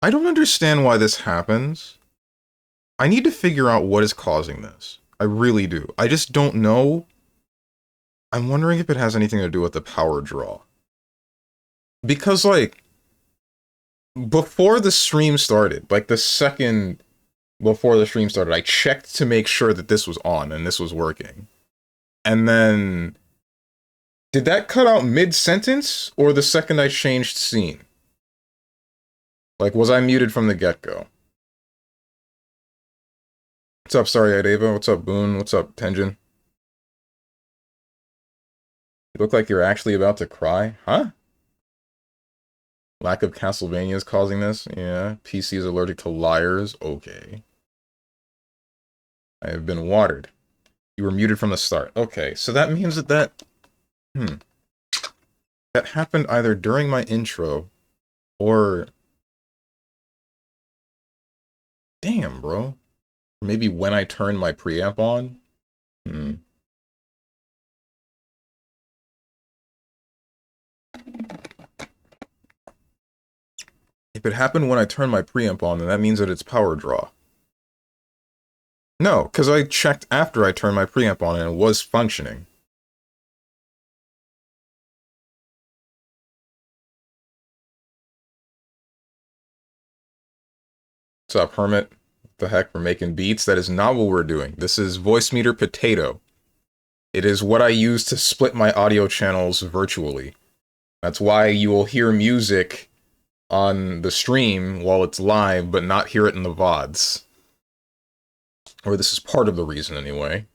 I don't understand why this happens. I need to figure out what is causing this. I really do. I just don't know. I'm wondering if it has anything to do with the power draw. Because, like, before the stream started, like the second before the stream started, I checked to make sure that this was on and this was working. And then, did that cut out mid-sentence or the second I changed scene? Like, was I muted from the get-go? What's up, Sorry Ava? What's up, Boone? What's up, Tenjin? You look like you're actually about to cry? Huh? Lack of Castlevania is causing this? Yeah. PC is allergic to liars? Okay. I have been watered. You were muted from the start. Okay, so that means that that happened either during my intro or... Damn, bro. Maybe when I turned my preamp on? If it happened when I turned my preamp on, then that means that it's power draw. No, because I checked after I turned my preamp on and it was functioning. What's up, Hermit? What the heck? We're making beats? That is not what we're doing. This is Voice Meter Potato. It is what I use to split my audio channels virtually. That's why you will hear music on the stream while it's live, but not hear it in the VODs. Or this is part of the reason, anyway.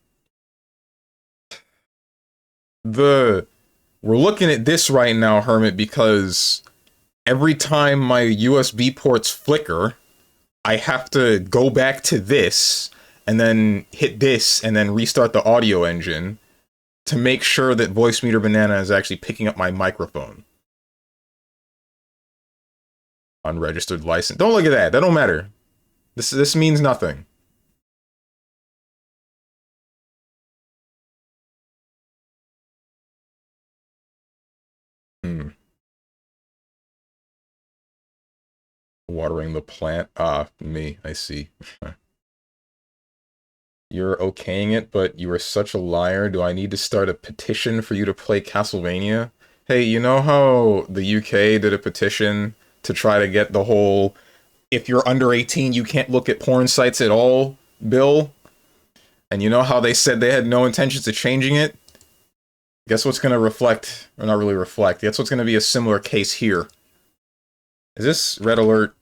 We're looking at this right now, Hermit, because every time my USB ports flicker, I have to go back to this, and then hit this, and then restart the audio engine to make sure that Voice Meter Banana is actually picking up my microphone. Unregistered license. Don't look at that. That don't matter. This means nothing. Watering the plant. Ah, me. I see. You're okaying it, but you are such a liar. Do I need to start a petition for you to play Castlevania? Hey, you know how the UK did a petition to try to get the whole if you're under 18 you can't look at porn sites at all bill? And you know how they said they had no intentions of changing it? Guess what's going to reflect, or not really reflect, guess what's going to be a similar case here? Is this red alert?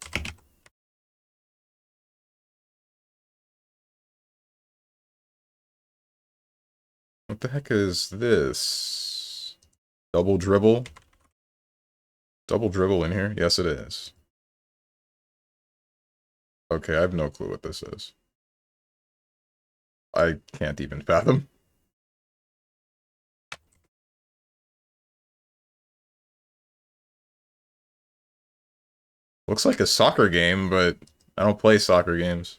What the heck is this? Double dribble? Double dribble in here? Yes, it is. Okay, I have no clue what this is. I can't even fathom. Looks like a soccer game, but I don't play soccer games.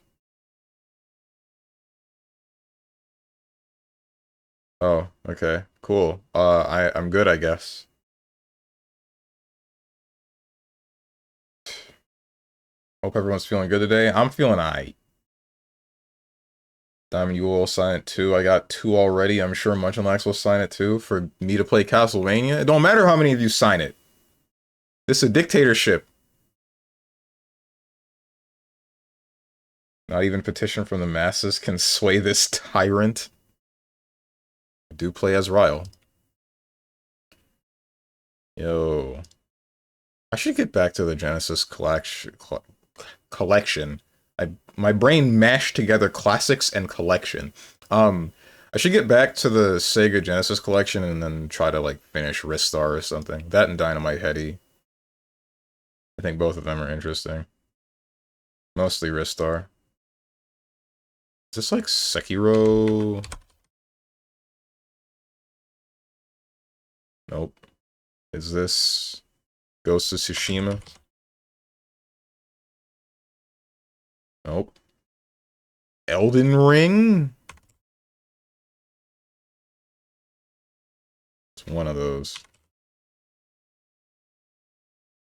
Oh, okay. Cool. I'm good, I guess. Hope everyone's feeling good today. I'm feeling aight. Diamond, you will sign it too. I got 2 already. I'm sure Munchenlax will sign it too for me to play Castlevania. It don't matter how many of you sign it. This is a dictatorship. Not even petition from the masses can sway this tyrant. I do play as Ryle. Yo. I should get back to the Genesis collection. My brain mashed together classics and collection. I should get back to the Sega Genesis collection and then try to, like, finish Ristar or something. That and Dynamite Heady. I think both of them are interesting. Mostly Ristar. Is this, like, Sekiro? Nope. Is this Ghost of Tsushima? Nope. Elden Ring? It's one of those.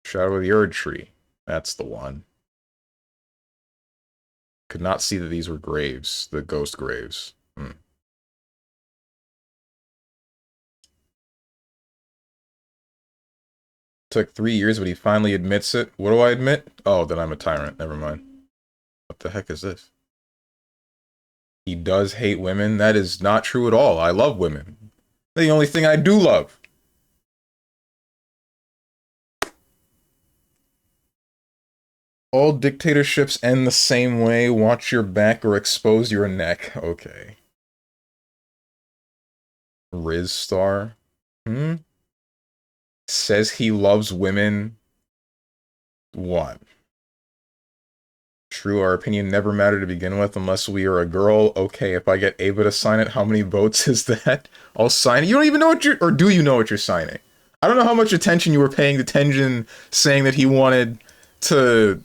Shadow of the Erd Tree. That's the one. Could not see that these were graves, the ghost graves. Took 3 years, but he finally admits it. What do I admit? Oh, that I'm a tyrant. Never mind. What the heck is this? He does hate women. That is not true at all. I love women. The only thing I do love. All dictatorships end the same way. Watch your back or expose your neck. Okay. Riz Star. Says he loves women. What? True, our opinion never mattered to begin with unless we are a girl. Okay, if I get Ava to sign it, how many votes is that? I'll sign it. You don't even know what you're... Or do you know what you're signing? I don't know how much attention you were paying to Tenjin saying that he wanted for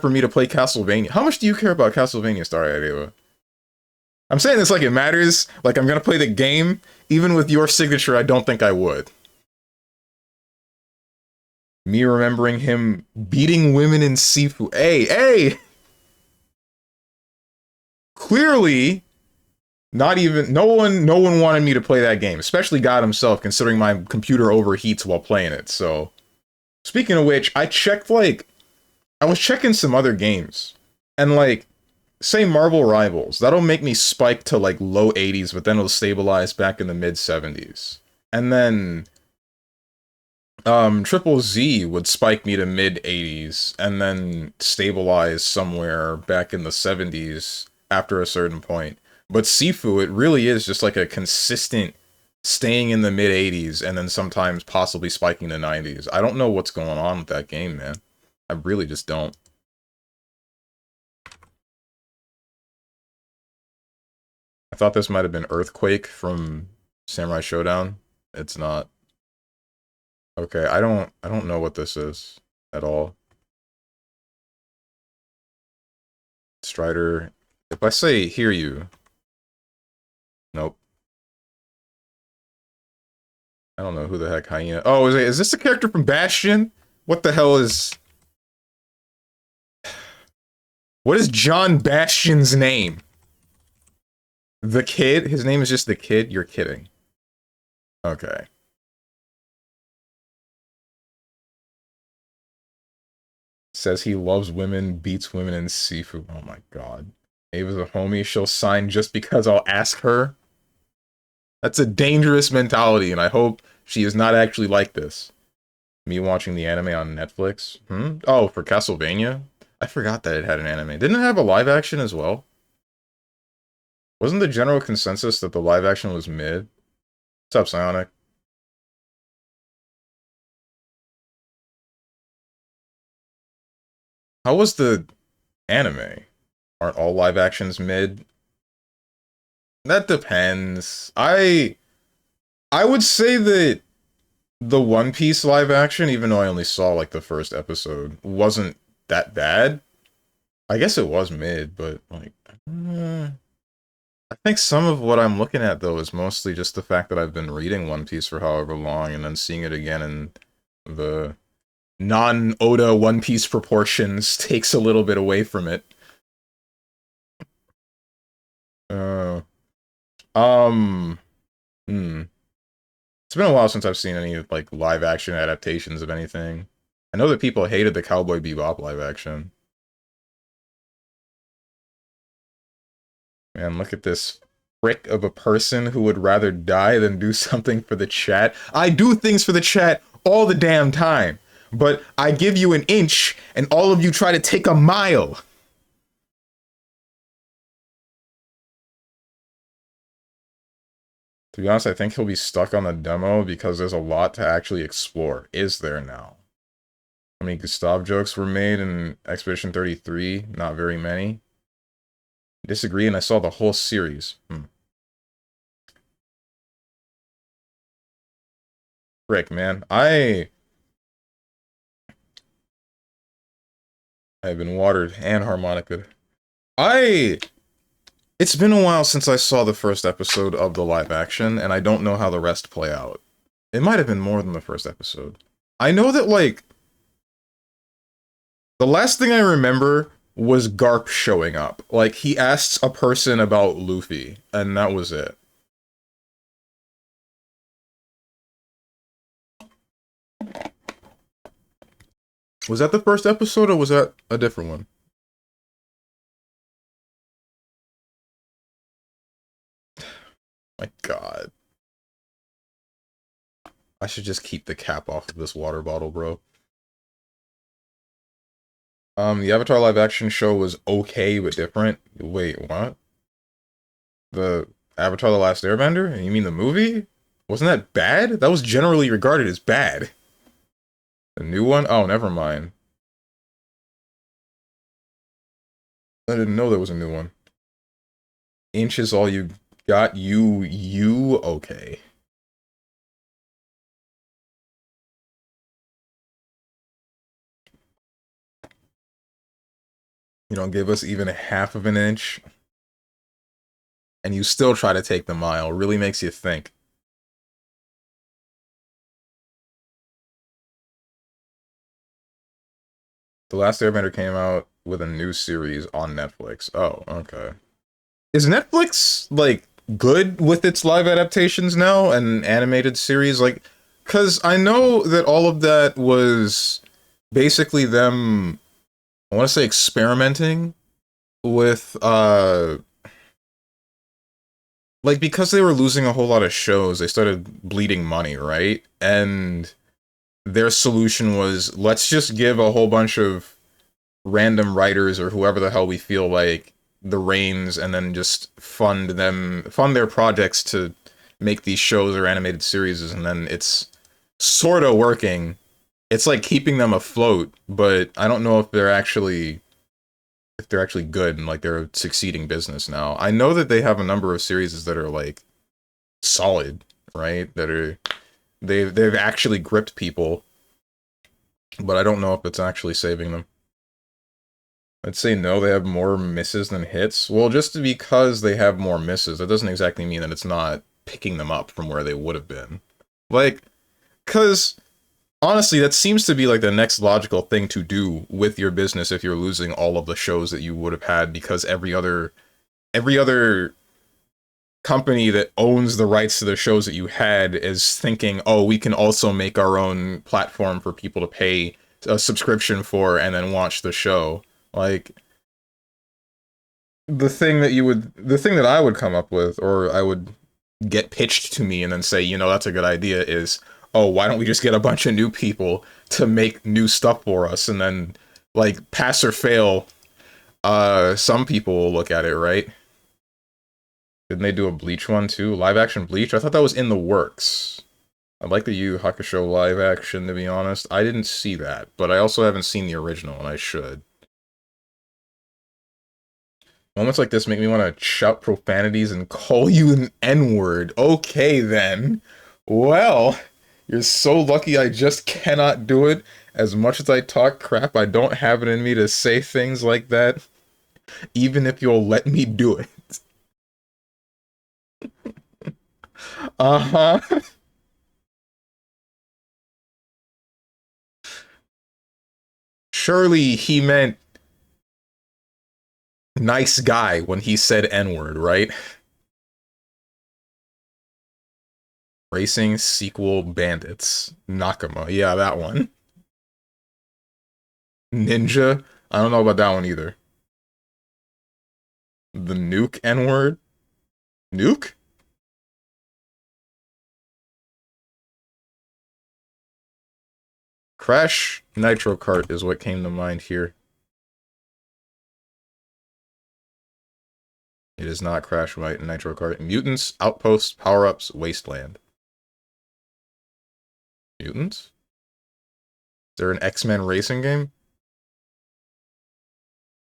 me to play Castlevania. How much do you care about Castlevania, Starry-Eyed Ava? I'm saying this like it matters. Like I'm gonna play the game. Even with your signature, I don't think I would. Me remembering him beating women in Sifu. Hey! Clearly, not even... No one wanted me to play that game. Especially God himself, considering my computer overheats while playing it, so... Speaking of which, I checked, like... I was checking some other games. And, like... Say Marvel Rivals. That'll make me spike to, like, low 80s, but then it'll stabilize back in the mid 70s. And then... Triple Z would spike me to mid 80s, and then stabilize somewhere back in the 70s after a certain point. But Sifu, it really is just like a consistent staying in the mid 80s, and then sometimes possibly spiking to 90s. I don't know what's going on with that game, man. I really just don't. I thought this might have been Earthquake from Samurai Showdown. It's not. Okay, I don't know what this is at all. Strider. If I say hear you. Nope. I don't know who the heck Hyena. Oh, is this a character from Bastion? What the hell is... What is John Bastion's name? The Kid? His name is just The Kid? You're kidding. Okay. Says he loves women, beats women in Sifu. Oh my god. Ava's a homie, she'll sign just because I'll ask her. That's a dangerous mentality, and I hope she is not actually like this. Me watching the anime on Netflix? Oh, for Castlevania? I forgot that it had an anime. Didn't it have a live action as well? Wasn't the general consensus that the live action was mid? What's up, Psionic? How was the anime? Aren't all live actions mid? That depends. I would say that the One Piece live action, even though I only saw like the first episode, wasn't that bad. I guess it was mid, but like I think some of what I'm looking at though is mostly just the fact that I've been reading One Piece for however long and then seeing it again in the non-Oda One Piece proportions takes a little bit away from it. It's been a while since I've seen any, like, live-action adaptations of anything. I know that people hated the Cowboy Bebop live-action. Man, look at this prick of a person who would rather die than do something for the chat. I do things for the chat all the damn time, but I give you an inch, and all of you try to take a mile. To be honest, I think he'll be stuck on the demo because there's a lot to actually explore. Is there now? How many Gustav jokes were made in Expedition 33? Not very many. Disagree, and I saw the whole series. Frick, man. I've been watered and harmonica. It's been a while since I saw the first episode of the live action, and I don't know how the rest play out. It might have been more than the first episode. I know that, like, the last thing I remember was Garp showing up. Like, he asked a person about Luffy, and that was it. Was that the first episode, or was that a different one? My god. I should just keep the cap off of this water bottle, bro. The Avatar live action show was okay, but different. Wait, what? The Avatar The Last Airbender? You mean the movie? Wasn't that bad? That was generally regarded as bad. The new one? Oh, never mind. I didn't know there was a new one. Inches all you got, you okay. You don't give us even a half of an inch, and you still try to take the mile. Really makes you think. The Last Airbender came out with a new series on Netflix. Oh, okay. Is Netflix, like, good with its live adaptations now and animated series? Like, because I know that all of that was basically them, I want to say, experimenting with, like, because they were losing a whole lot of shows, they started bleeding money, right? And their solution was, let's just give a whole bunch of random writers or whoever the hell we feel like the reins, and then just fund their projects to make these shows or animated series, and then it's sort of working. It's like keeping them afloat, but I don't know if they're actually good and like they're a succeeding business now. I know that they have a number of series that are like solid, right? That are they've actually gripped people, but I don't know if it's actually saving them. I'd say no, they have more misses than hits. Well, just because they have more misses, that doesn't exactly mean that it's not picking them up from where they would have been. Like, because honestly, that seems to be like the next logical thing to do with your business if you're losing all of the shows that you would have had, because every other company that owns the rights to the shows that you had is thinking, oh, we can also make our own platform for people to pay a subscription for and then watch the show. Like, the thing that I would come up with, or I would get pitched to me and then say, that's a good idea, is, oh, why don't we just get a bunch of new people to make new stuff for us, and then, like, pass or fail, some people will look at it, right? Didn't they do a Bleach one too? Live action Bleach? I thought that was in the works. I'd like the Yu Yu Hakusho live action, to be honest. I didn't see that, but I also haven't seen the original, and I should. Moments like this make me want to shout profanities and call you an N-word. Okay, then. Well, you're so lucky I just cannot do it. As much as I talk crap, I don't have it in me to say things like that, even if you'll let me do it. Uh-huh. Surely he meant nice guy when he said N-word, right? Racing Sequel Bandits. Nakama. Yeah, that one. Ninja. I don't know about that one either. The Nuke N-word. Nuke? Crash Nitro Kart is what came to mind here. It is not Crash Nitro Kart. Mutants, Outposts, Power-Ups, Wasteland. Mutants? Is there an X-Men racing game?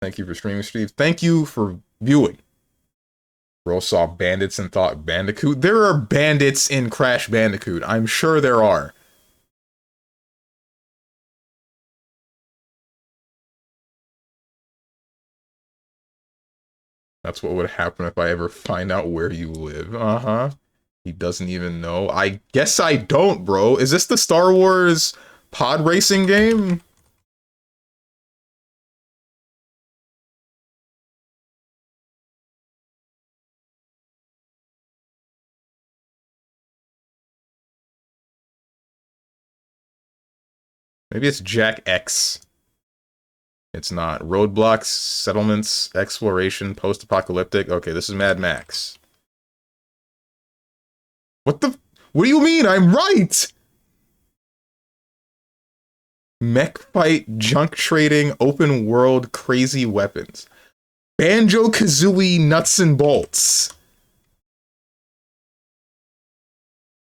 Thank you for streaming, Steve. Thank you for viewing. Bro saw bandits and thought Bandicoot. There are bandits in Crash Bandicoot. I'm sure there are. That's what would happen if I ever find out where you live. Uh-huh. He doesn't even know. I guess I don't, bro. Is this the Star Wars pod racing game? Maybe it's Jack X. It's not. Roadblocks, settlements, exploration, post-apocalyptic. Okay, this is Mad Max. What the? What do you mean? I'm right! Mech fight, junk trading, open world, crazy weapons. Banjo-Kazooie nuts and bolts.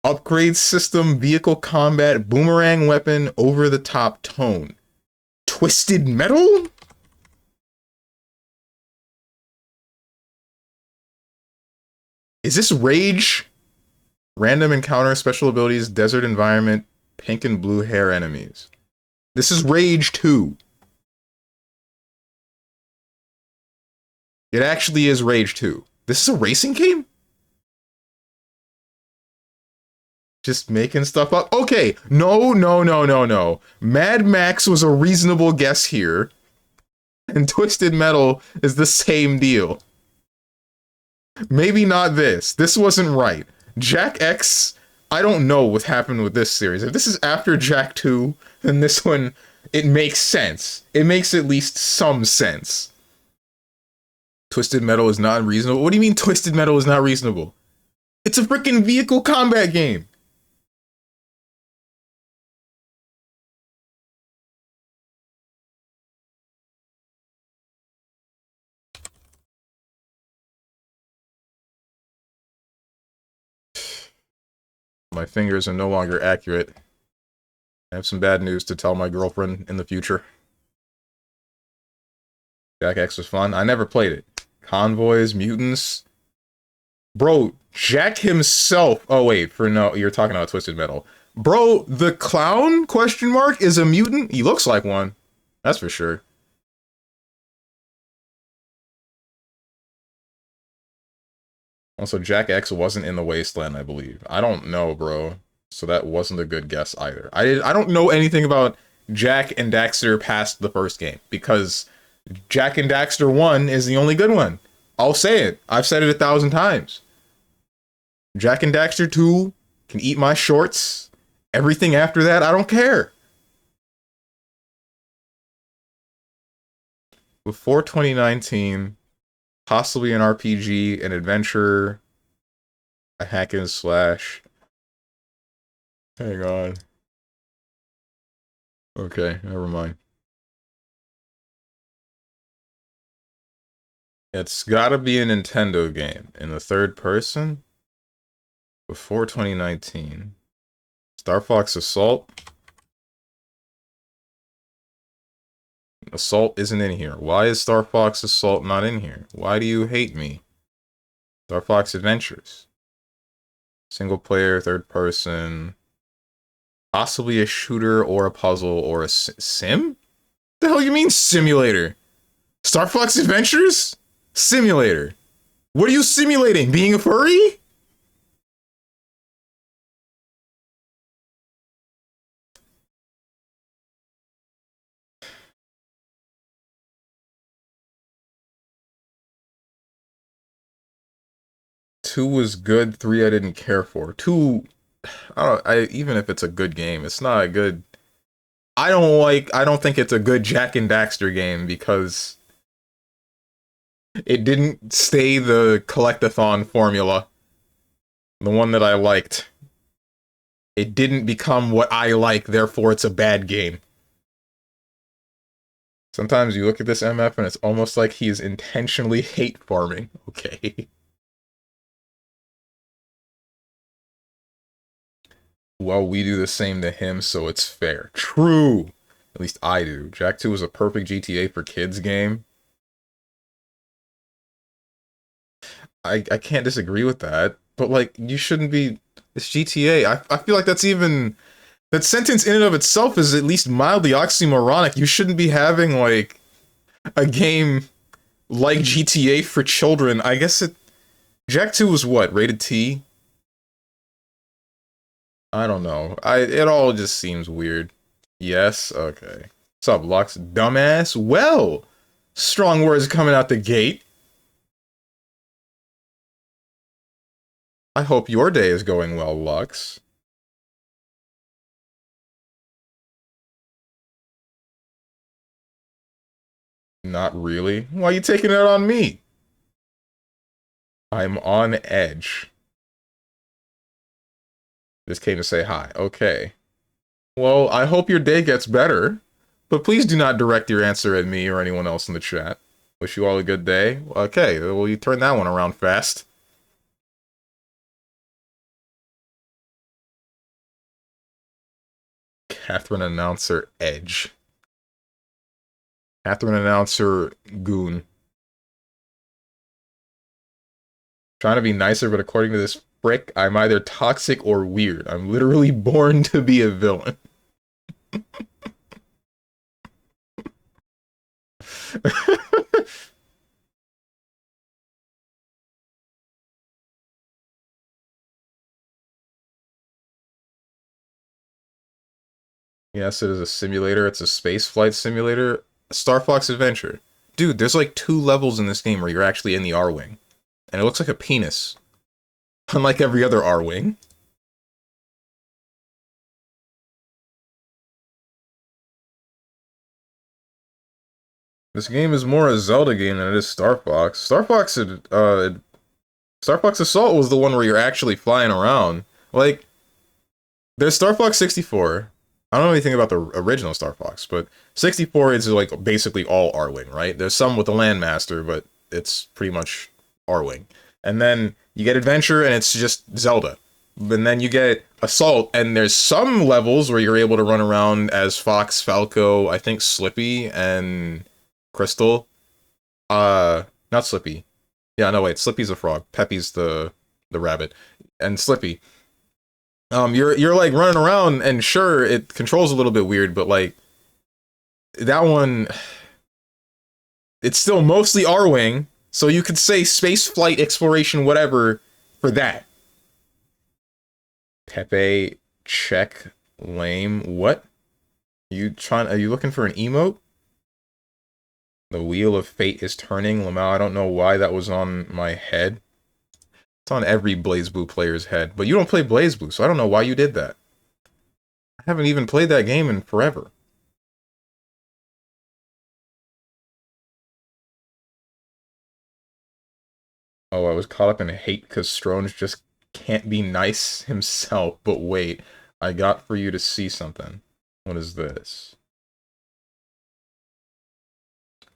Upgrade system, vehicle combat, boomerang weapon, over-the-top tone. Twisted Metal? Is this Rage? Random encounter, special abilities, desert environment, pink and blue hair enemies. This is Rage 2. It actually is Rage 2. This is a racing game? Just making stuff up? Okay, no. Mad Max was a reasonable guess here. And Twisted Metal is the same deal. Maybe not this. This wasn't right. Jack X, I don't know what happened with this series. If this is after Jack 2, then this one, it makes sense. It makes at least some sense. Twisted Metal is not reasonable? What do you mean Twisted Metal is not reasonable? It's a freaking vehicle combat game. My fingers are no longer accurate. I have some bad news to tell my girlfriend in the future. Jack X was fun. I never played it. Convoys, mutants. Bro, Jack himself. Oh wait, no, you're talking about Twisted Metal. Bro, the clown question mark is a mutant? He looks like one. That's for sure. Also, Jack X wasn't in the Wasteland, I believe. I don't know, bro. So that wasn't a good guess either. I don't know anything about Jack and Daxter past the first game, because Jack and Daxter 1 is the only good one. I'll say it. I've said it 1,000 times. Jack and Daxter 2 can eat my shorts. Everything after that, I don't care. Before 2019, possibly an RPG, an adventure, a hack and slash. Hang on. Okay, never mind. It's gotta be a Nintendo game in the third person before 2019. Star Fox Assault. Assault isn't in here. Why is Star Fox Assault not in here? Why do you hate me? Star Fox Adventures. Single player, third person. Possibly a shooter or a puzzle or a sim? The hell you mean simulator? Star Fox Adventures? Simulator. What are you simulating? Being a furry? Two was good, three I didn't care for. Two, even if it's a good game, it's not a good. I don't think it's a good Jack and Daxter game because it didn't stay the collectathon formula. The one that I liked. It didn't become what I like, therefore it's a bad game. Sometimes you look at this MF and it's almost like he's intentionally hate farming. Okay. Well, we do the same to him, so it's fair. True! At least I do. Jack 2 was a perfect GTA for kids game. I can't disagree with that. But, like, you shouldn't be... It's GTA. I feel like that's even... That sentence in and of itself is at least mildly oxymoronic. You shouldn't be having, like, a game like GTA for children. I guess it... Jack 2 was what? Rated T? I don't know. It all just seems weird. Yes? Okay. What's up, Lux? Dumbass? Well! Strong words coming out the gate. I hope your day is going well, Lux. Not really. Why are you taking it on me? I'm on edge. Just came to say hi. Okay. Well, I hope your day gets better, but please do not direct your answer at me or anyone else in the chat. Wish you all a good day. Okay, well, you turned that one around fast. Catherine Announcer Edge. Catherine Announcer Goon. Trying to be nicer, but according to this prick, I'm either toxic or weird. I'm literally born to be a villain. Yes, it is a simulator. It's a space flight simulator. Star Fox Adventure. Dude, there's like 2 levels in this game where you're actually in the R-Wing. And it looks like a penis. Unlike every other R-Wing. This game is more a Zelda game than it is Star Fox. Star Fox Assault was the one where you're actually flying around. Like, there's Star Fox 64. I don't know anything about the original Star Fox, but 64 is like basically all R-Wing, right? There's some with the Landmaster, but it's pretty much R-Wing. And then you get Adventure, and it's just Zelda. And then you get Assault, and there's some levels where you're able to run around as Fox, Falco, I think Slippy, and Crystal. Not Slippy. Yeah, no, wait, Slippy's a frog. Peppy's the rabbit. And Slippy. You're like running around, and sure, it controls a little bit weird, but like that one, it's still mostly R-Wing, so you could say space flight exploration, whatever, for that. Pepe, check, lame. What? Are you looking for an emote? The wheel of fate is turning. Lamau, I don't know why that was on my head. It's on every BlazBlue player's head, but you don't play BlazBlue, so I don't know why you did that. I haven't even played that game in forever. Oh, I was caught up in hate because Stronge just can't be nice himself. But wait, I got for you to see something. What is this?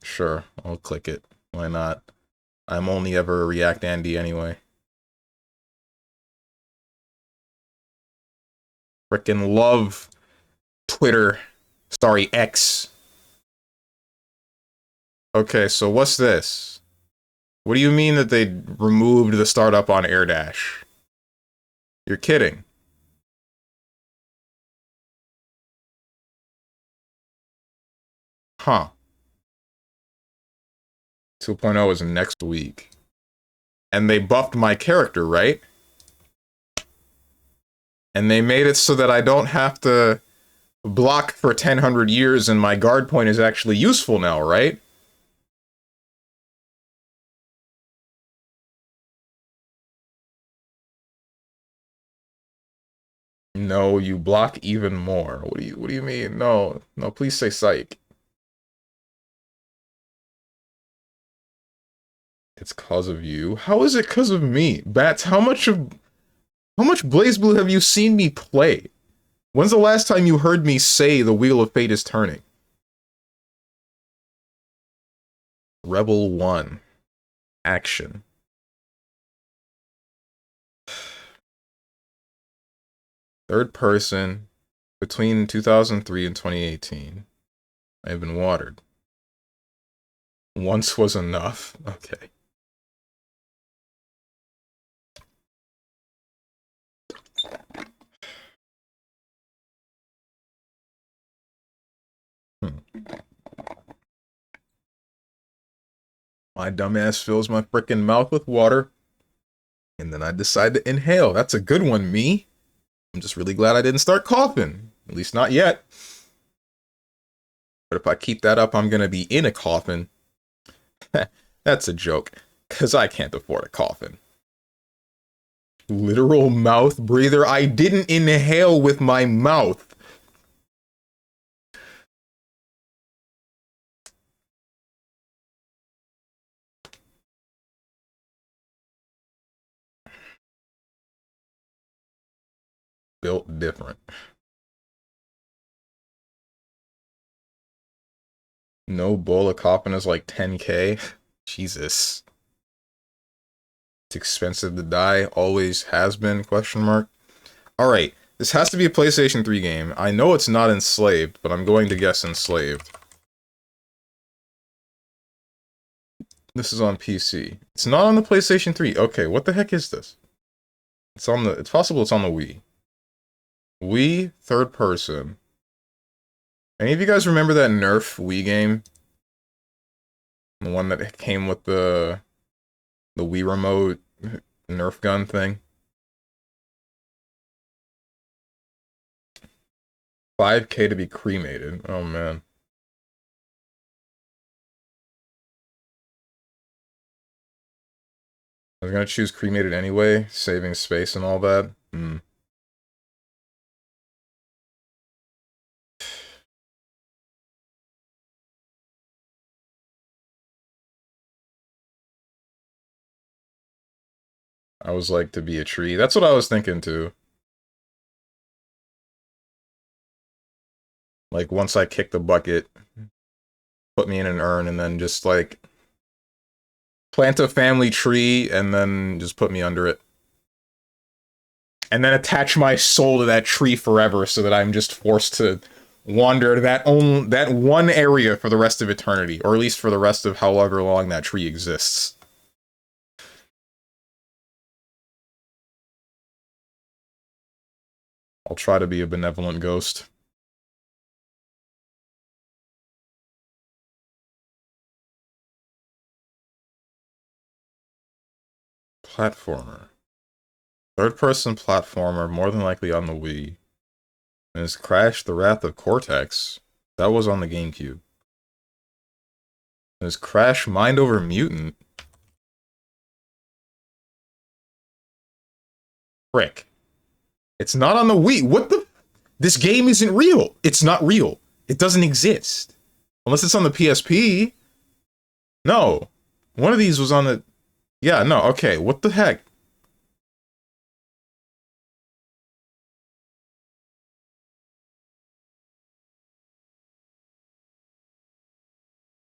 Sure, I'll click it. Why not? I'm only ever a React Andy anyway. Frickin' love Twitter. Sorry, X. Okay, so what's this? What do you mean that they removed the startup on AirDash? You're kidding. Huh. 2.0 is next week. And they buffed my character, right? And they made it so that I don't have to block for 1000 years and my guard point is actually useful now, right? No, you block even more. What do you mean? No, please say psych. It's cause of you. How is it cause of me? Bats, how much BlazBlue have you seen me play? When's the last time you heard me say the Wheel of Fate is turning? Rebel 1. Action. Third person, between 2003 and 2018. I have been watered. Once was enough. Okay. My dumbass fills my frickin' mouth with water, and then I decide to inhale. That's a good one, me. I'm just really glad I didn't start coughing. At least not yet. But if I keep that up, I'm gonna be in a coffin. That's a joke, because I can't afford a coffin. Literal mouth breather? I didn't inhale with my mouth. built different. No bola copping is like 10K. Jesus. It's expensive to die. Always has been, question mark. Alright, this has to be a PlayStation 3 game. I know it's not Enslaved, but I'm going to guess Enslaved. This is on PC. It's not on the PlayStation 3. Okay, what the heck is this? It's possible it's on the Wii. Wii, third person. Any of you guys remember that Nerf Wii game? The one that came with the Wii remote Nerf gun thing? 5K to be cremated. Oh man. I was gonna choose cremated anyway, saving space and all that. I was like to be a tree. That's what I was thinking too. Like once I kick the bucket, put me in an urn, and then just like plant a family tree and then just put me under it. And then attach my soul to that tree forever so that I'm just forced to wander to that one area for the rest of eternity, or at least for the rest of however long that tree exists. I'll try to be a benevolent ghost. Platformer. Third-person platformer, more than likely on the Wii. And it's Crash the Wrath of Cortex. That was on the GameCube. There's Crash Mind Over Mutant. Frick. It's not on the Wii. What the? This game isn't real. It's not real. It doesn't exist. Unless it's on the PSP. No. One of these was on the... Yeah, no, okay. What the heck?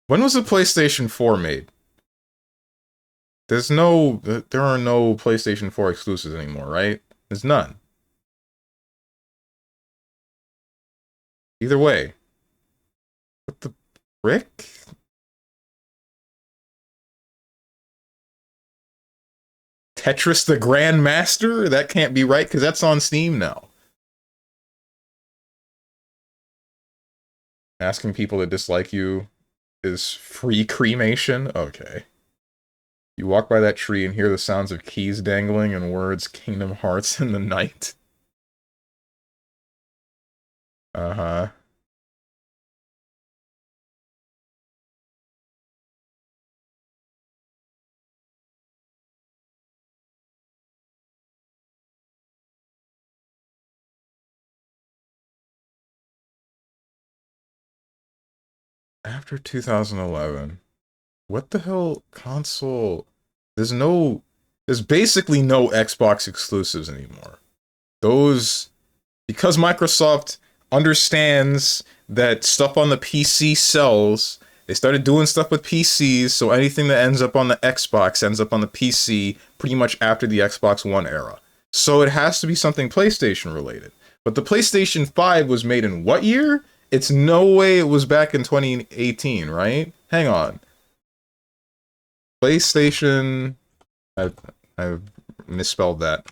When was the PlayStation 4 made? There are no PlayStation 4 exclusives anymore, right? There's none. Either way. What the frick? Tetris the Grandmaster? That can't be right, because that's on Steam now. Asking people to dislike you is free cremation? Okay. You walk by that tree and hear the sounds of keys dangling and words Kingdom Hearts in the night. Uh-huh. After 2011. What the hell console? There's basically no Xbox exclusives anymore. Because Microsoft understands that stuff on the PC sells, they started doing stuff with PCs, so anything that ends up on the Xbox ends up on the PC pretty much after the Xbox One era. So it has to be something PlayStation related. But the PlayStation 5 was made in what year? It's no way it was back in 2018, right? Hang on. PlayStation... I've misspelled that.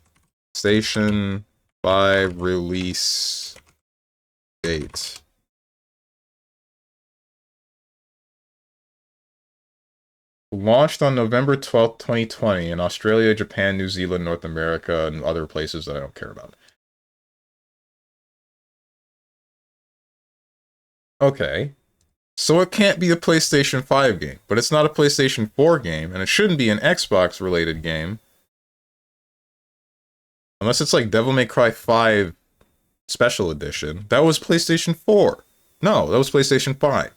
Station 5 release date. Launched on November 12th, 2020 in Australia, Japan, New Zealand, North America, and other places that I don't care about. Okay. So it can't be a PlayStation 5 game, but it's not a PlayStation 4 game, and it shouldn't be an Xbox-related game. Unless it's like Devil May Cry 5 Special Edition. That was PlayStation 4. No, that was PlayStation 5.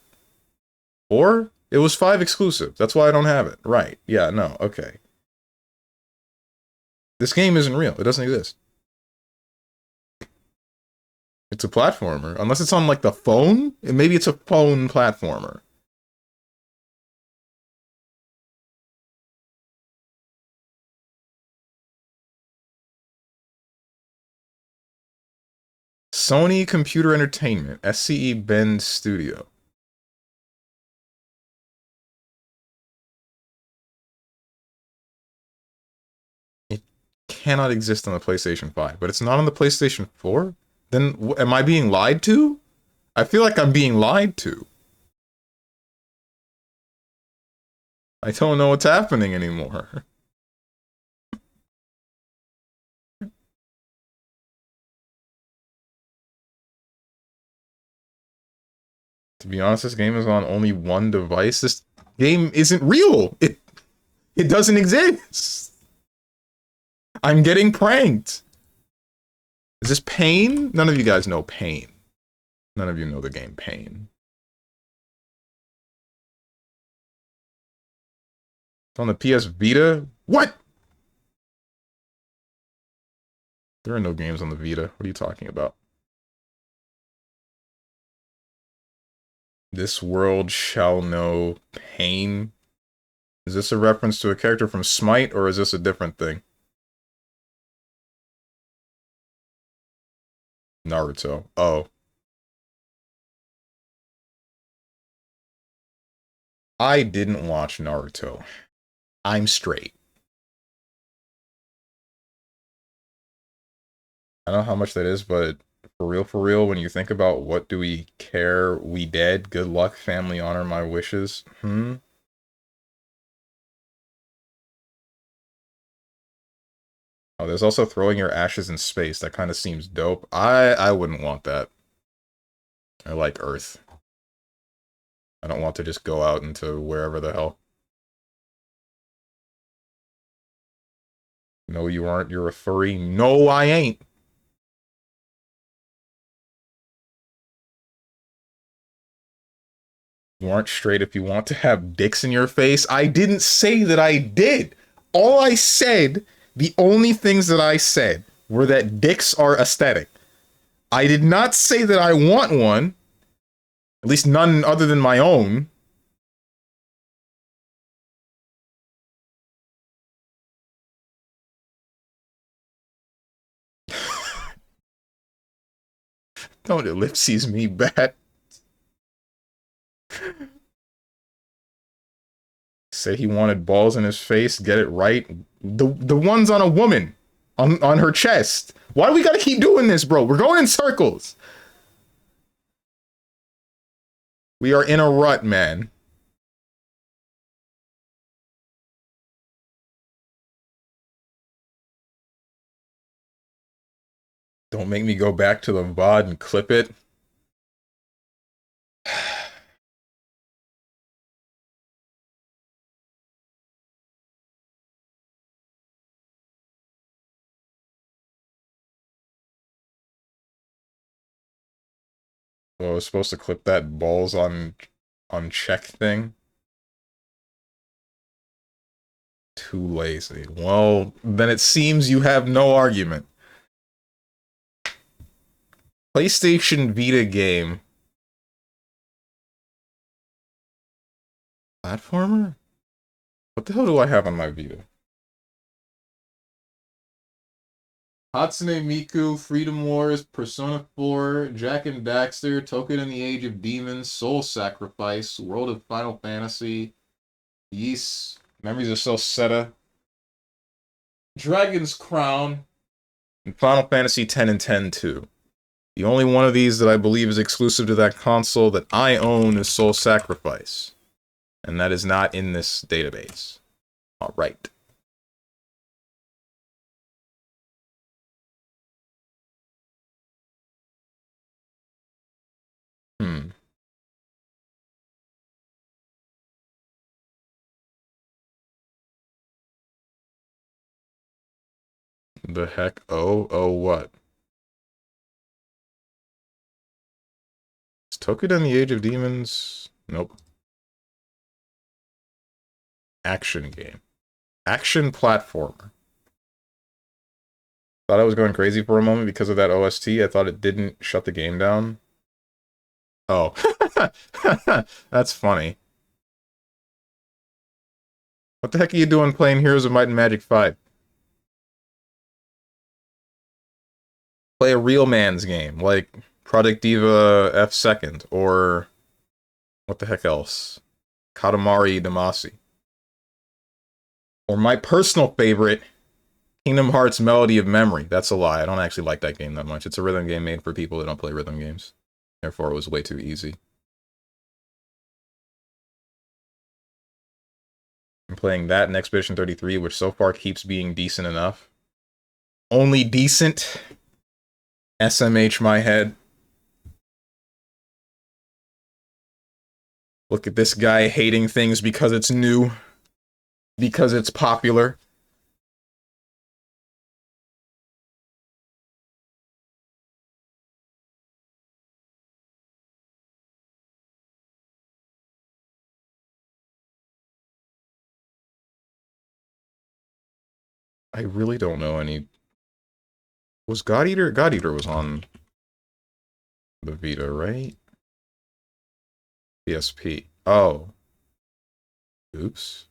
Or? It was 5 exclusive. That's why I don't have it. Right. Yeah, no, okay. This game isn't real. It doesn't exist. It's a platformer. Unless it's on, like, the phone? Maybe it's a phone platformer. Sony Computer Entertainment. SCE Bend Studio. It cannot exist on the PlayStation 5, but it's not on the PlayStation 4? Then am I being lied to? I feel like I'm being lied to. I don't know what's happening anymore. To be honest, this game is on only one device. This game isn't real. It doesn't exist. I'm getting pranked. Is this Pain? None of you guys know Pain. None of you know the game Pain. It's on the PS Vita? What? There are no games on the Vita. What are you talking about? This world shall know pain. Is this a reference to a character from Smite, or is this a different thing? Naruto. Oh. I didn't watch Naruto. I'm straight. I don't know how much that is, but for real, when you think about what do we care, we dead, good luck, family, honor my wishes, Oh, there's also throwing your ashes in space. That kind of seems dope. I wouldn't want that. I like Earth. I don't want to just go out into wherever the hell. No, you aren't. You're a furry. No, I ain't. You aren't straight if you want to have dicks in your face. I didn't say that I did. All I said, the only things that I said were that dicks are aesthetic. I did not say that I want one. At least none other than my own. Don't ellipses me, bat. Said he wanted balls in his face. Get it right. The ones on a woman. On her chest. Why do we gotta keep doing this, bro? We're going in circles. We are in a rut, man. Don't make me go back to the VOD and clip it. Well, I was supposed to clip that balls on check thing. Too lazy. Well, then it seems you have no argument. PlayStation Vita game. Platformer? What the hell do I have on my Vita? Hatsune Miku, Freedom Wars, Persona 4, Jack and Daxter, Token in the Age of Demons, Soul Sacrifice, World of Final Fantasy, Ys, Memories of Celceta, Dragon's Crown, and Final Fantasy X and X-2. The only one of these that I believe is exclusive to that console that I own is Soul Sacrifice. And that is not in this database. Alright. The heck? Oh, what? Is Token in the Age of Demons? Nope. Action game. Action platformer. Thought I was going crazy for a moment because of that OST. I thought it didn't shut the game down. Oh. That's funny. What the heck are you doing playing Heroes of Might and Magic 5? Play a real man's game, like Project Diva F Second, or what the heck else? Katamari Damacy. Or my personal favorite, Kingdom Hearts Melody of Memory. That's a lie. I don't actually like that game that much. It's a rhythm game made for people that don't play rhythm games. Therefore, it was way too easy. I'm playing that and Expedition 33, which so far keeps being decent enough. Only decent. SMH my head. Look at this guy hating things because it's new. Because it's popular. I really don't know any... Was God Eater? God Eater was on the Vita, right? PSP. Oh. Oops.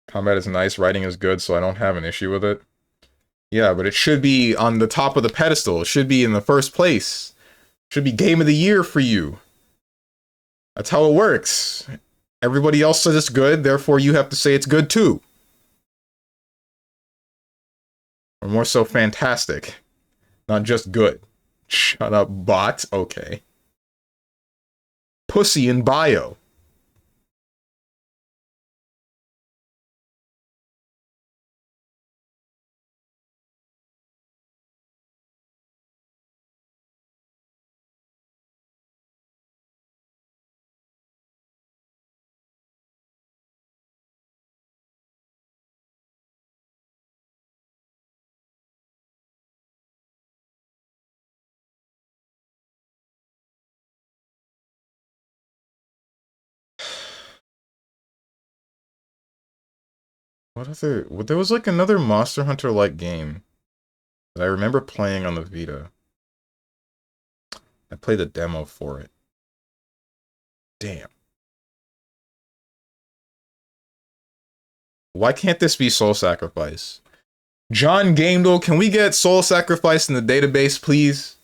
Combat is nice, writing is good, so I don't have an issue with it. Yeah, but it should be on the top of the pedestal. It should be in the first place. It should be Game of the Year for you. That's how it works. Everybody else says it's good, therefore you have to say it's good too. Or more so, fantastic. Not just good. Shut up, bot. Okay. Pussy in bio. What other... There was like another Monster Hunter-like game that I remember playing on the Vita. I played the demo for it. Damn. Why can't this be Soul Sacrifice? John Gamedel, can we get Soul Sacrifice in the database, please?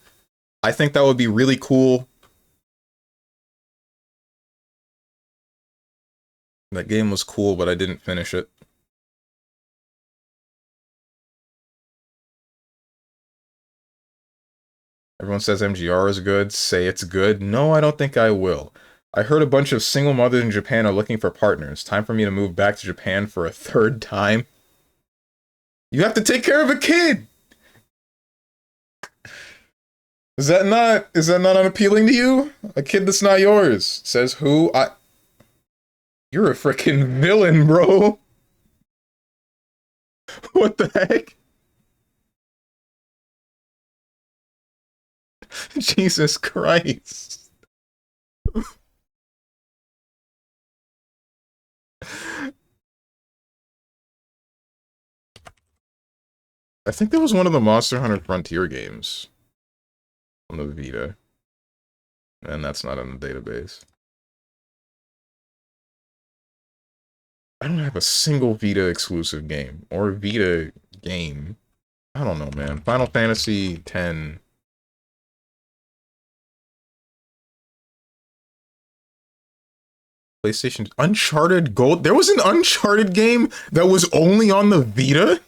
I think that would be really cool. That game was cool, but I didn't finish it. Everyone says MGR is good. Say it's good. No, I don't think I will. I heard a bunch of single mothers in Japan are looking for partners. Time for me to move back to Japan for a third time. You have to take care of a kid! Is that not unappealing to you? A kid that's not yours. Says who? You're a freaking villain, bro. What the heck? Jesus Christ. I think that was one of the Monster Hunter Frontier games on the Vita. And that's not in the database. I don't have a single Vita exclusive game or Vita game. I don't know, man. Final Fantasy X. PlayStation Uncharted Gold. There was an Uncharted game that was only on the Vita?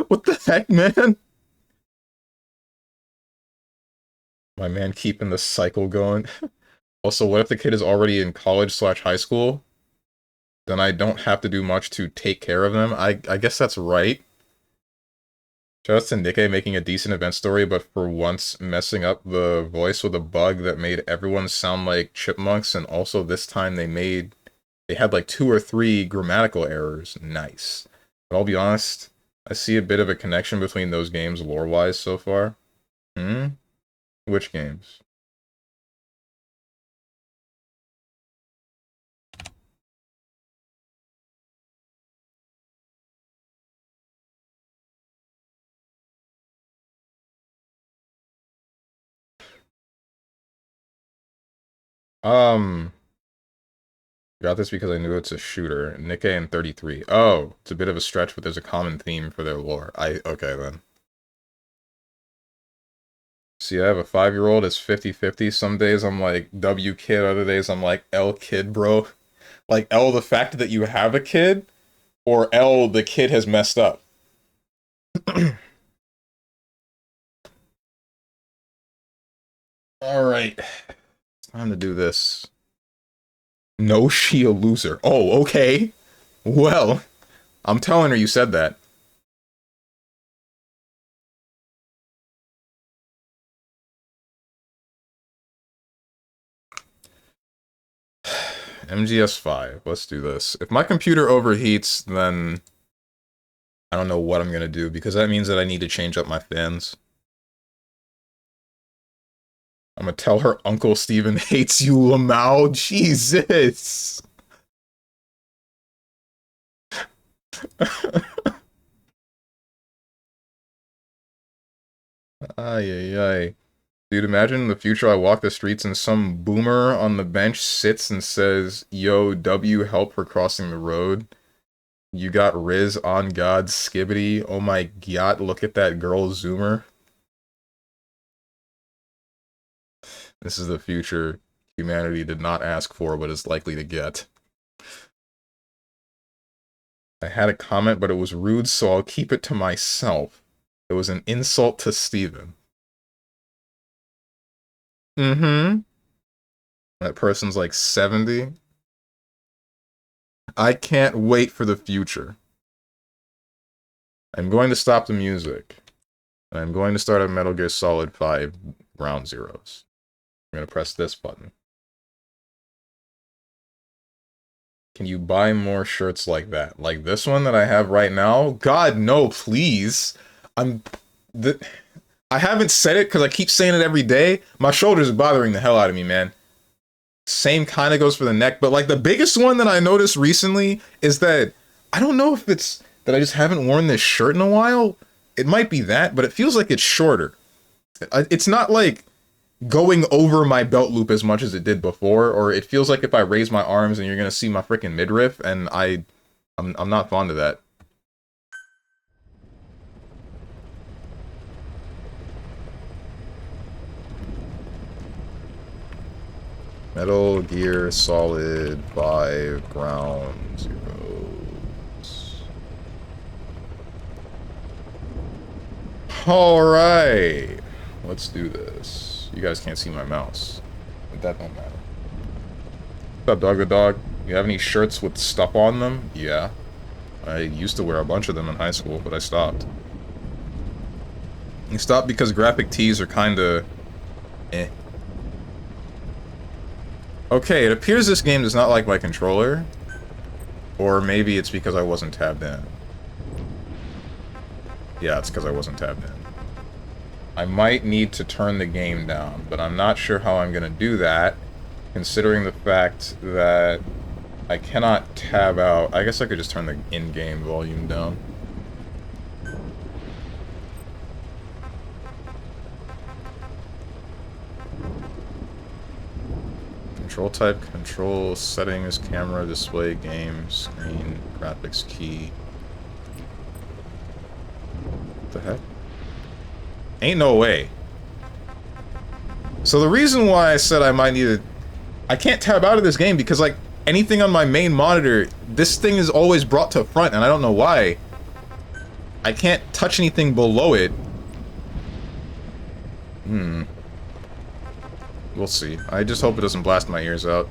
What the heck, man? My man keeping the cycle going. Also, what if the kid is already in college/high school? Then I don't have to do much to take care of them. I guess that's right. Shoutouts to Nikke making a decent event story, but for once messing up the voice with a bug that made everyone sound like chipmunks, and also this time they had like 2 or 3 grammatical errors. Nice. But I'll be honest, I see a bit of a connection between those games lore-wise so far. Hmm? Which games? Um, got this because I knew it's a shooter. Nikkei and 33. Oh, it's a bit of a stretch, but there's a common theme for their lore. Okay then. See, I have a 5-year-old. It's 50-50. Some days I'm like W kid, other days I'm like L kid, bro. Like L, the fact that you have a kid, or L, the kid has messed up. Alright. It's time to do this. No, she a loser. Oh, okay. Well, I'm telling her you said that. MGS5. Let's do this. If my computer overheats, then I don't know what I'm gonna do, because that means that I need to change up my fans. I'm gonna tell her Uncle Steven hates you, Lamau. Jesus. Ay, ay, ay. Dude, imagine in the future I walk the streets and some boomer on the bench sits and says, "Yo, W, help for crossing the road. You got Riz on God, skibbity. Oh my god, look at that girl zoomer." This is the future humanity did not ask for, but is likely to get. I had a comment, but it was rude, so I'll keep it to myself. It was an insult to Steven. Mm-hmm. That person's like 70. I can't wait for the future. I'm going to stop the music. And I'm going to start a Metal Gear Solid 5 Ground Zeroes. I'm going to press this button. Can you buy more shirts like that? Like this one that I have right now? God, no, please. I haven't said it because I keep saying it every day. My shoulders are bothering the hell out of me, man. Same kind of goes for the neck, but like the biggest one that I noticed recently is that I don't know if it's that I just haven't worn this shirt in a while. It might be that, but it feels like it's shorter. It's not like going over my belt loop as much as it did before, or it feels like if I raise my arms and you're gonna see my freaking midriff, and I'm not fond of that. Metal Gear Solid 5 Ground Zeroes. Alright. Let's do this. You guys can't see my mouse, but that don't matter. What's up, Dog the Dog? You have any shirts with stuff on them? Yeah. I used to wear a bunch of them in high school, but I stopped. I stopped because graphic tees are kinda... eh. Okay, it appears this game does not like my controller. Or maybe it's because I wasn't tabbed in. Yeah, it's because I wasn't tabbed in. I might need to turn the game down, but I'm not sure how I'm gonna do that, considering the fact that I cannot tab out. I guess I could just turn the in-game volume down. Control type, control settings, camera, display, game, screen, graphics key. What the heck? Ain't no way. So the reason why I said I might need to... I can't tab out of this game because, like, anything on my main monitor, this thing is always brought to front, and I don't know why. I can't touch anything below it. We'll see. I just hope it doesn't blast my ears out.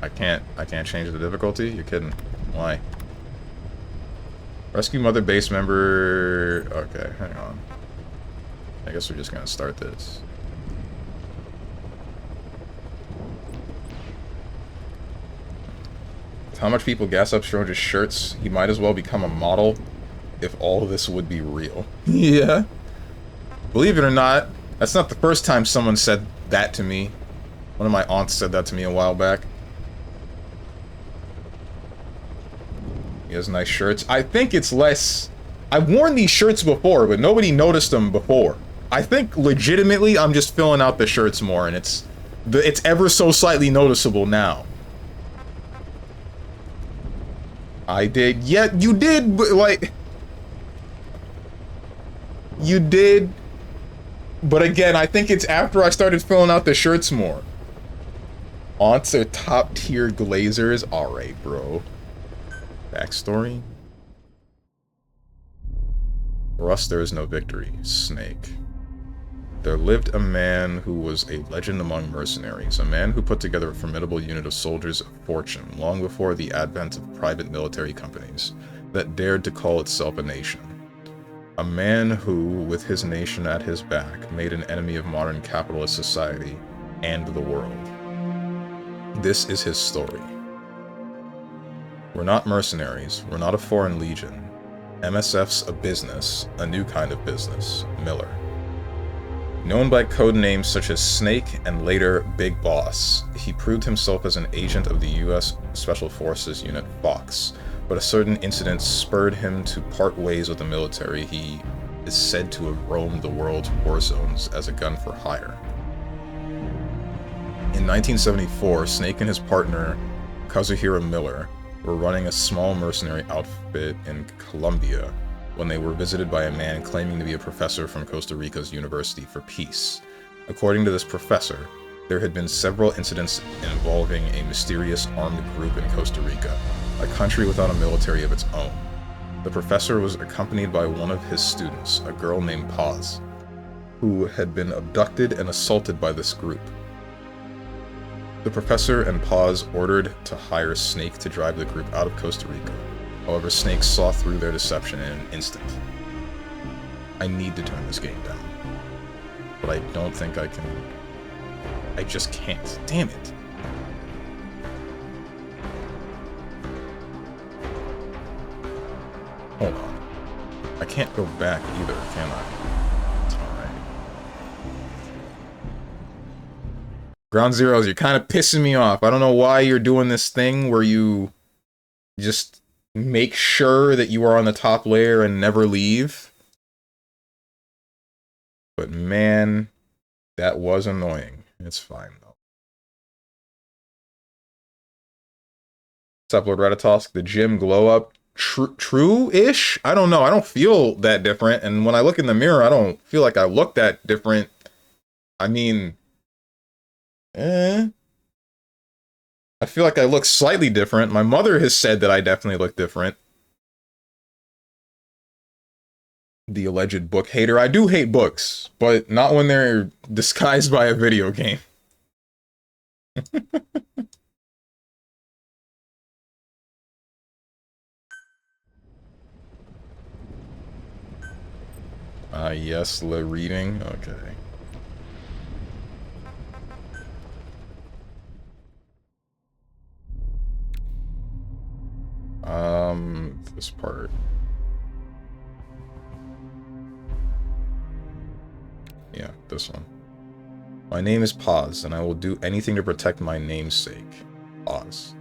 I can't change the difficulty? You're kidding. Why? Rescue Mother base member... Okay, hang on. I guess we're just gonna start this. With how much people gas up Stroge's shirts, he might as well become a model if all of this would be real. Yeah. Believe it or not, that's not the first time someone said that to me. One of my aunts said that to me a while back. He has nice shirts. I think it's less... I've worn these shirts before, but nobody noticed them before. I think legitimately I'm just filling out the shirts more, and it's ever so slightly noticeable now. I did. Yeah, you did, but like... You did. But again, I think it's after I started filling out the shirts more. Aunts are top-tier glazers. Alright, bro. Backstory? For us, there is no victory. Snake. There lived a man who was a legend among mercenaries, a man who put together a formidable unit of soldiers of fortune long before the advent of private military companies that dared to call itself a nation. A man who, with his nation at his back, made an enemy of modern capitalist society and the world. This is his story. We're not mercenaries, we're not a foreign legion. MSF's a business, a new kind of business, Miller. Known by code names such as Snake and later Big Boss, he proved himself as an agent of the US Special Forces unit Fox, but a certain incident spurred him to part ways with the military. He is said to have roamed the world's war zones as a gun for hire. In 1974, Snake and his partner, Kazuhiro Miller, were running a small mercenary outfit in Colombia when they were visited by a man claiming to be a professor from Costa Rica's University for Peace. According to this professor, there had been several incidents involving a mysterious armed group in Costa Rica, a country without a military of its own. The professor was accompanied by one of his students, a girl named Paz, who had been abducted and assaulted by this group. The professor and Paz ordered to hire Snake to drive the group out of Costa Rica. However, Snake saw through their deception in an instant. I need to turn this game down, but I don't think I can. I just can't. Damn it. Hold on. I can't go back either, can I? It's alright. Ground Zeroes, you're kind of pissing me off. I don't know why you're doing this thing where you just make sure that you are on the top layer and never leave. But man, that was annoying. It's fine, though. What's up, Lord Ratatosk? The gym glow up. True-ish? I don't know. I don't feel that different. And when I look in the mirror, I don't feel like I look that different. I mean, I feel like I look slightly different. My mother has said that I definitely look different. The alleged book hater. I do hate books, but not when they're disguised by a video game. Yes, the reading. Okay. This part. Yeah, this one. My name is Paz, and I will do anything to protect my namesake. Paz.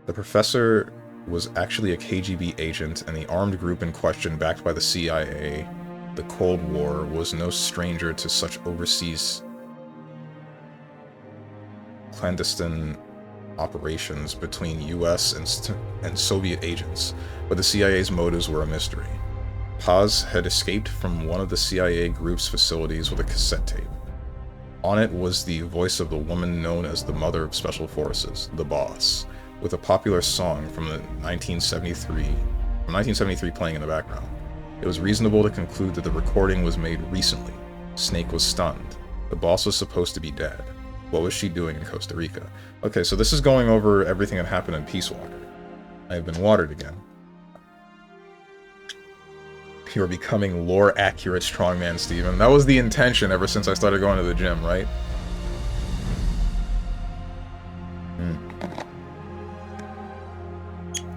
The professor was actually a KGB agent, and the armed group in question, backed by the CIA, the Cold War, was no stranger to such overseas clandestine operations between US and Soviet agents, but the CIA's motives were a mystery. Paz had escaped from one of the CIA group's facilities with a cassette tape. On it was the voice of the woman known as the Mother of Special Forces, the Boss, with a popular song from 1973 playing in the background. It was reasonable to conclude that the recording was made recently. Snake was stunned. The Boss was supposed to be dead. What was she doing in Costa Rica? Okay, so this is going over everything that happened in Peace Walker. I have been watered again. You're becoming lore-accurate StrongmanSteven. That was the intention ever since I started going to the gym, right?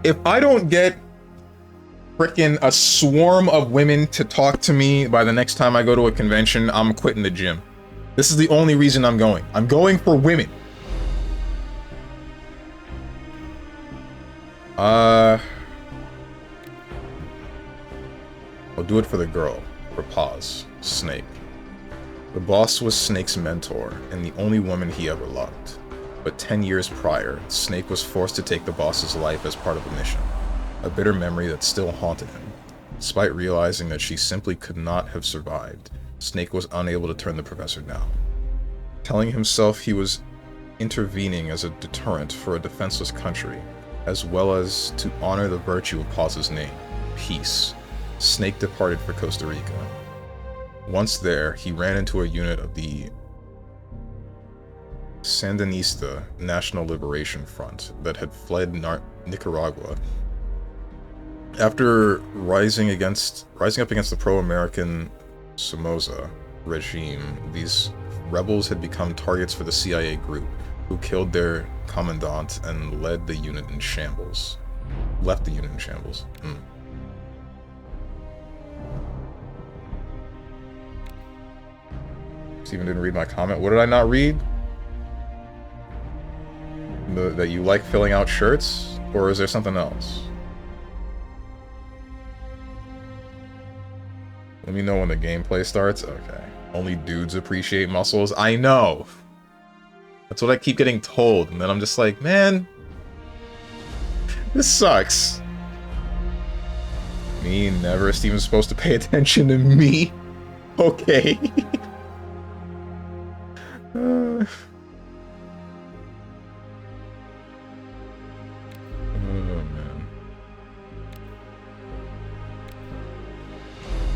If I don't get frickin' a swarm of women to talk to me by the next time I go to a convention, I'm quitting the gym. This is the only reason I'm going. I'm going for women. I'll do it for the girl. For Paz. Snake. The boss was Snake's mentor, and the only woman he ever loved. But 10 years prior, Snake was forced to take the boss's life as part of a mission, a bitter memory that still haunted him. Despite realizing that she simply could not have survived, Snake was unable to turn the professor down. Telling himself he was intervening as a deterrent for a defenseless country, as well as to honor the virtue of Paz's name, peace, Snake departed for Costa Rica. Once there, he ran into a unit of the Sandinista National Liberation Front that had fled Nicaragua. After rising up against the pro-American Somoza regime, these rebels had become targets for the CIA group, who killed their commandant and left the unit in shambles. Steven didn't read my comment. What did I not read? That you like filling out shirts? Or is there something else? Let me know when the gameplay starts. Okay. Only dudes appreciate muscles. I know! That's what I keep getting told, and then I'm just like, man, this sucks. Me, never. Steven's supposed to pay attention to me? Okay. Oh, man.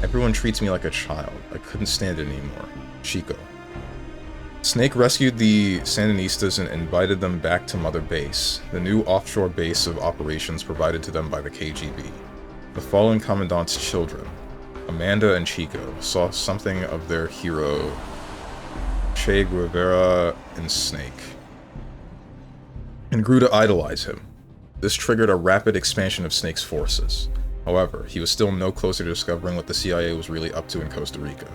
Everyone treats me like a child. I couldn't stand it anymore. Chico. Snake rescued the Sandinistas and invited them back to Mother Base, the new offshore base of operations provided to them by the KGB. The fallen commandant's children, Amanda and Chico, saw something of their hero, Che Guevara, in Snake, and grew to idolize him. This triggered a rapid expansion of Snake's forces. However, he was still no closer to discovering what the CIA was really up to in Costa Rica.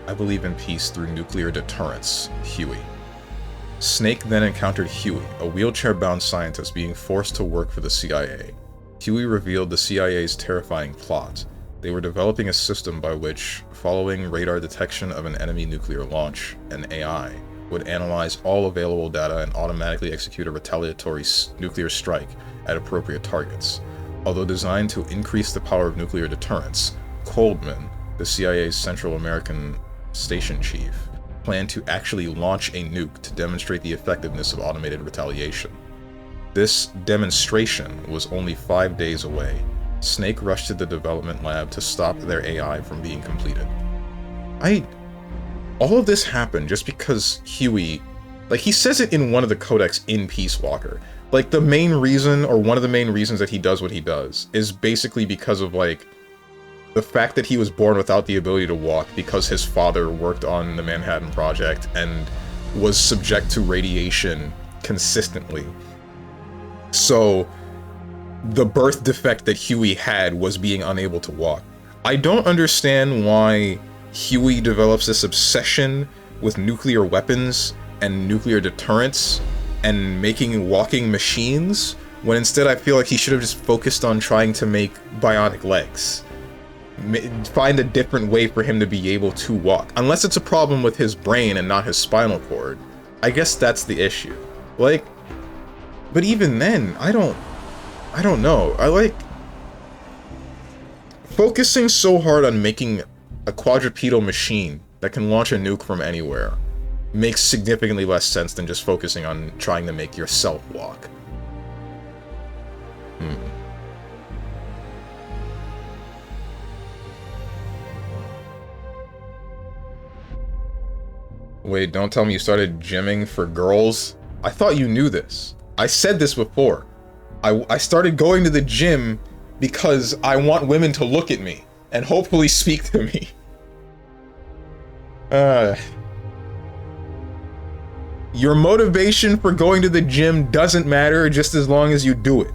I believe in peace through nuclear deterrence, Huey. Snake then encountered Huey, a wheelchair-bound scientist being forced to work for the CIA. Huey revealed the CIA's terrifying plot. They were developing a system by which, following radar detection of an enemy nuclear launch, an AI would analyze all available data and automatically execute a retaliatory nuclear strike at appropriate targets. Although designed to increase the power of nuclear deterrence, Coldman, the CIA's Central American station chief, planned to actually launch a nuke to demonstrate the effectiveness of automated retaliation. This demonstration was only 5 days away. Snake rushed to the development lab to stop their AI from being completed. All of this happened just because Huey, like, he says it in one of the codex in Peace Walker. Like, the main reason, or one of the main reasons that he does what he does, is basically because of, like, the fact that he was born without the ability to walk because his father worked on the Manhattan Project and was subject to radiation consistently. So, the birth defect that Huey had was being unable to walk. I don't understand why Huey develops this obsession with nuclear weapons and nuclear deterrence and making walking machines, when instead I feel like he should have just focused on trying to make bionic legs. Find a different way for him to be able to walk. Unless it's a problem with his brain and not his spinal cord. I guess that's the issue. Like, but even then, I don't know. I like focusing so hard on making a quadrupedal machine that can launch a nuke from anywhere makes significantly less sense than just focusing on trying to make yourself walk. Wait, don't tell me you started gymming for girls? I thought you knew this. I said this before. I started going to the gym because I want women to look at me and hopefully speak to me. Your motivation for going to the gym doesn't matter just as long as you do it.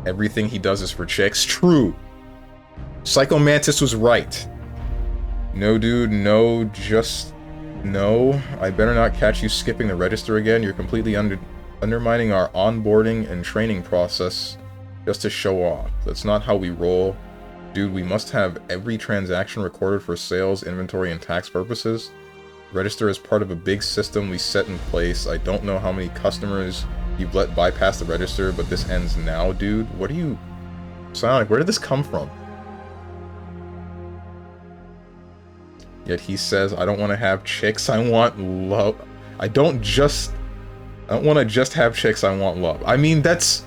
Everything he does is for chicks. True. Psycho Mantis was right. No, dude, no, just no. I better not catch you skipping the register again. You're completely undermining our onboarding and training process. just to show off. That's not how we roll. Dude, we must have every transaction recorded for sales, inventory, and tax purposes. Register is part of a big system we set in place. I don't know how many customers you've let bypass the register, but this ends now, dude. What are you... Sonic, where did this come from? Yet he says, I don't want to have chicks, I want love. I don't want to just have chicks, I want love. I mean, that's...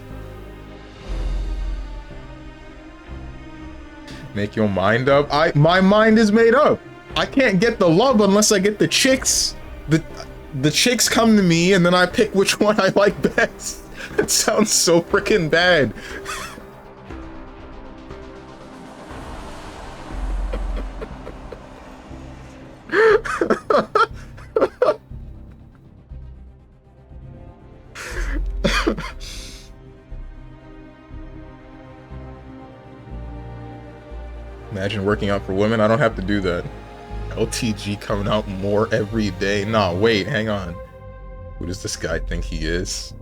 Make your mind up. My mind is made up. I can't get the love unless I get the chicks. The chicks come to me and then I pick which one I like best. That sounds so freaking bad. Imagine working out for women. I don't have to do that. LTG coming out more every day. Nah, wait, hang on. Who does this guy think he is?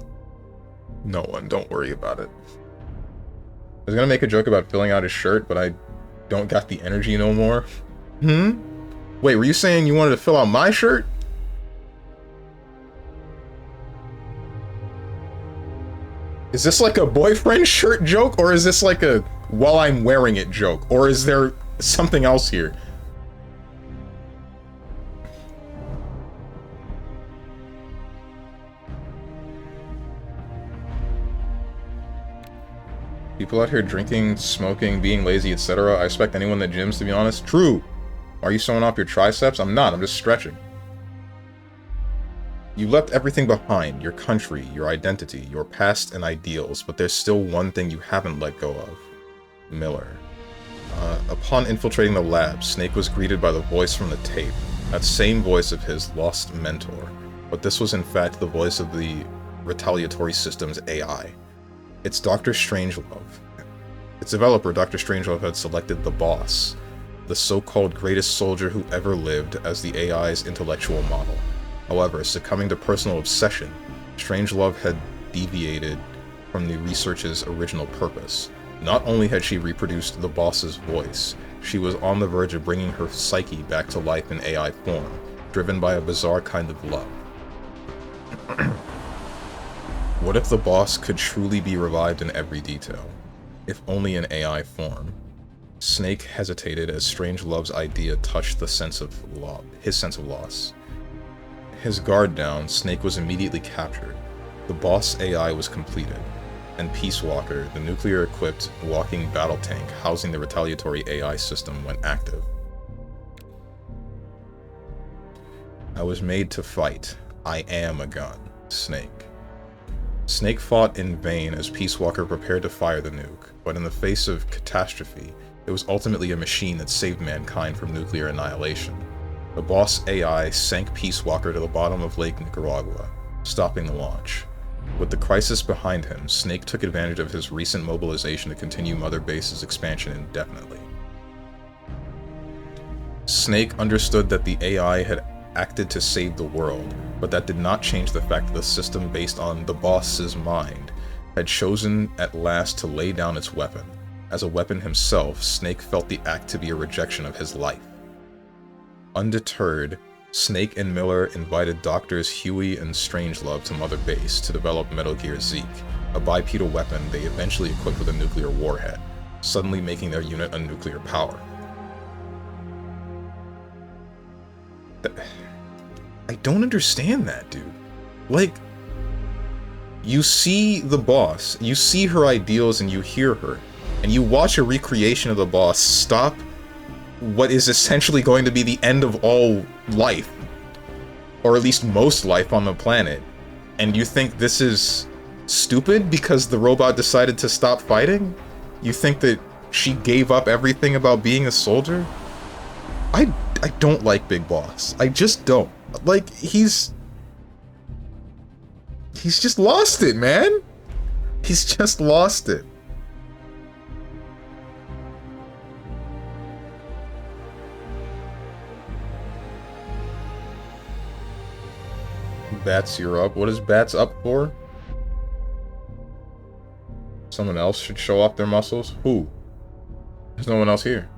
No one. Don't worry about it. I was gonna make a joke about filling out his shirt, but I don't got the energy no more. Wait, were you saying you wanted to fill out my shirt? Is this like a boyfriend shirt joke, or is this like a while I'm wearing it joke? Or is there something else here? People out here drinking, smoking, being lazy, etc. I expect anyone that gyms, to be honest. True. Are you showing off your triceps? I'm not, I'm just stretching. You left everything behind, your country, your identity, your past and ideals, but there's still one thing you haven't let go of. Miller. Upon infiltrating the lab, Snake was greeted by the voice from the tape, that same voice of his lost mentor, but this was in fact the voice of the retaliatory system's AI. It's Dr. Strangelove. Its developer, Dr. Strangelove, had selected the boss, the so-called greatest soldier who ever lived, as the AI's intellectual model. However, succumbing to personal obsession, Strangelove had deviated from the research's original purpose. Not only had she reproduced the boss's voice, she was on the verge of bringing her psyche back to life in AI form, driven by a bizarre kind of love. What if the boss could truly be revived in every detail, if only in AI form? Snake hesitated as Strangelove's idea touched the sense of his sense of loss. His guard down, Snake was immediately captured. The boss AI was completed, and Peace Walker, the nuclear-equipped walking battle tank housing the retaliatory AI system, went active. I was made to fight. I am a gun. Snake. Snake fought in vain as Peace Walker prepared to fire the nuke, but in the face of catastrophe, it was ultimately a machine that saved mankind from nuclear annihilation. The boss AI sank Peace Walker to the bottom of Lake Nicaragua, stopping the launch. With the crisis behind him, Snake took advantage of his recent mobilization to continue Mother Base's expansion indefinitely. Snake understood that the AI had acted to save the world, but that did not change the fact that the system based on the boss's mind had chosen at last to lay down its weapon. As a weapon himself, Snake felt the act to be a rejection of his life. Undeterred, Snake and Miller invited Doctors Huey and Strangelove to Mother Base to develop Metal Gear Zeke, a bipedal weapon they eventually equipped with a nuclear warhead, suddenly making their unit a nuclear power. I don't understand that, dude. Like, you see the boss, you see her ideals and you hear her, and you watch a recreation of the boss stop what is essentially going to be the end of all life, or at least most life on the planet, and you think this is stupid because the robot decided to stop fighting? You think that she gave up everything about being a soldier? I don't like Big Boss. I just don't. Like, he's just lost it, man. He's just lost it. Bats, you're up. What is Bats up for? Someone else should show off their muscles? Who? There's no one else here.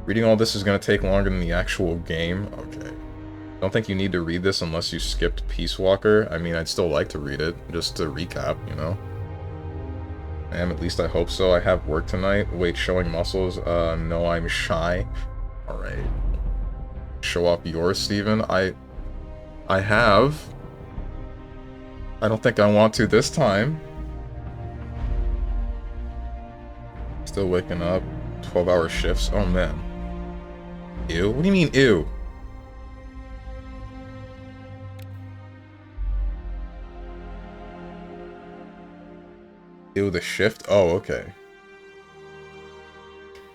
Reading all this is going to take longer than the actual game? Okay. Don't think you need to read this unless you skipped Peace Walker. I mean, I'd still like to read it, just to recap, you know? At least I hope so. I have work tonight. Wait, showing muscles? No, I'm shy. Alright. Show off yours, Steven? I have. I don't think I want to this time. Still waking up. 12-hour shifts. Oh, man. Ew? What do you mean, ew? Ew, the shift? Oh, okay.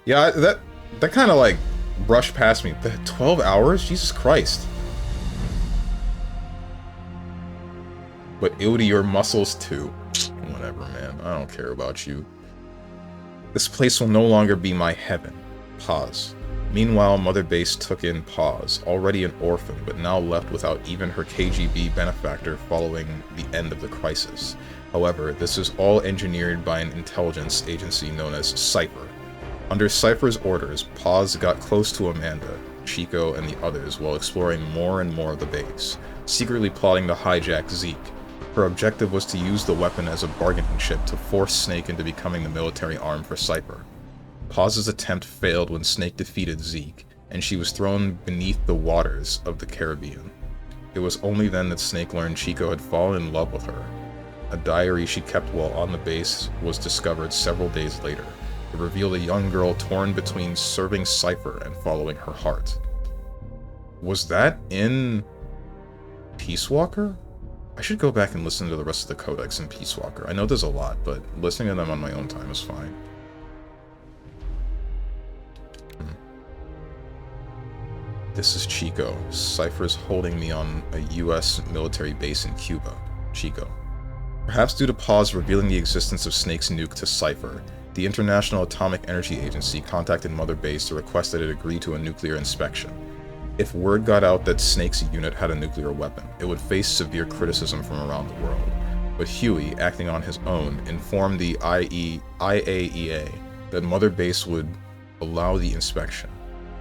Yeah, that kind of, like, brushed past me. The 12 hours? Jesus Christ. But ew to your muscles, too. Whatever, man. I don't care about you. This place will no longer be my heaven. Pause. Meanwhile, Mother Base took in Pause, already an orphan, but now left without even her KGB benefactor following the end of the crisis. However, this is all engineered by an intelligence agency known as Cypher. Under Cypher's orders, Pause got close to Amanda, Chico, and the others while exploring more and more of the base, secretly plotting to hijack Zeke. Her objective was to use the weapon as a bargaining chip to force Snake into becoming the military arm for Cypher. Pause's attempt failed when Snake defeated Zeke, and she was thrown beneath the waters of the Caribbean. It was only then that Snake learned Chico had fallen in love with her. A diary she kept while on the base was discovered several days later. It revealed a young girl torn between serving Cypher and following her heart. Was that in Peace Walker? I should go back and listen to the rest of the codex in Peace Walker. I know there's a lot, but listening to them on my own time is fine. This is Chico. Cypher's holding me on a US military base in Cuba. Chico. Perhaps due to Pause revealing the existence of Snake's nuke to Cypher, the International Atomic Energy Agency contacted Mother Base to request that it agree to a nuclear inspection. If word got out that Snake's unit had a nuclear weapon, it would face severe criticism from around the world. But Huey, acting on his own, informed the IAEA that Mother Base would allow the inspection.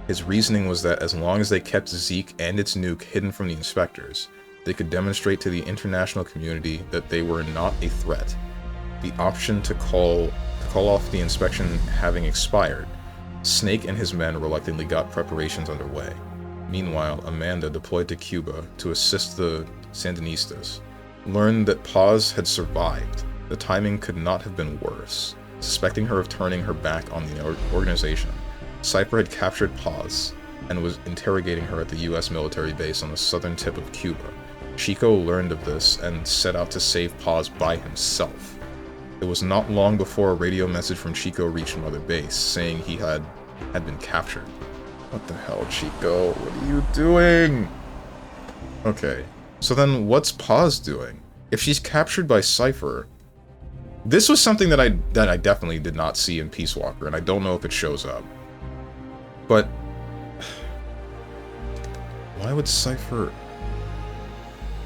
His reasoning was that as long as they kept Zeke and its nuke hidden from the inspectors, they could demonstrate to the international community that they were not a threat. The option to call off the inspection having expired, Snake and his men reluctantly got preparations underway. Meanwhile, Amanda, deployed to Cuba to assist the Sandinistas, learned that Paz had survived. The timing could not have been worse. Suspecting her of turning her back on the organization, Cypher had captured Paz and was interrogating her at the US military base on the southern tip of Cuba. Chico learned of this and set out to save Paz by himself. It was not long before a radio message from Chico reached Mother Base, saying he had been captured. What the hell, Chico? What are you doing? Okay, so then what's Paz doing? If she's captured by Cypher... This was something that I definitely did not see in Peace Walker, and I don't know if it shows up. But... why would Cypher...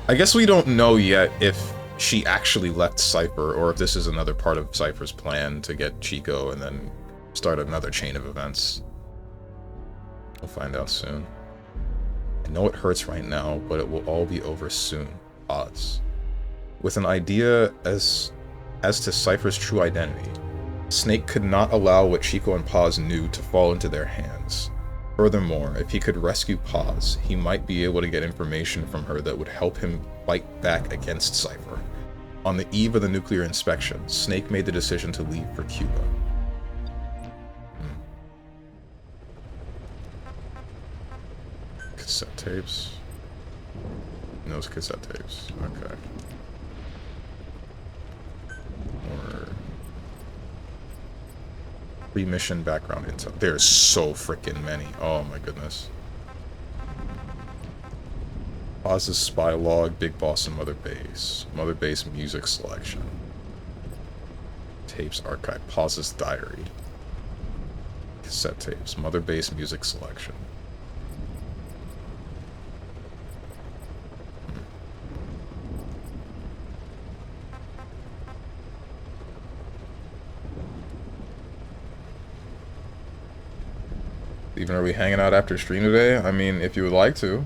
I guess we don't know yet if she actually left Cypher, or if this is another part of Cypher's plan to get Chico and then start another chain of events. We'll find out soon. I know it hurts right now, but it will all be over soon. Odds. With an idea as to Cypher's true identity, Snake could not allow what Chico and Paz knew to fall into their hands. Furthermore, if he could rescue Paz, he might be able to get information from her that would help him fight back against Cypher. On the eve of the nuclear inspection, Snake made the decision to leave for Cuba. Cassette tapes? Those cassette tapes. Okay. Or... pre-mission background intel. There's so freaking many. Oh my goodness. Paz's spy log, Big Boss and Mother Base. Mother Base music selection. Tapes archive. Paz's diary. Cassette tapes. Mother Base music selection. Even, are we hanging out after stream today? I mean, if you would like to.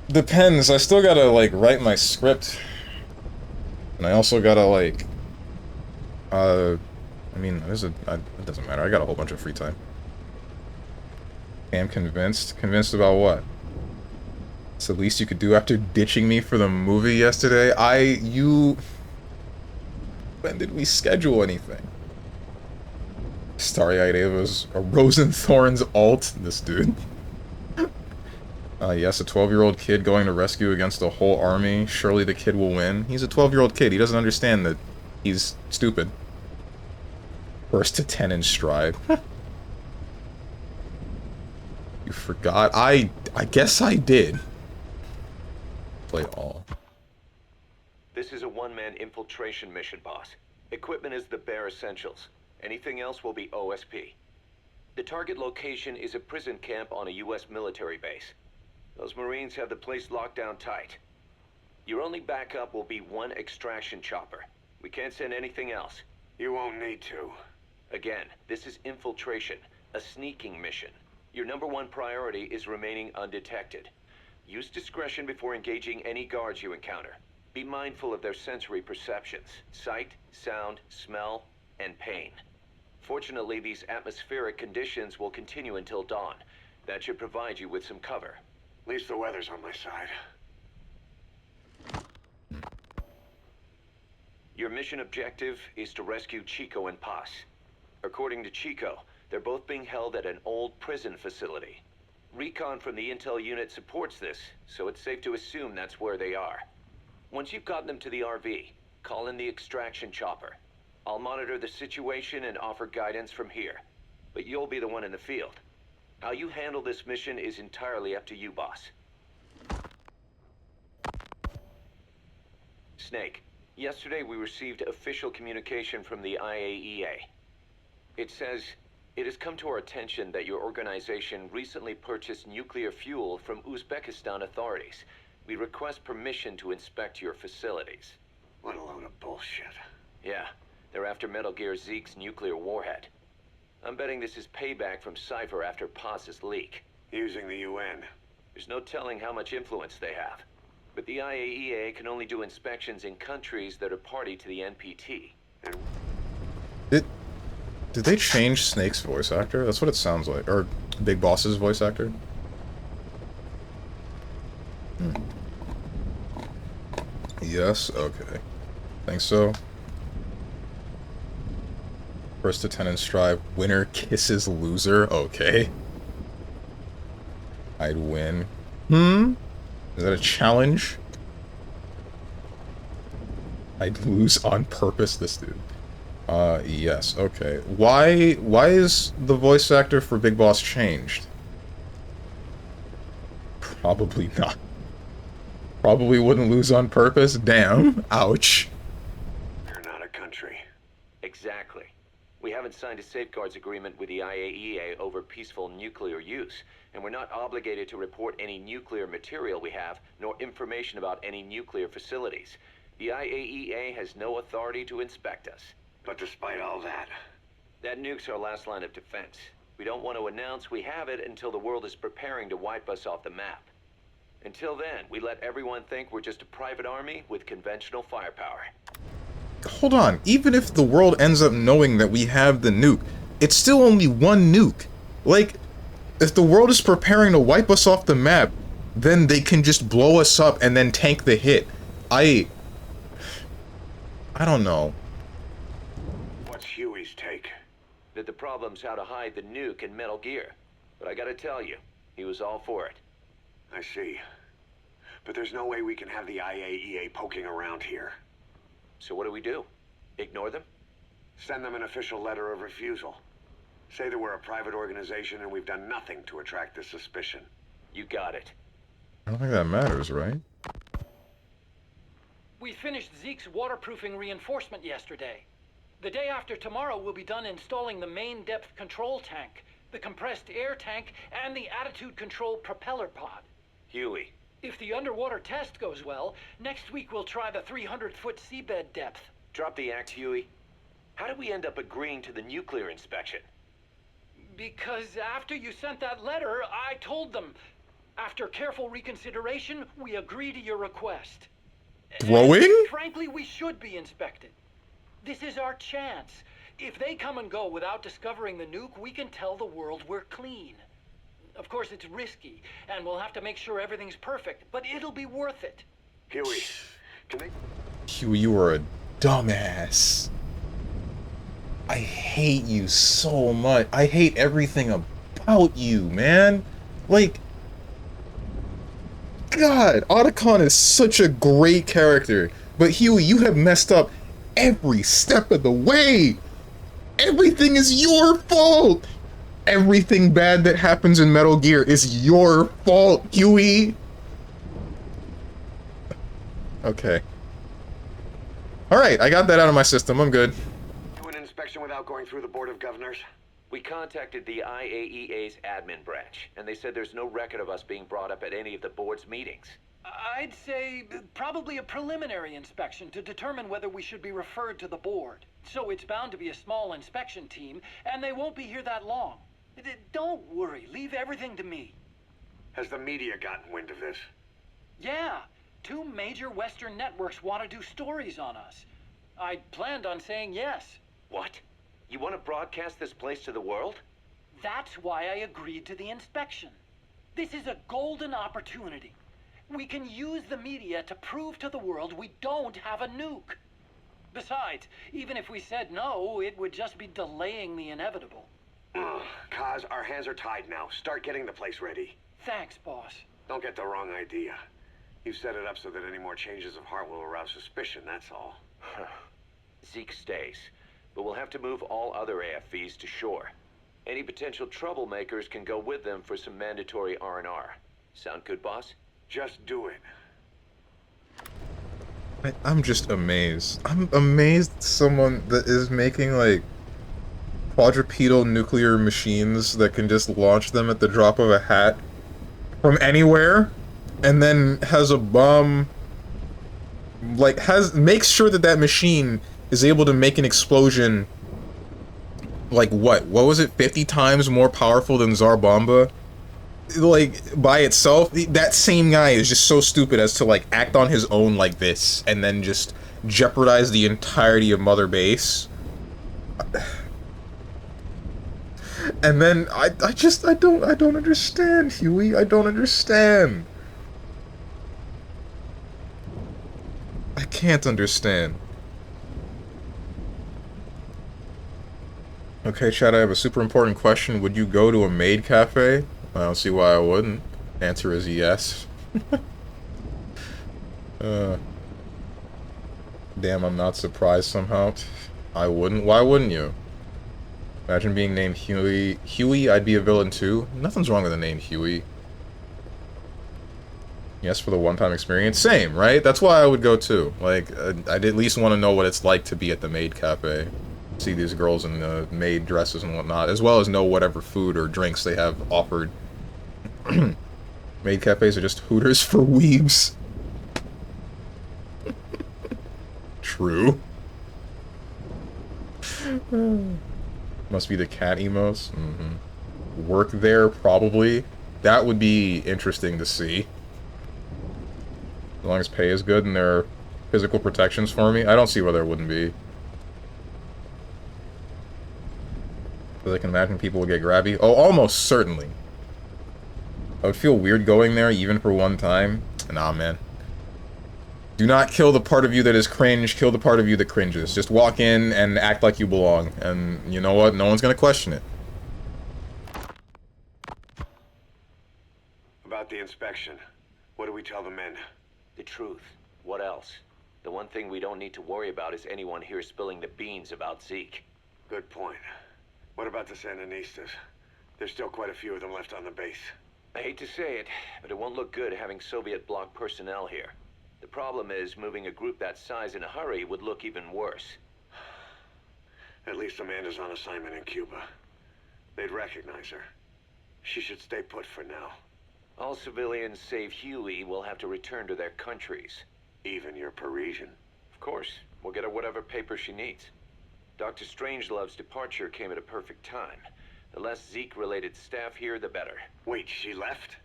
Depends. I still gotta, like, write my script. And I also gotta, like... I mean, it doesn't matter. I got a whole bunch of free time. I'm convinced. Convinced about what? It's the least you could do after ditching me for the movie yesterday? When did we schedule anything? Starry-eyed Ava's a Rosenthorn's alt. This dude. Yes, a 12-year-old kid going to rescue against a whole army. Surely the kid will win. He's a 12-year-old kid. He doesn't understand that he's stupid. First to 10 in stride. You forgot? I guess I did. Play all. This is a one-man infiltration mission, boss. Equipment is the bare essentials. Anything else will be OSP. The target location is a prison camp on a U.S. military base. Those Marines have the place locked down tight. Your only backup will be one extraction chopper. We can't send anything else. You won't need to. Again, this is infiltration, a sneaking mission. Your #1 priority is remaining undetected. Use discretion before engaging any guards you encounter. Be mindful of their sensory perceptions: sight, sound, smell, and pain. Fortunately, these atmospheric conditions will continue until dawn. That should provide you with some cover. At least the weather's on my side. Your mission objective is to rescue Chico and Paz. According to Chico, they're both being held at an old prison facility. Recon from the intel unit supports this, so it's safe to assume that's where they are. Once you've gotten them to the RV, call in the extraction chopper. I'll monitor the situation and offer guidance from here, but you'll be the one in the field. How you handle this mission is entirely up to you, boss. Snake, yesterday we received official communication from the IAEA. It says, it has come to our attention that your organization recently purchased nuclear fuel from Uzbekistan authorities. We request permission to inspect your facilities. What a load of bullshit. Yeah, they're after Metal Gear Zeke's nuclear warhead. I'm betting this is payback from Cypher after Paz's leak. Using the UN. There's no telling how much influence they have. But the IAEA can only do inspections in countries that are party to the NPT. And Did they change Snake's voice actor? That's what it sounds like. Or Big Boss's voice actor? Yes? Okay. Think so? First to 10 in stride. Winner kisses loser? Okay. I'd win. Is that a challenge? I'd lose on purpose, this dude. Yes, okay. Why is the voice actor for Big Boss changed? Probably not. Probably wouldn't lose on purpose? Damn. Ouch. you're not a country. Exactly. We haven't signed a safeguards agreement with the IAEA over peaceful nuclear use, and we're not obligated to report any nuclear material we have, nor information about any nuclear facilities. The IAEA has no authority to inspect us. But despite all that, That nuke's our last line of defense. We don't want to announce we have it until the world is preparing to wipe us off the map. Until then, we let everyone think we're just a private army with conventional firepower. Hold on. Even if the world ends up knowing that we have the nuke, it's still only one nuke. Like, if the world is preparing to wipe us off the map, then they can just blow us up and then tank the hit. I don't know. what's Huey's take? That the problem's how to hide the nuke in Metal Gear. But I gotta tell you, he was all for it. I see. But there's no way we can have the IAEA poking around here. So what do? Ignore them? Send them an official letter of refusal. Say that we're a private organization and we've done nothing to attract this suspicion. You got it. I don't think that matters, right? We finished Zeke's waterproofing reinforcement yesterday. The day after tomorrow, we'll be done installing the main depth control tank, the compressed air tank, and the attitude control propeller pod. Huey, If the underwater test goes well, next week we'll try the 300-foot seabed depth. drop the act, Huey. How did we end up agreeing to the nuclear inspection? Because after you sent that letter, I told them. After careful reconsideration, we agree to your request. Throwing? And frankly, we should be inspected. This is our chance. If they come and go without discovering the nuke, we can tell the world we're clean. Of course, it's risky, and we'll have to make sure everything's perfect, but it'll be worth it. Huey, can they... Huey, you are a dumbass. I hate you so much. I hate everything about you, man. Like, God, Otacon is such a great character. But Huey, you have messed up every step of the way. Everything is your fault. Everything bad that happens in Metal Gear is your fault, Huey. Okay. Alright, I got that out of my system. I'm good. do an inspection without going through the Board of Governors? We contacted the IAEA's admin branch, and they said there's no record of us being brought up at any of the board's meetings. I'd say probably a preliminary inspection to determine whether we should be referred to the board. So it's bound to be a small inspection team, and they won't be here that long. Don't worry, leave everything to me. Has the media gotten wind of this? Yeah, 2 major Western networks want to do stories on us. I planned on saying yes. What? You want to broadcast this place to the world? That's why I agreed to the inspection. This is a golden opportunity. We can use the media to prove to the world we don't have a nuke. Besides, even if we said no, it would just be delaying the inevitable. Ugh, Kaz, our hands are tied now. Start getting the place ready. Thanks, boss. Don't get the wrong idea. You've set it up so that any more changes of heart will arouse suspicion, that's all. Zeke stays, but we'll have to move all other AFVs to shore. Any potential troublemakers can go with them for some mandatory R&R. Sound good, boss? Just do it. I'm just amazed. I'm amazed someone that is making, like, quadrupedal nuclear machines that can just launch them at the drop of a hat from anywhere, and then has a bomb, like, makes sure that that machine is able to make an explosion, like, what was it, 50 times more powerful than Tsar Bomba? Like, by itself. That same guy is just so stupid as to, like, act on his own like this, and then just jeopardize the entirety of Mother Base. And then, I don't understand, Huey. I don't understand. I can't understand. Okay, Chad, I have a super important question. Would you go to a maid cafe? I don't see why I wouldn't. Answer is yes. Damn, I'm not surprised somehow. I wouldn't. Why wouldn't you? Imagine being named Huey. Huey, I'd be a villain too. Nothing's wrong with the name Huey. Yes, for the one-time experience. Same, right? That's why I would go too. Like, I'd at least want to know what it's like to be at the maid cafe. See these girls in maid dresses and whatnot, as well as know whatever food or drinks they have offered. Maid cafes are just Hooters for weebs. True. Must be the cat emos. Work there, probably. That would be interesting to see. As long as pay is good and there are physical protections for me, I don't see why there wouldn't be. But I can imagine people would get grabby. Oh, almost certainly. I would feel weird going there, even for one time. Nah, man. Do not kill the part of you that is cringe, kill the part of you that cringes. Just walk in and act like you belong. And you know what? No one's gonna question it. About the inspection, what do we tell the men? The truth. What else? The one thing we don't need to worry about is anyone here spilling the beans about Zeke. Good point. What about the Sandinistas? There's still quite a few of them left on the base. I hate to say it, but it won't look good having Soviet bloc personnel here. The problem is, moving a group that size in a hurry would look even worse. At least Amanda's on assignment in Cuba. They'd recognize her. She should stay put for now. All civilians save Huey will have to return to their countries. Even your Parisian. Of course, we'll get her whatever paper she needs. Dr. Strangelove's departure came at a perfect time. The less Zeke-related staff here, the better. Wait, she left?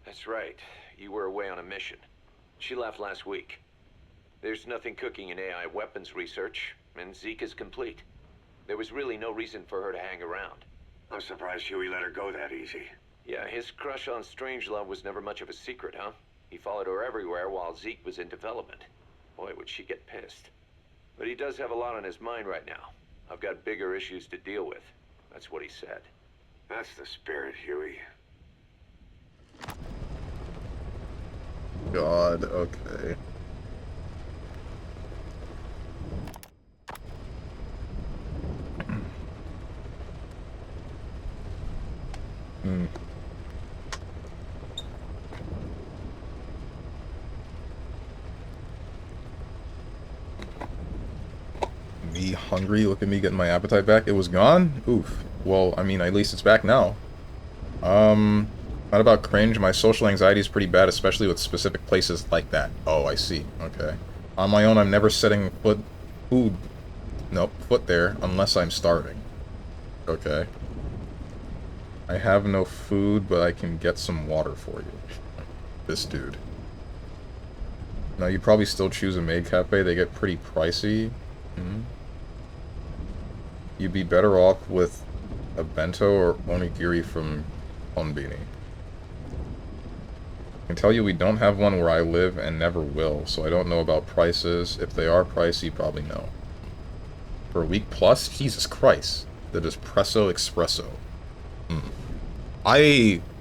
That's right. You were away on a mission. She left last week. There's nothing cooking in AI weapons research, and Zeke is complete. There was really no reason for her to hang around. I'm surprised Huey let her go that easy. Yeah, his crush on Strangelove was never much of a secret, huh? He followed her everywhere while Zeke was in development. Boy, would she get pissed. But he does have a lot on his mind right now. I've got bigger issues to deal with. That's what he said. That's the spirit, Huey. God, okay. Me hungry? Look at me getting my appetite back. It was gone? Oof. Well, I mean, at least it's back now. Not about cringe. My social anxiety is pretty bad, especially with specific places like that. Oh, I see. Okay. On my own, I'm never setting foot there unless I'm starving. Okay. I have no food, but I can get some water for you. This dude. Now, you'd probably still choose a maid cafe. They get pretty pricey. You'd be better off with a bento or onigiri from Konbini. I can tell you we don't have one where I live and never will, so I don't know about prices. If they are pricey, probably no. For a week plus? Jesus Christ. The Espresso Espresso.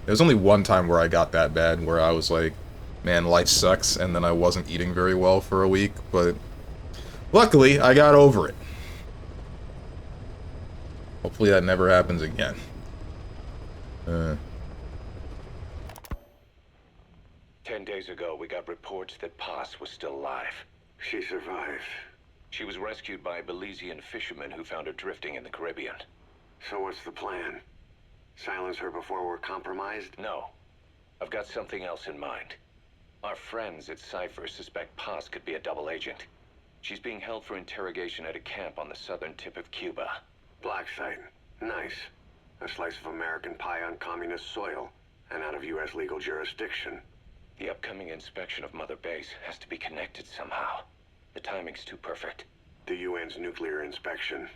There's only one time where I got that bad, where I was like, man, life sucks, and then I wasn't eating very well for a week, but luckily, I got over it. Hopefully that never happens again. 10 days ago, we got reports that Paz was still alive. She survived. She was rescued by Belizean fishermen who found her drifting in the Caribbean. So what's the plan? Silence her before we're compromised? No. I've got something else in mind. Our friends at Cypher suspect Paz could be a double agent. She's being held for interrogation at a camp on the southern tip of Cuba. Black site. Nice. A slice of American pie on communist soil, and out of U.S. legal jurisdiction. The upcoming inspection of Mother Base has to be connected somehow. The timing's too perfect. The UN's nuclear inspection.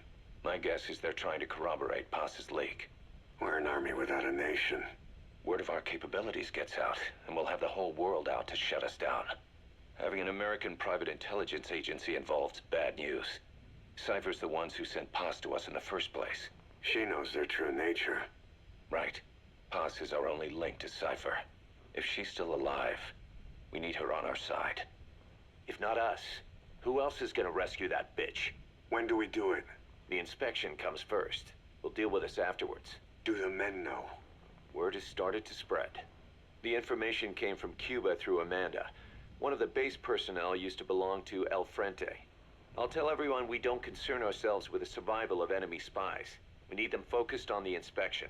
My guess is they're trying to corroborate Paz's leak. We're an army without a nation. Word of our capabilities gets out, and we'll have the whole world out to shut us down. Having an American private intelligence agency involved's bad news. Cypher's the ones who sent Paz to us in the first place. She knows their true nature. Right. Paz is our only link to Cypher. If she's still alive, we need her on our side. If not us, who else is gonna rescue that bitch? When do we do it? The inspection comes first. We'll deal with this afterwards. Do the men know? Word has started to spread. The information came from Cuba through Amanda. One of the base personnel used to belong to El Frente. I'll tell everyone we don't concern ourselves with the survival of enemy spies. We need them focused on the inspection.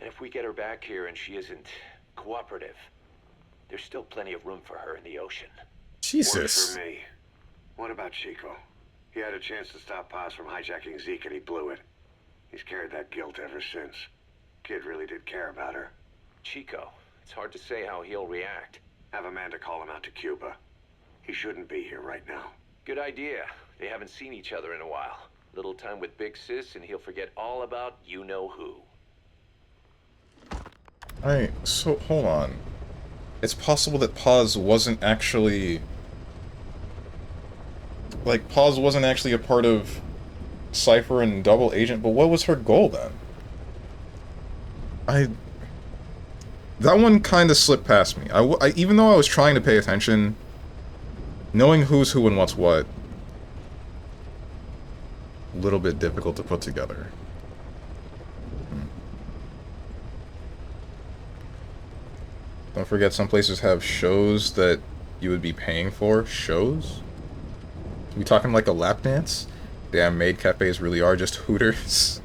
And if we get her back here and she isn't cooperative, there's still plenty of room for her in the ocean. Jesus. Works for me. What about Chico? He had a chance to stop Paz from hijacking Zeke and he blew it. He's carried that guilt ever since. Kid really did care about her. Chico, it's hard to say how he'll react. Have Amanda call him out to Cuba. He shouldn't be here right now. Good idea. They haven't seen each other in a while. Little time with Big Sis and he'll forget all about you-know-who. So, hold on. It's possible that Paz wasn't actually... Like, Paz wasn't actually a part of Cypher and Double Agent, but what was her goal then? That one kind of slipped past me. Even though I was trying to pay attention, knowing who's who and what's what, a little bit difficult to put together. Don't forget, some places have shows that you would be paying for. Shows? We talking like a lap dance? Damn, maid cafes really are just Hooters.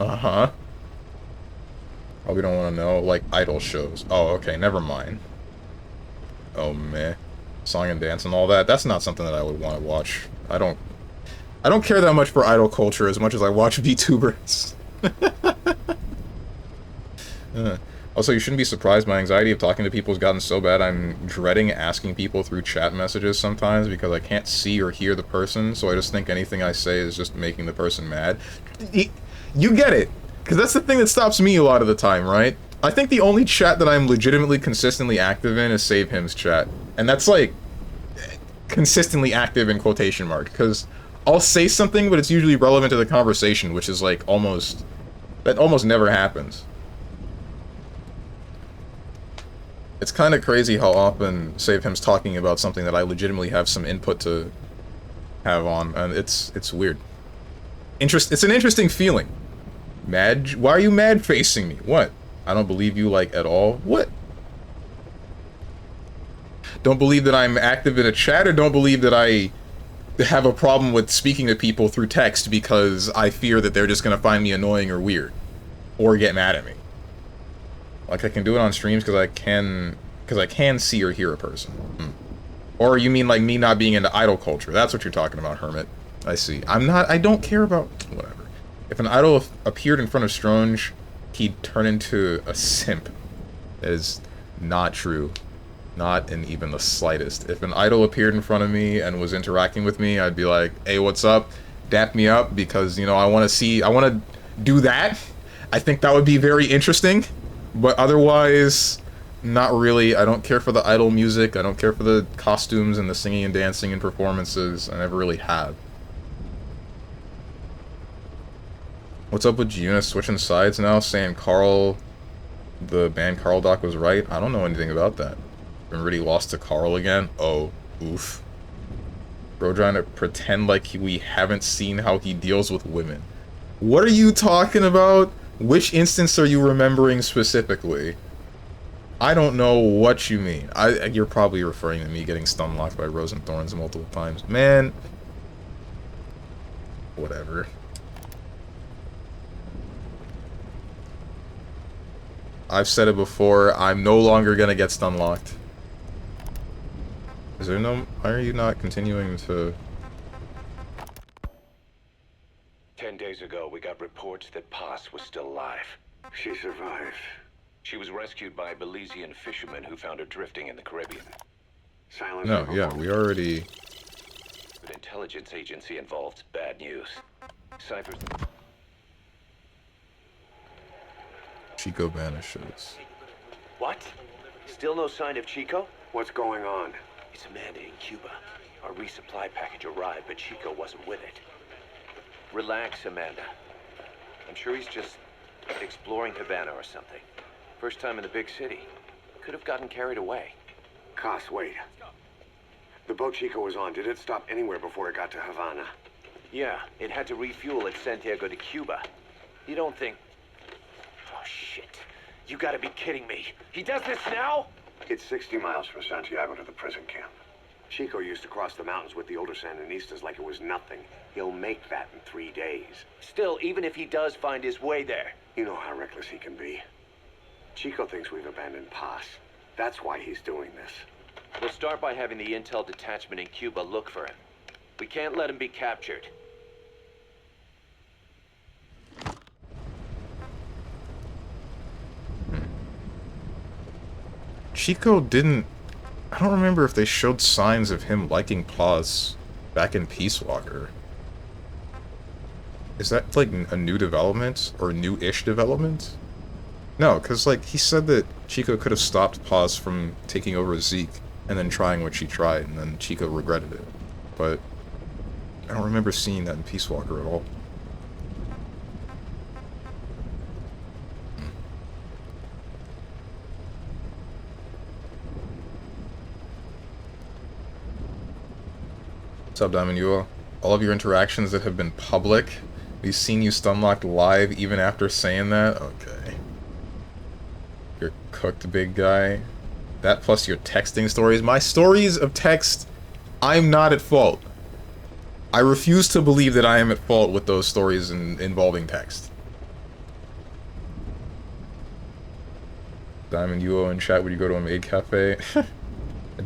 Uh-huh. Probably don't want to know. Like, idol shows. Oh, okay, never mind. Oh, meh. Song and dance and all that. That's not something that I would want to watch. I don't... I don't care that much for idol culture as much as I watch VTubers. Also, you shouldn't be surprised. My anxiety of talking to people has gotten so bad I'm dreading asking people through chat messages sometimes because I can't see or hear the person, so I just think anything I say is just making the person mad. You get it, because that's the thing that stops me a lot of the time, right? I think the only chat that I'm legitimately consistently active in is Save Him's chat, and that's like consistently active in quotation marks, because I'll say something, but it's usually relevant to the conversation, which is like almost never happens. It's kind of crazy how often Save Him's talking about something that I legitimately have some input to have on, and it's weird. It's an interesting feeling. Mad? Why are you mad facing me? What? I don't believe you, like, at all? What? Don't believe that I'm active in a chat, or don't believe that I have a problem with speaking to people through text because I fear that they're just gonna find me annoying or weird, or get mad at me. Like, I can do it on streams because I can see or hear a person. Or you mean like me not being into idol culture? That's what you're talking about, Hermit. I see. I don't care about... whatever. If an idol appeared in front of Stronge, he'd turn into a simp. That is not true. Not in even the slightest. If an idol appeared in front of me and was interacting with me, I'd be like, hey, what's up? Dap me up, because, you know, I want to do that. I think that would be very interesting. But otherwise, not really. I don't care for the idol music. I don't care for the costumes and the singing and dancing and performances. I never really have. What's up with Giuna switching sides now, saying Carl, the band Carl Doc was right? I don't know anything about that. Been really lost to Carl again? Oh, oof. Bro trying to pretend like we haven't seen how he deals with women. What are you talking about? Which instance are you remembering specifically? I don't know what you mean. You're probably referring to me getting stun locked by Rose and Thorns multiple times. Man. Whatever. I've said it before, I'm no longer gonna get stun locked. Is there no... why are you not continuing to... 10 days ago, we got reports that Paz was still alive. She survived. She was rescued by Belizean fishermen who found her drifting in the Caribbean. Silence. No, yeah, we already... An intelligence agency involved. Bad news. Cypher's... Chico banishes. What? Still no sign of Chico? What's going on? It's Amanda in Cuba. Our resupply package arrived, but Chico wasn't with it. Relax, Amanda. I'm sure he's just exploring Havana or something. First time in the big city. Could have gotten carried away. Cos, wait. The boat Chico was on, did it stop anywhere before it got to Havana? Yeah, it had to refuel at Santiago de Cuba. You don't think... oh, shit. You gotta be kidding me. He does this now? It's 60 miles from Santiago to the prison camp. Chico used to cross the mountains with the older Sandinistas like it was nothing. He'll make that in 3 days. Still, even if he does find his way there. You know how reckless he can be. Chico thinks we've abandoned Paz. That's why he's doing this. We'll start by having the intel detachment in Cuba look for him. We can't let him be captured. Chico didn't... I don't remember if they showed signs of him liking Paz back in Peace Walker. Is that, like, a new development? Or new-ish development? No, because, like, he said that Chico could have stopped Paz from taking over Zeke, and then trying what she tried, and then Chico regretted it. But I don't remember seeing that in Peace Walker at all. What's up, Diamond Yua? All of your interactions that have been public, we've seen you stunlocked live even after saying that? Okay. You're cooked, big guy. That plus your texting stories. My stories of text, I'm not at fault. I refuse to believe that I am at fault with those stories involving text. Diamond Yua in chat, would you go to a maid cafe?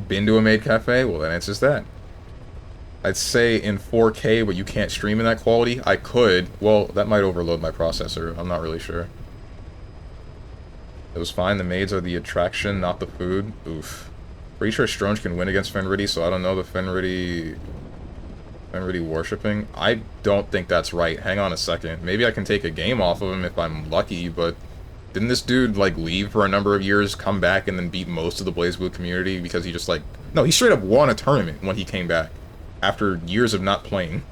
Been to a maid cafe? Well, that answers that. I'd say in 4K, but you can't stream in that quality. I could. Well, that might overload my processor. I'm not really sure. It was fine. The maids are the attraction, not the food. Oof. Pretty sure Stronge can win against Fenritti, so I don't know the Fenritti worshipping. I don't think that's right. Hang on a second. Maybe I can take a game off of him if I'm lucky, but didn't this dude, like, leave for a number of years, come back, and then beat most of the BlazBlue community because he just, like... No, he straight up won a tournament when he came back after years of not playing.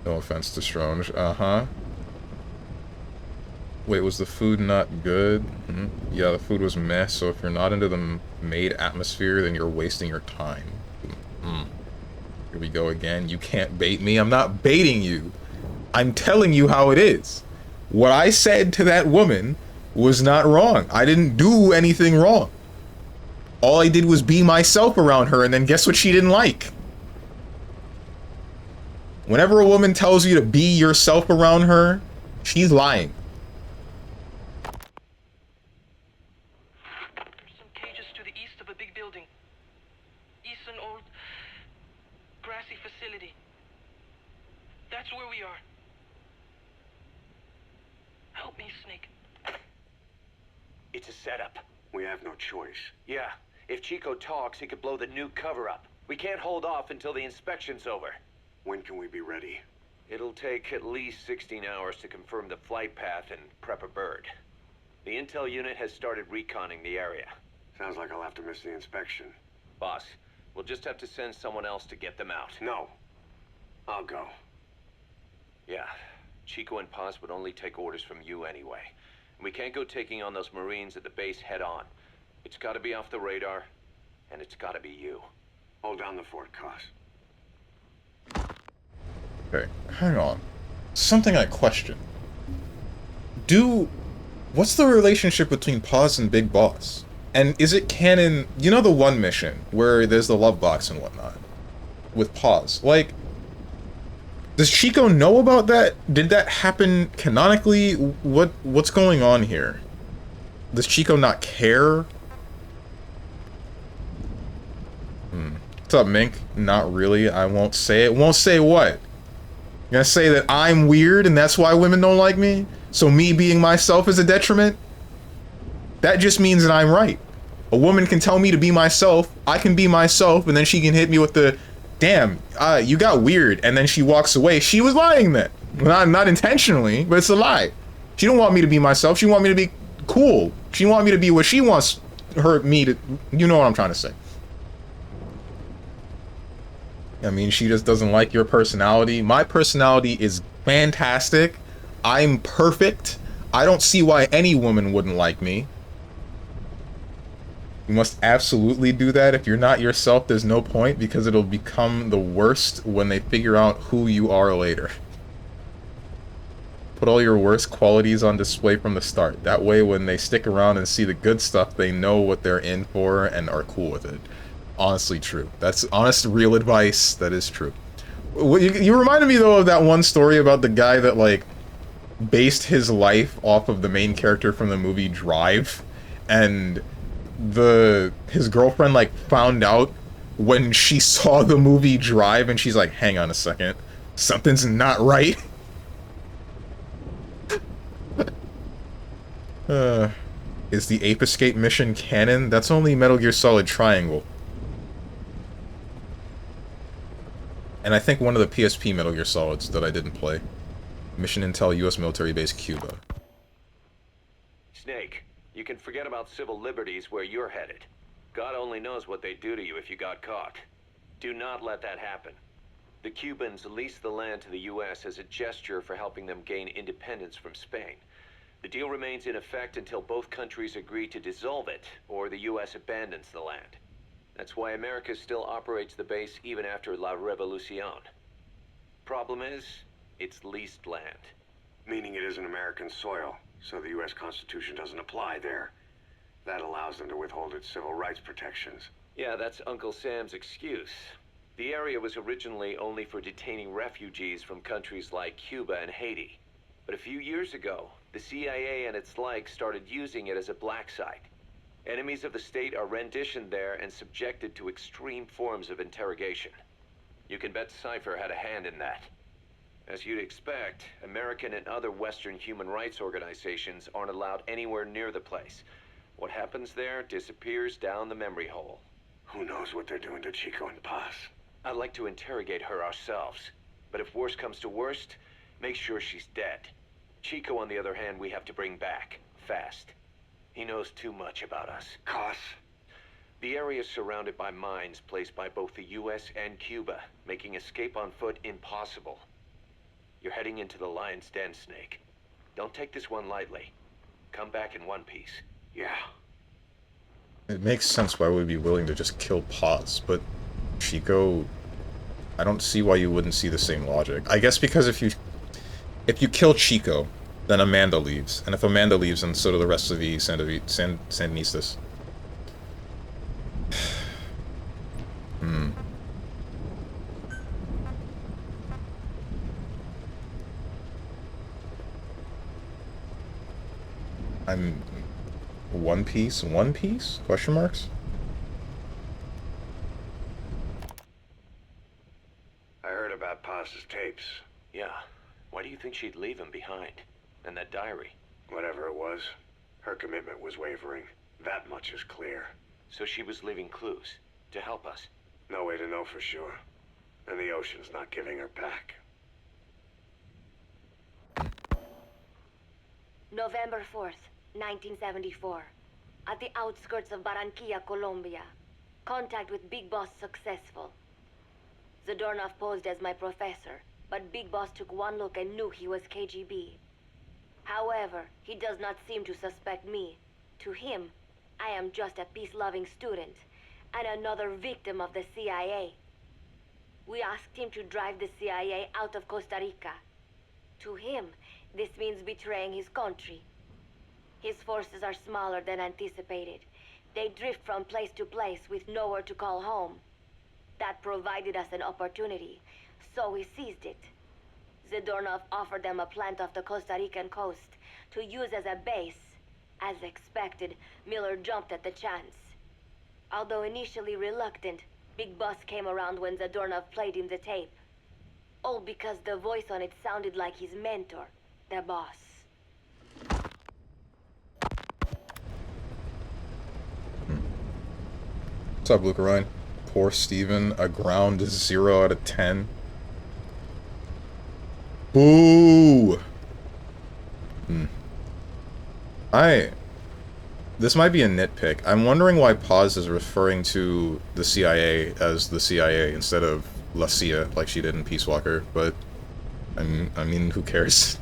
No offense to Stronge. Uh-huh. Wait, was the food not good? Yeah, the food was meh, so if you're not into the maid atmosphere, then you're wasting your time. Here we go again. You can't bait me. I'm not baiting you. I'm telling you how it is. What I said to that woman was not wrong. I didn't do anything wrong. All I did was be myself around her, and then guess what she didn't like? Whenever a woman tells you to be yourself around her, she's lying. Some cages to the east of a big building. East an old grassy facility. That's where we are. Help me, Snake. It's a setup. We have no choice. Yeah, if Chico talks, he could blow the new cover up. We can't hold off until the inspection's over. When can we be ready? It'll take at least 16 hours to confirm the flight path and prep a bird. The intel unit has started reconning the area. Sounds like I'll have to miss the inspection. Boss, we'll just have to send someone else to get them out. No. I'll go. Yeah, Chico and Paz would only take orders from you anyway. We can't go taking on those Marines at the base head on. It's gotta be off the radar, and it's gotta be you. Hold down the fort, Cos. Okay, hang on. Something I question. What's the relationship between Paz and Big Boss? And is it canon, you know the one mission where there's the love box and whatnot? With Paz. Like, does Chico know about that? Did that happen canonically? What's going on here? Does Chico not care? What's up, Mink? Not really. I won't say it. Won't say what? You gonna say that I'm weird and that's why women don't like me? So me being myself is a detriment? That just means that I'm right. A woman can tell me to be myself, I can be myself, and then she can hit me with the, damn, you got weird, and then she walks away. She was lying then. Not intentionally, but it's a lie. She don't want me to be myself, she want me to be cool. She want me to be what she wants me to, you know what I'm trying to say. I mean, she just doesn't like your personality. My personality is fantastic. I'm perfect. I don't see why any woman wouldn't like me. You must absolutely do that. If you're not yourself, there's no point, because it'll become the worst when they figure out who you are later. Put all your worst qualities on display from the start. That way, when they stick around and see the good stuff, they know what they're in for and are cool with it. Honestly true. That's honest, real advice. That is true. You reminded me, though, of that one story about the guy that, like, based his life off of the main character from the movie Drive, and his girlfriend, like, found out when she saw the movie Drive, and she's like, hang on a second, something's not right. Is the Ape Escape mission canon? That's only Metal Gear Solid Triangle. And I think one of the PSP Metal Gear Solids that I didn't play. Mission Intel U.S. Military Base Cuba. Snake, you can forget about civil liberties where you're headed. God only knows what they'd do to you if you got caught. Do not let that happen. The Cubans leased the land to the U.S. as a gesture for helping them gain independence from Spain. The deal remains in effect until both countries agree to dissolve it, or the U.S. abandons the land. That's why America still operates the base even after La Revolucion. Problem is, it's leased land. Meaning it isn't American soil, so the U.S. Constitution doesn't apply there. That allows them to withhold its civil rights protections. Yeah, that's Uncle Sam's excuse. The area was originally only for detaining refugees from countries like Cuba and Haiti. But a few years ago, the CIA and its like started using it as a black site. Enemies of the state are renditioned there and subjected to extreme forms of interrogation. You can bet Cypher had a hand in that. As you'd expect, American and other Western human rights organizations aren't allowed anywhere near the place. What happens there disappears down the memory hole. Who knows what they're doing to Chico and Paz? I'd like to interrogate her ourselves, but if worst comes to worst, make sure she's dead. Chico, on the other hand, we have to bring back, fast. He knows too much about us. Cos? The area is surrounded by mines placed by both the US and Cuba, making escape on foot impossible. You're heading into the Lion's Den, Snake. Don't take this one lightly. Come back in one piece. Yeah. It makes sense why we'd be willing to just kill Paz, but Chico, I don't see why you wouldn't see the same logic. I guess because if you kill Chico, then Amanda leaves, and if Amanda leaves, then so do the rest of the Sandinistas. I'm One Piece? One Piece? Question marks? I heard about Paz's tapes. Yeah. Why do you think she'd leave him behind? And that diary? Whatever it was, her commitment was wavering. That much is clear. So she was leaving clues to help us. No way to know for sure. And the ocean's not giving her back. November 4th, 1974. At the outskirts of Barranquilla, Colombia. Contact with Big Boss successful. Zadornov posed as my professor, but Big Boss took one look and knew he was KGB. However, he does not seem to suspect me. To him, I am just a peace-loving student, and another victim of the CIA. We asked him to drive the CIA out of Costa Rica. To him, this means betraying his country. His forces are smaller than anticipated. They drift from place to place with nowhere to call home. That provided us an opportunity, so we seized it. Zadornov offered them a plant off the Costa Rican coast to use as a base. As expected, Miller jumped at the chance. Although initially reluctant, Big Boss came around when Zadornov played him the tape. All because the voice on it sounded like his mentor, the boss. What's up, Luke Ryan? Poor Steven, a ground 0 out of 10. Boo! This might be a nitpick. I'm wondering why Paz is referring to the CIA as the CIA instead of La CIA, like she did in Peace Walker, but I mean, who cares?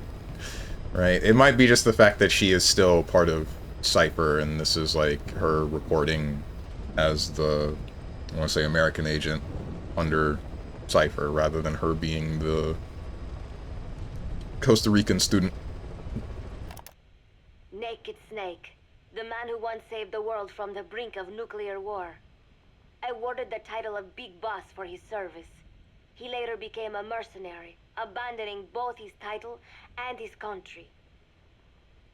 Right? It might be just the fact that she is still part of Cypher, and this is like her reporting as the, I want to say, American agent under Cypher, rather than her being the Costa Rican student. Naked Snake, the man who once saved the world from the brink of nuclear war. Awarded the title of Big Boss for his service. He later became a mercenary, abandoning both his title and his country.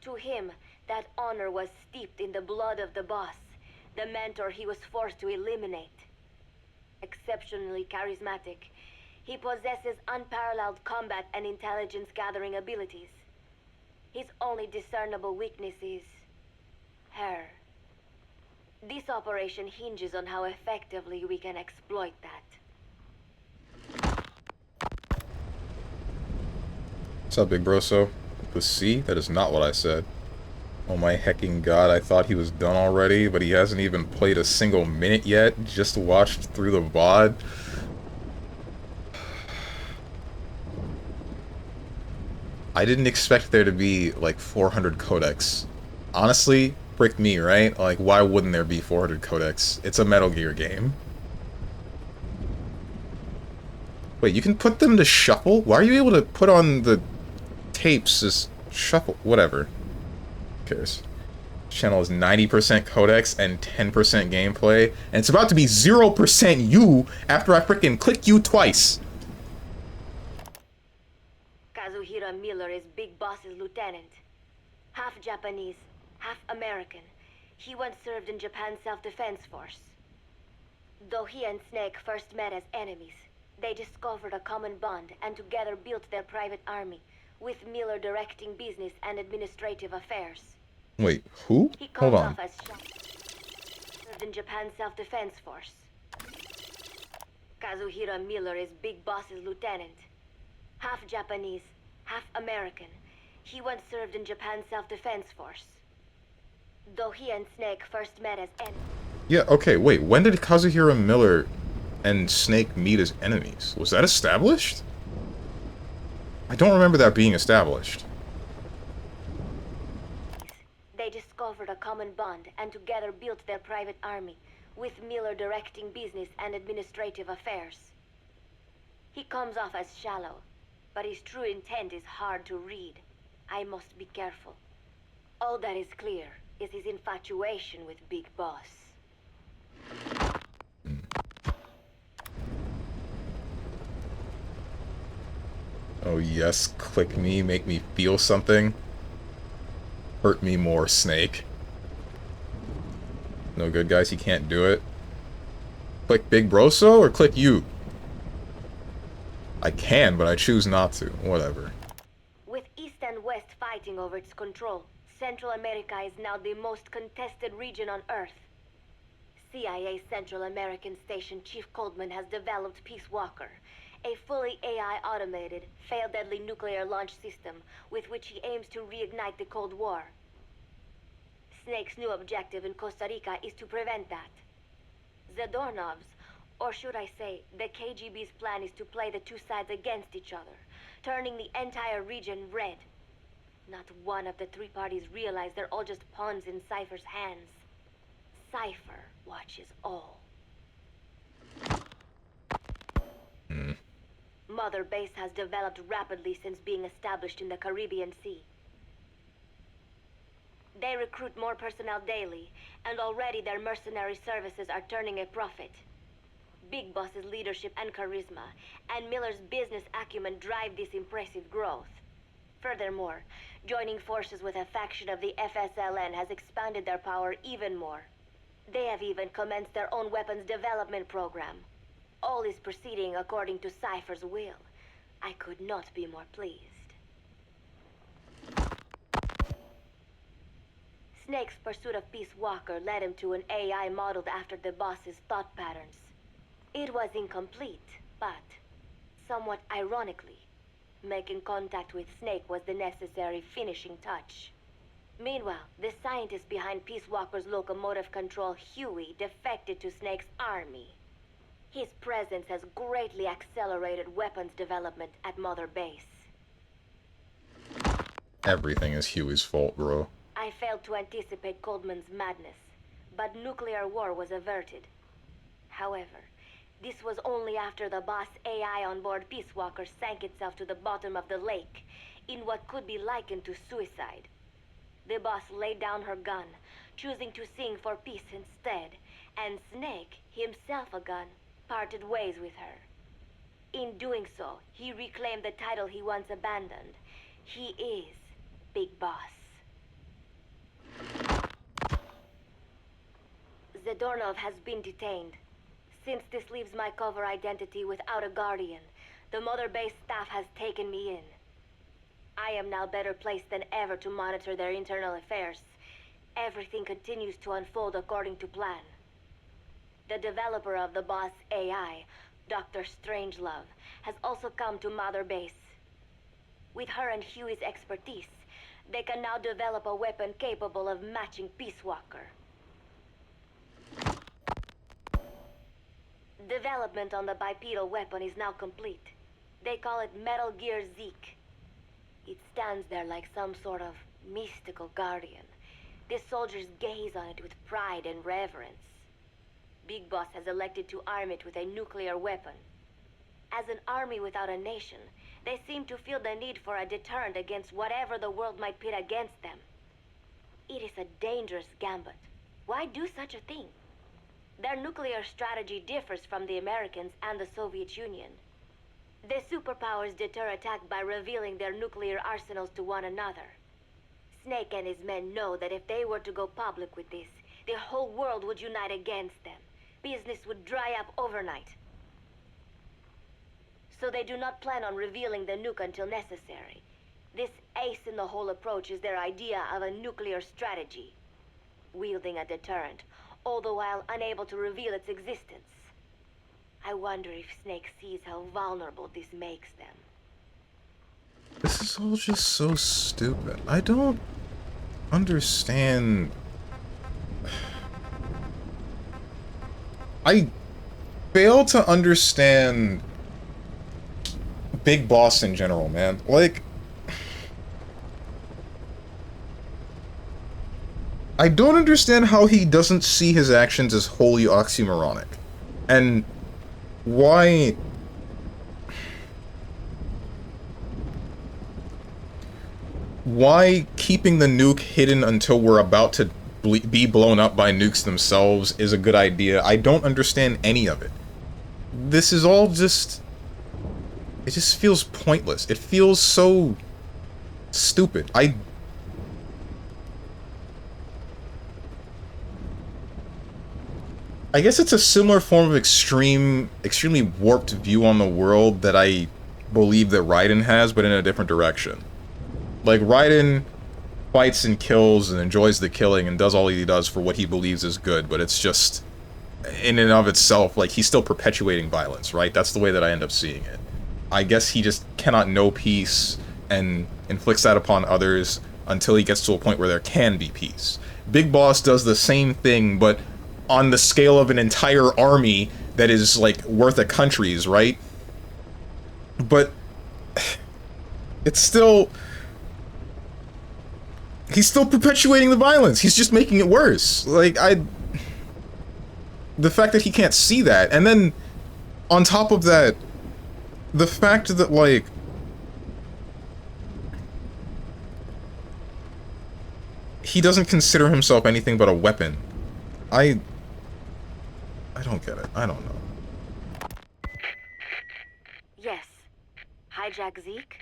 To him, that honor was steeped in the blood of the boss, the mentor he was forced to eliminate. Exceptionally charismatic, he possesses unparalleled combat and intelligence-gathering abilities. His only discernible weakness is her. This operation hinges on how effectively we can exploit that. What's up, Big Broso? The C? That is not what I said. Oh my hecking god, I thought he was done already, but he hasn't even played a single minute yet, just watched through the VOD. I didn't expect there to be, like, 400 codecs. Honestly, frick me, right? Like, why wouldn't there be 400 codecs? It's a Metal Gear game. Wait, you can put them to shuffle? Why are you able to put on the tapes as shuffle? Whatever. Who cares? This channel is 90% codecs and 10% gameplay, and it's about to be 0% you after I frickin' click you twice. Kazuhira Miller is Big Boss's lieutenant. Half Japanese, half American. He once served in Japan's self-defense force. Though he and Snake first met as enemies, they discovered a common bond and together built their private army, with Miller directing business and administrative affairs. Wait, who? He Hold comes on. off as served in Japan's self-defense force. Kazuhira Miller is Big Boss's lieutenant. Half Japanese, half American. He once served in Japan's self-defense force. Though he and Snake first met as enemies. Yeah, okay, wait. When did Kazuhira Miller and Snake meet as enemies? Was that established? I don't remember that being established. They discovered a common bond and together built their private army, with Miller directing business and administrative affairs. He comes off as shallow, but his true intent is hard to read. I must be careful. All that is clear is his infatuation with Big Boss. Oh yes, click me, make me feel something. Hurt me more, Snake. No good, guys, he can't do it. Click Big Broso or click you? I can, but I choose not to. Whatever. With East and West fighting over its control, Central America is now the most contested region on Earth. CIA Central American Station Chief Coldman has developed Peace Walker, a fully AI-automated, fail-deadly nuclear launch system with which he aims to reignite the Cold War. Snake's new objective in Costa Rica is to prevent that. Zadornov's, or should I say, the KGB's plan is to play the two sides against each other, turning the entire region red. Not one of the three parties realize they're all just pawns in Cypher's hands. Cypher watches all. Mother Base has developed rapidly since being established in the Caribbean Sea. They recruit more personnel daily, and already their mercenary services are turning a profit. Big Boss's leadership and charisma, and Miller's business acumen drive this impressive growth. Furthermore, joining forces with a faction of the FSLN has expanded their power even more. They have even commenced their own weapons development program. All is proceeding according to Cypher's will. I could not be more pleased. Snake's pursuit of Peace Walker led him to an AI modeled after the boss's thought patterns. It was incomplete, but, somewhat ironically, making contact with Snake was the necessary finishing touch. Meanwhile, the scientist behind Peace Walker's locomotive control, Huey, defected to Snake's army. His presence has greatly accelerated weapons development at Mother Base. Everything is Huey's fault, bro. I failed to anticipate Coldman's madness, but nuclear war was averted. However, this was only after the boss AI on board Peace Walker sank itself to the bottom of the lake, in what could be likened to suicide. The boss laid down her gun, choosing to sing for peace instead, and Snake, himself a gun, parted ways with her. In doing so, he reclaimed the title he once abandoned. He is Big Boss. Zadornov has been detained. Since this leaves my cover identity without a guardian, the Mother Base staff has taken me in. I am now better placed than ever to monitor their internal affairs. Everything continues to unfold according to plan. The developer of the boss AI, Dr. Strangelove, has also come to Mother Base. With her and Huey's expertise, they can now develop a weapon capable of matching Peace Walker. Development on the bipedal weapon is now complete. They call it Metal Gear Zeke. It stands there like some sort of mystical guardian. The soldiers gaze on it with pride and reverence. Big Boss has elected to arm it with a nuclear weapon. As an army without a nation, they seem to feel the need for a deterrent against whatever the world might pit against them. It is a dangerous gambit. Why do such a thing? Their nuclear strategy differs from the Americans and the Soviet Union. The superpowers deter attack by revealing their nuclear arsenals to one another. Snake and his men know that if they were to go public with this, the whole world would unite against them. Business would dry up overnight. So they do not plan on revealing the nuke until necessary. This ace-in-the-hole approach is their idea of a nuclear strategy. Wielding a deterrent, all the while unable to reveal its existence. I wonder if Snake sees how vulnerable this makes them. This is all just so stupid. I don't understand. I fail to understand Big Boss in general, man. Like, I don't understand how he doesn't see his actions as wholly oxymoronic. And why... Why keeping the nuke hidden until we're about to be blown up by nukes themselves is a good idea. I don't understand any of it. This is all just... It just feels pointless. It feels so... stupid. I guess it's a similar form of extremely warped view on the world that I believe that Raiden has, but in a different direction. Like, Raiden fights and kills and enjoys the killing and does all he does for what he believes is good, but it's just, in and of itself, like, he's still perpetuating violence, right? That's the way that I end up seeing it. I guess he just cannot know peace and inflicts that upon others until he gets to a point where there can be peace. Big Boss does the same thing, but on the scale of an entire army that is, like, worth a country's, right? But it's still... He's still perpetuating the violence. He's just making it worse. Like, the fact that he can't see that, and then, on top of that, the fact that, like... He doesn't consider himself anything but a weapon. I don't get it. I don't know. Yes. Hijack Zeke?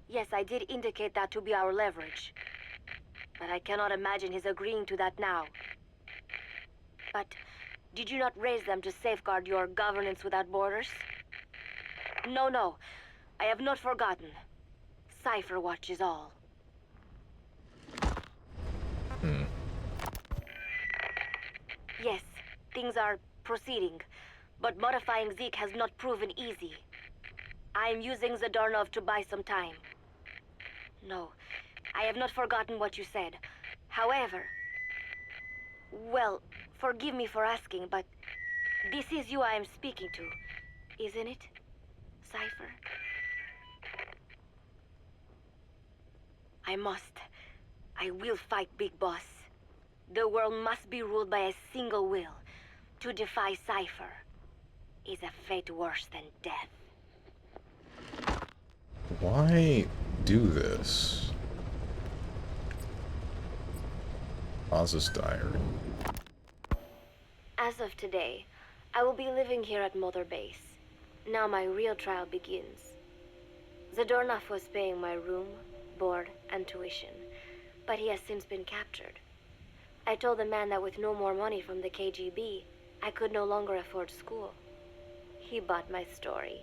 Yes, I did indicate that to be our leverage. But I cannot imagine his agreeing to that now. But did you not raise them to safeguard your governance without borders? No. I have not forgotten. Cypher watches all. Yes, things are proceeding, but modifying Zeke has not proven easy. I am using Zadornov to buy some time. No, I have not forgotten what you said. However... Well, forgive me for asking, but this is you I am speaking to, isn't it, Cypher? I will fight Big Boss. The world must be ruled by a single will. To defy Cypher is a fate worse than death. Why do this? Oz's diary. As of today, I will be living here at Mother Base. Now my real trial begins. Zadornov was paying my room, board, and tuition, but he has since been captured. I told the man that with no more money from the KGB, I could no longer afford school. He bought my story,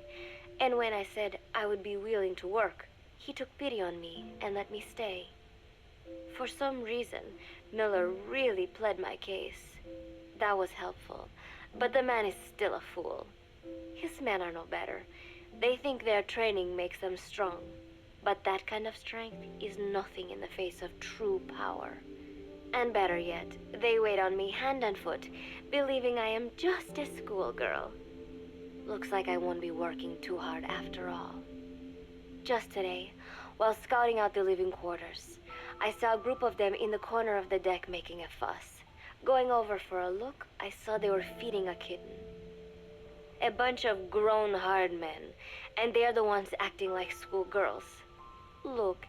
and when I said I would be willing to work, he took pity on me and let me stay. For some reason, Miller really pled my case. That was helpful, but the man is still a fool. His men are no better. They think their training makes them strong, but that kind of strength is nothing in the face of true power. And better yet, they wait on me hand and foot, believing I am just a schoolgirl. Looks like I won't be working too hard after all. Just today, while scouting out the living quarters, I saw a group of them in the corner of the deck making a fuss. Going over for a look, I saw they were feeding a kitten. A bunch of grown hard men, and they're the ones acting like schoolgirls. Look,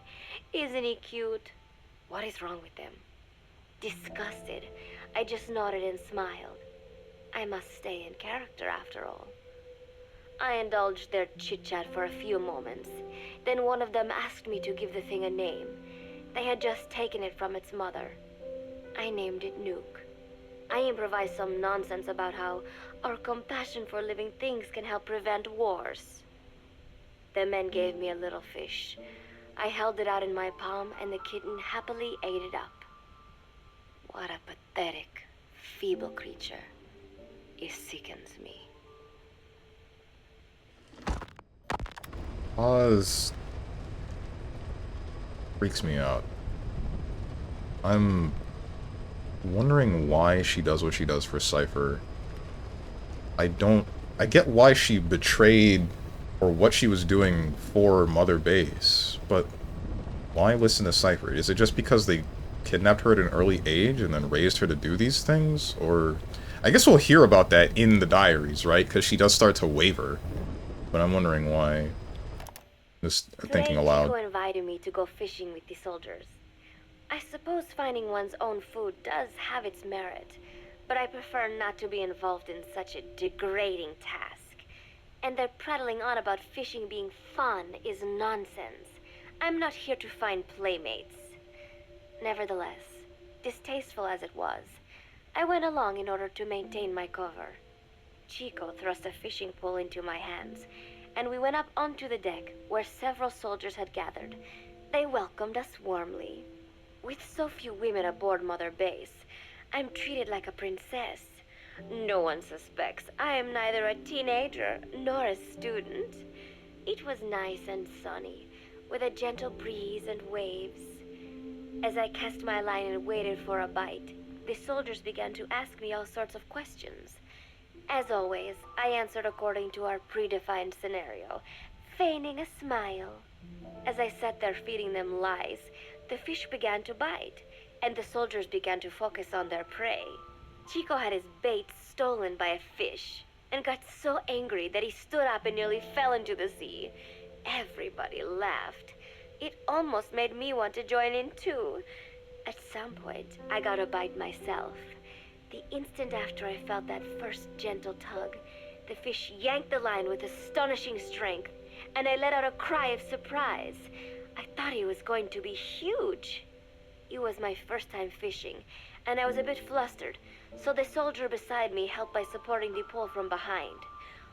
isn't he cute? What is wrong with them? Disgusted, I just nodded and smiled. I must stay in character after all. I indulged their chit-chat for a few moments. Then one of them asked me to give the thing a name. They had just taken it from its mother. I named it Nuke. I improvised some nonsense about how our compassion for living things can help prevent wars. The men gave me a little fish. I held it out in my palm, and the kitten happily ate it up. What a pathetic, feeble creature. It sickens me. Pause freaks me out. I'm wondering why she does what she does for Cypher. I get why she betrayed or what she was doing for Mother Base, but why listen to Cypher? Is it just because they kidnapped her at an early age and then raised her to do these things? Or I guess we'll hear about that in the diaries, right? Because she does start to waver. But I'm wondering why. Just thinking aloud. Today, Chico invited me to go fishing with the soldiers. I suppose finding one's own food does have its merit, but I prefer not to be involved in such a degrading task. And their prattling on about fishing being fun is nonsense. I'm not here to find playmates. Nevertheless, distasteful as it was, I went along in order to maintain my cover. Chico thrust a fishing pole into my hands, and we went up onto the deck where several soldiers had gathered. They welcomed us warmly. With so few women aboard Mother Base, I'm treated like a princess. No one suspects I am neither a teenager nor a student. It was nice and sunny, with a gentle breeze and waves. As I cast my line and waited for a bite, the soldiers began to ask me all sorts of questions. As always, I answered according to our predefined scenario, feigning a smile. As I sat there feeding them lies, the fish began to bite, and the soldiers began to focus on their prey. Chico had his bait stolen by a fish, and got so angry that he stood up and nearly fell into the sea. Everybody laughed. It almost made me want to join in too. At some point, I got a bite myself. The instant after I felt that first gentle tug, the fish yanked the line with astonishing strength, and I let out a cry of surprise. I thought he was going to be huge. It was my first time fishing, and I was a bit flustered, so the soldier beside me helped by supporting the pole from behind.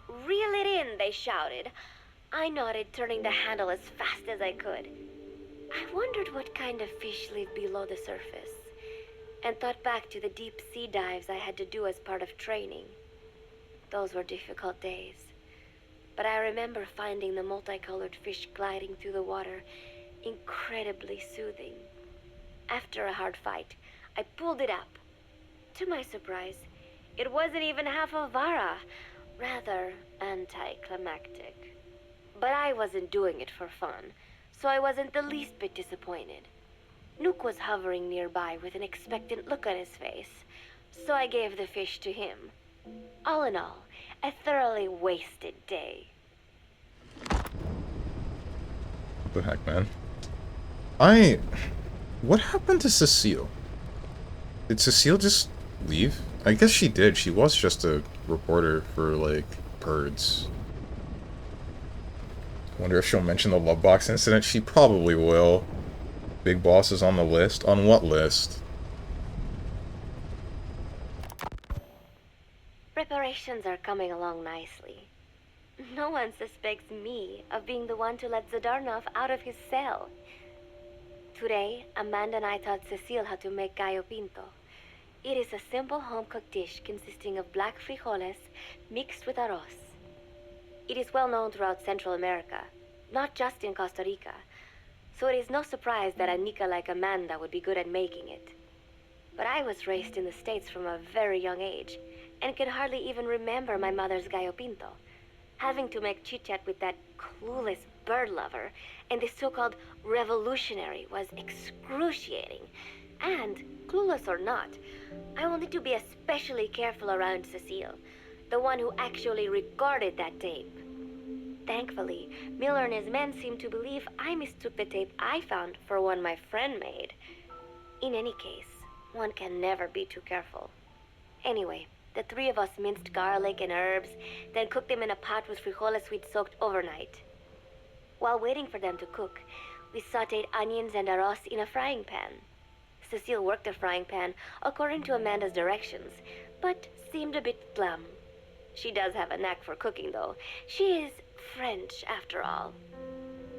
"Reel it in," they shouted. I nodded, turning the handle as fast as I could. I wondered what kind of fish live below the surface, and thought back to the deep sea dives I had to do as part of training. Those were difficult days, but I remember finding the multicolored fish gliding through the water incredibly soothing. After a hard fight, I pulled it up. To my surprise, it wasn't even half a vara, rather anticlimactic. But I wasn't doing it for fun, so I wasn't the least bit disappointed. Nook was hovering nearby with an expectant look on his face, so I gave the fish to him. All in all, a thoroughly wasted day. What the heck, man? What happened to Cecile? Did Cecile just leave? I guess she did. She was just a reporter for, like, birds. Wonder if she'll mention the love box incident. She probably will. Big Boss is on the list. On what list? Preparations are coming along nicely. No one suspects me of being the one to let Zadarnov out of his cell. Today, Amanda and I taught Cecile how to make gallo pinto. It is a simple home-cooked dish consisting of black frijoles mixed with arroz. It is well known throughout Central America, not just in Costa Rica, so it is no surprise that a Nica like Amanda would be good at making it. But I was raised in the States from a very young age, and can hardly even remember my mother's gallo pinto. Having to make chit-chat with that clueless bird lover and the so-called revolutionary was excruciating. And, clueless or not, I will need to be especially careful around Cecile, the one who actually recorded that tape. Thankfully, Miller and his men seem to believe I mistook the tape I found for one my friend made. In any case, one can never be too careful. Anyway, the three of us minced garlic and herbs, then cooked them in a pot with frijoles we'd soaked overnight. While waiting for them to cook, we sautéed onions and arroz in a frying pan. Cecile worked the frying pan according to Amanda's directions, but seemed a bit glum. She does have a knack for cooking, though. She is French, after all.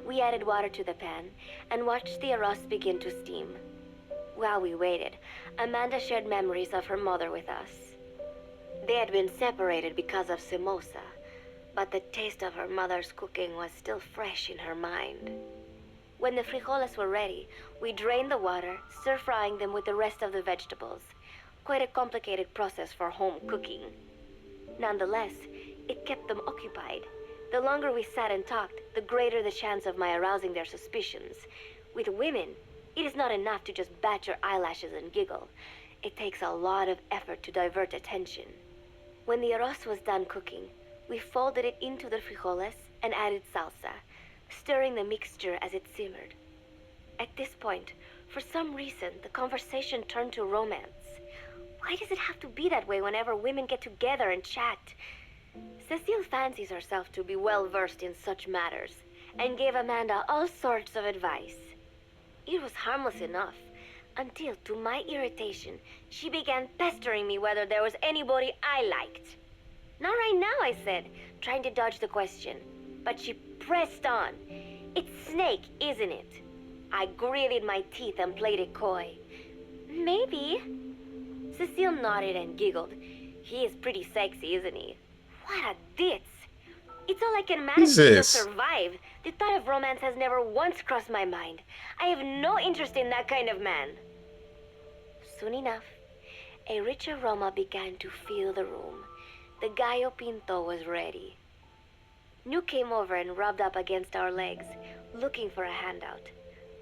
We added water to the pan and watched the arroz begin to steam. While we waited, Amanda shared memories of her mother with us. They had been separated because of Simosa, but the taste of her mother's cooking was still fresh in her mind. When the frijoles were ready, we drained the water, stir-frying them with the rest of the vegetables. Quite a complicated process for home cooking. Nonetheless, it kept them occupied. The longer we sat and talked, the greater the chance of my arousing their suspicions. With women, it is not enough to just bat your eyelashes and giggle. It takes a lot of effort to divert attention. When the arroz was done cooking, we folded it into the frijoles and added salsa, stirring the mixture as it simmered. At this point, for some reason, the conversation turned to romance. Why does it have to be that way whenever women get together and chat? Cecile fancies herself to be well-versed in such matters, and gave Amanda all sorts of advice. It was harmless enough, until, to my irritation, she began pestering me whether there was anybody I liked. Not right now, I said, trying to dodge the question. But she pressed on. It's Snake, isn't it? I gritted my teeth and played it coy. Maybe. Cecile nodded and giggled. He is pretty sexy, isn't he? What a ditz. It's all I can manage to Jesus. survive. The thought of romance has never once crossed my mind. I have no interest in that kind of man. Soon enough, a rich aroma began to fill the room. The gallo pinto was ready. New came over and rubbed up against our legs, looking for a handout.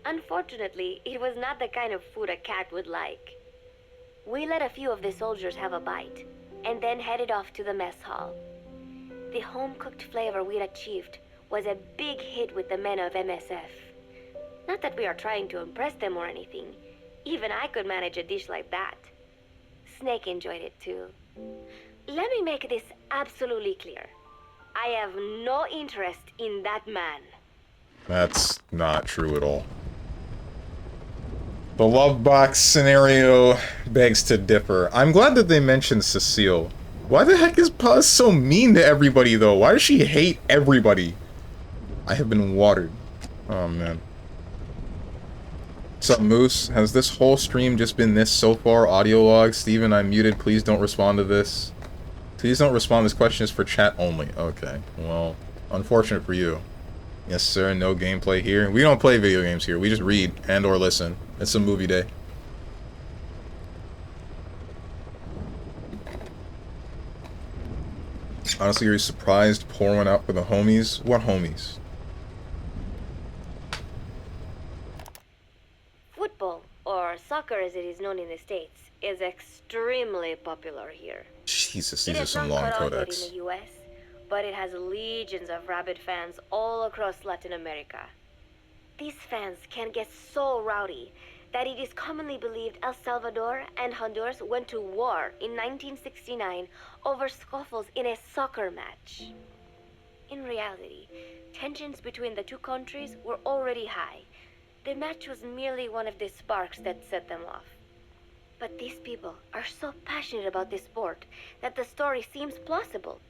Unfortunately, it was not the kind of food a cat would like. We let a few of the soldiers have a bite, and then headed off to the mess hall. The home-cooked flavor we'd achieved was a big hit with the men of MSF. Not that we are trying to impress them or anything. Even I could manage a dish like that. Snake enjoyed it too. Let me make this absolutely clear. I have no interest in that man. That's not true at all. The love box scenario begs to differ. I'm glad that they mentioned Cecile. Why the heck is Paz so mean to everybody, though? Why does she hate everybody? I have been watered. Oh, man. What's up, Moose? Has this whole stream just been this so far? Audio log? Steven, I'm muted. Please don't respond to this. Please don't respond. This question is for chat only. Okay. Well, unfortunate for you. Yes, sir. No gameplay here. We don't play video games here. We just read and or listen. It's a movie day. Honestly, are you surprised? Pour one out for the homies? What homies? Football, or soccer as it is known in the States, is extremely popular here. Jesus, It these are has some not long caught on yet codecs. in the US, but it has legions of rabid fans all across Latin America. These fans can get so rowdy that it is commonly believed El Salvador and Honduras went to war in 1969 over scuffles in a soccer match. In reality, tensions between the two countries were already high. The match was merely one of the sparks that set them off. But these people are so passionate about this sport that the story seems plausible.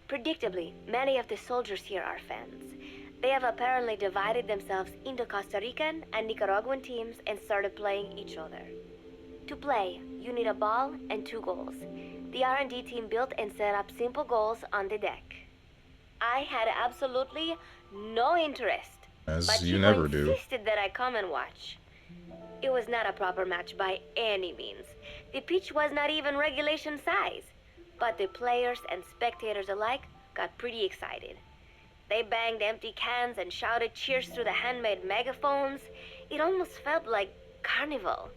Predictably, many of the soldiers here are fans. They have apparently divided themselves into Costa Rican and Nicaraguan teams and started playing each other. To play, you need a ball and 2 goals. The R&D team built and set up simple goals on the deck. I had absolutely no interest, As but you Chico never do. insisted that I come and watch. It was not a proper match by any means. The pitch was not even regulation size, but the players and spectators alike got pretty excited. They banged empty cans and shouted cheers through the handmade megaphones. It almost felt like carnival.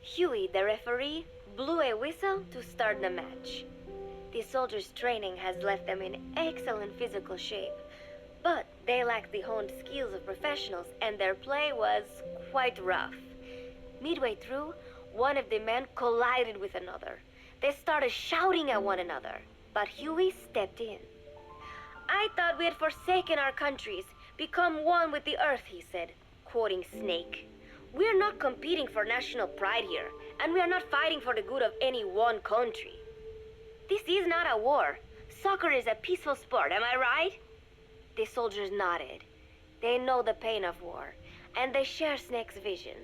Huey, the referee, blew a whistle to start the match. The soldiers' training has left them in excellent physical shape, but they lacked the honed skills of professionals and their play was quite rough. Midway through, one of the men collided with another. They started shouting at one another, but Huey stepped in. I thought we had forsaken our countries, become one with the earth, he said, quoting Snake. We are not competing for national pride here, and we are not fighting for the good of any one country. This is not a war. Soccer is a peaceful sport, am I right? The soldiers nodded. They know the pain of war, and they share Snake's vision.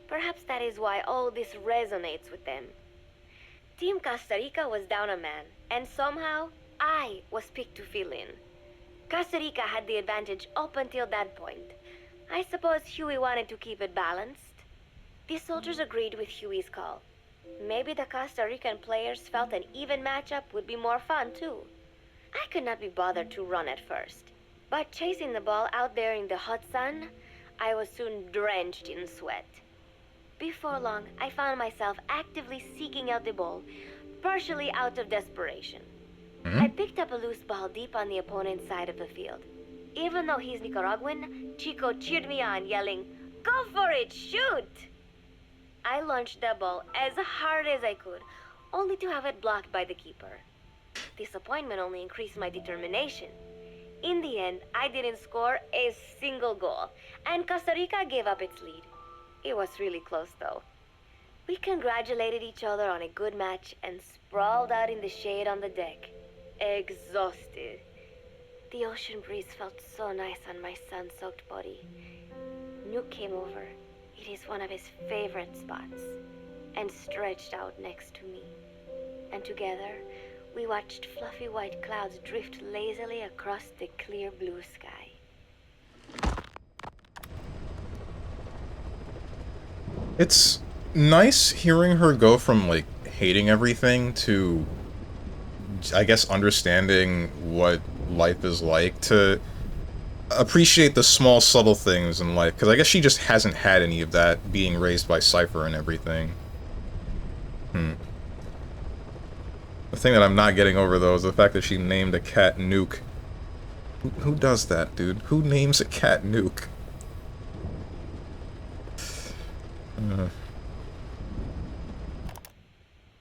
Perhaps that is why all this resonates with them. Team Costa Rica was down a man, and somehow I was picked to fill in. Costa Rica had the advantage up until that point. I suppose Huey wanted to keep it balanced. The soldiers agreed with Huey's call. Maybe the Costa Rican players felt an even matchup would be more fun too. I could not be bothered to run at first, but chasing the ball out there in the hot sun, I was soon drenched in sweat. Before long, I found myself actively seeking out the ball, partially out of desperation. I picked up a loose ball deep on the opponent's side of the field. Even though he's Nicaraguan, Chico cheered me on, yelling, "Go for it, shoot!" I launched the ball as hard as I could, only to have it blocked by the keeper. Disappointment only increased my determination. In the end, I didn't score a single goal, and Costa Rica gave up its lead. It was really close, though. We congratulated each other on a good match and sprawled out in the shade on the deck, exhausted. The ocean breeze felt so nice on my sun-soaked body. Nuke came over. It is one of his favorite spots, and stretched out next to me. And together, we watched fluffy white clouds drift lazily across the clear blue sky. It's nice hearing her go from, like, hating everything to, I guess, understanding what life is like, to appreciate the small, subtle things in life, because I guess she just hasn't had any of that being raised by Cypher and everything. The thing that I'm not getting over, though, is the fact that she named a cat Nuke. Who does that, dude? Who names a cat Nuke?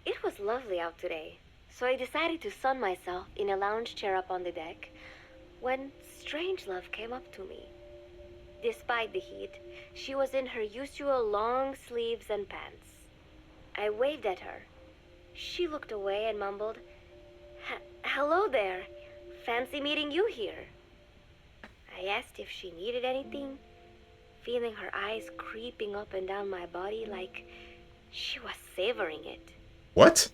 It was lovely out today, so I decided to sun myself in a lounge chair up on the deck when Strangelove came up to me. Despite the heat, she was in her usual long sleeves and pants. I waved at her. She looked away and mumbled, "Hello there. Fancy meeting you here." I asked if she needed anything, feeling her eyes creeping up and down my body like she was savoring it. What?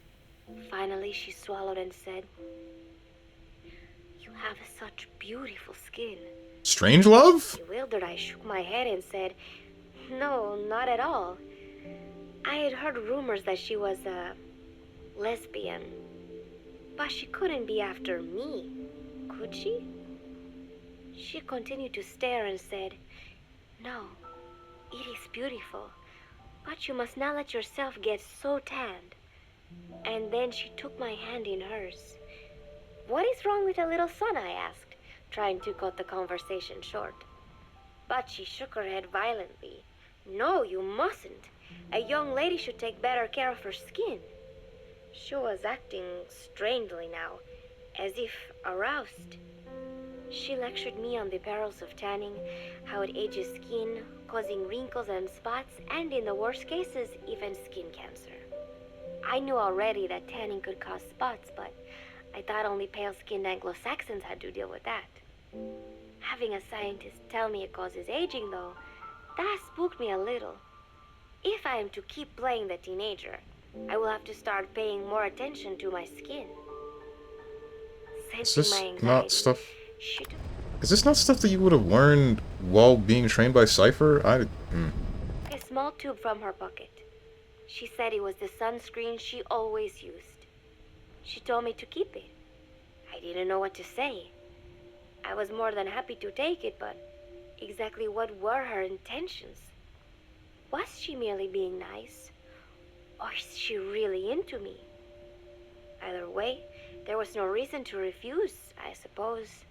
Finally, she swallowed and said, "You have such beautiful skin." Strangelove? Bewildered, I shook my head and said, "No, not at all. I had heard rumors that she was a lesbian. But she couldn't be after me, could she?" She continued to stare and said, "No, it is beautiful, but you must not let yourself get so tanned." And then she took my hand in hers. "What is wrong with a little sun?" I asked, trying to cut the conversation short. But she shook her head violently. "No, you mustn't. A young lady should take better care of her skin." She was acting strangely now, as if aroused. She lectured me on the perils of tanning, how it ages skin, causing wrinkles and spots, and in the worst cases, even skin cancer. I knew already that tanning could cause spots, but I thought only pale-skinned Anglo-Saxons had to deal with that. Having a scientist tell me it causes aging, though, that spooked me a little. If I am to keep playing the teenager, I will have to start paying more attention to my skin. Is Sensing this my anxiety, not stuff... she took Is this not stuff that you would have learned while being trained by Cypher? a small tube from her pocket. She said it was the sunscreen she always used. She told me to keep it. I didn't know what to say. I was more than happy to take it, but exactly what were her intentions? Was she merely being nice? Or is she really into me? Either way, there was no reason to refuse, I suppose.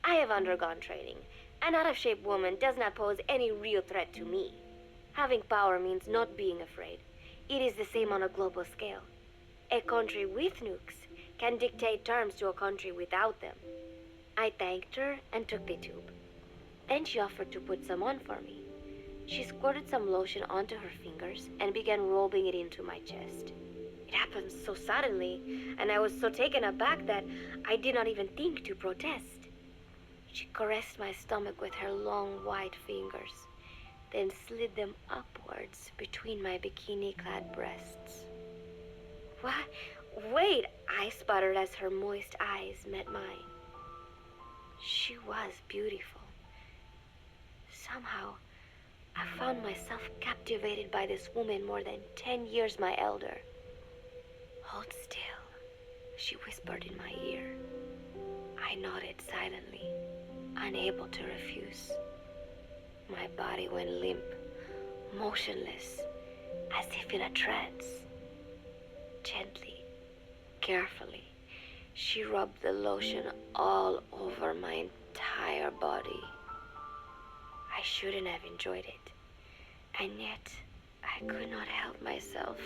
I have undergone training. An out-of-shape woman does not pose any real threat to me. Having power means not being afraid. It is the same on a global scale. A country with nukes can dictate terms to a country without them. I thanked her and took the tube. Then she offered to put some on for me. She squirted some lotion onto her fingers and began rolling it into my chest. It happened so suddenly, and I was so taken aback that I did not even think to protest. She caressed my stomach with her long white fingers, then slid them upwards between my bikini-clad breasts. What? Wait, I sputtered as her moist eyes met mine. She was beautiful. Somehow, I found myself captivated by this woman more than 10 years my elder. Hold still, she whispered in my ear. I nodded silently, unable to refuse. My body went limp, motionless, as if in a trance. Gently, carefully, she rubbed the lotion all over my entire body. I shouldn't have enjoyed it, and yet I could not help myself.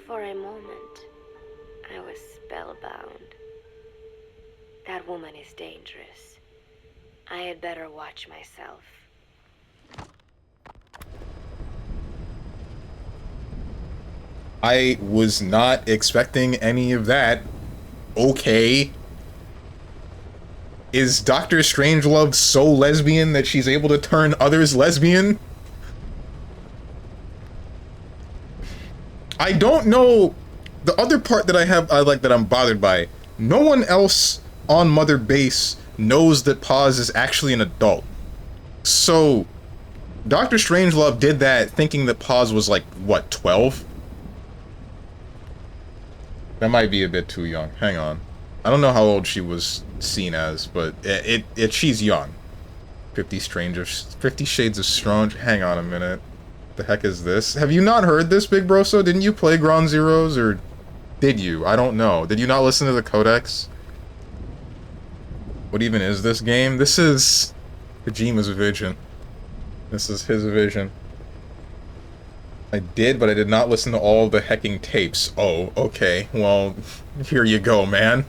For a moment, I was spellbound. That woman is dangerous. I had better watch myself. I was not expecting any of that. Okay. Is Dr. Strangelove so lesbian that she's able to turn others lesbian? I don't know. The other part that that I'm bothered by, no one else on Mother Base knows that Paz is actually an adult. So, Dr. Strangelove did that thinking that Paz was like, what, 12? That might be a bit too young. Hang on. I don't know how old she was seen as, but she's young. 50 Shades of Strange. Hang on a minute. The heck is this? Have you not heard this, Big Broso? Didn't you play Ground Zeroes, or did you? I don't know. Did you not listen to the codex? What even is this game? This is Kojima's vision. This is his vision. I did, but I did not listen to all the hecking tapes. Oh, okay. Well, here you go, man.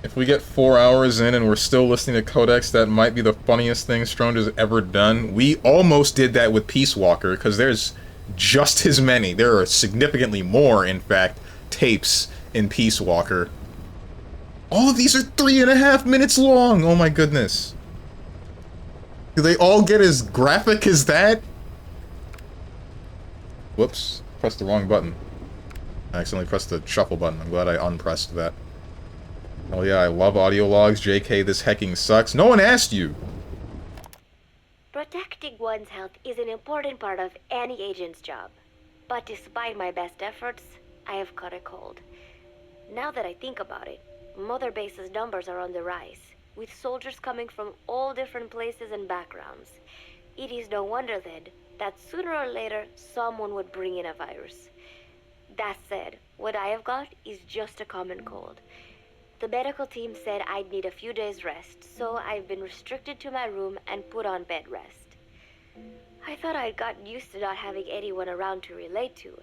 If we get 4 hours in and we're still listening to codex, that might be the funniest thing Strange has ever done. We almost did that with Peace Walker, because there's just as many. There are significantly more, in fact, tapes in Peace Walker. All of these are 3.5 minutes long! Oh my goodness. Do they all get as graphic as that? Whoops. Pressed the wrong button. I accidentally pressed the shuffle button. I'm glad I unpressed that. Oh yeah, I love audio logs. JK, this hecking sucks. No one asked you! Protecting one's health is an important part of any agent's job. But despite my best efforts, I have caught a cold. Now that I think about it, Mother Base's numbers are on the rise, with soldiers coming from all different places and backgrounds. It is no wonder, then, that sooner or later someone would bring in a virus. That said, what I have got is just a common cold. The medical team said I'd need a few days rest, so I've been restricted to my room and put on bed rest. I thought I'd gotten used to not having anyone around to relate to,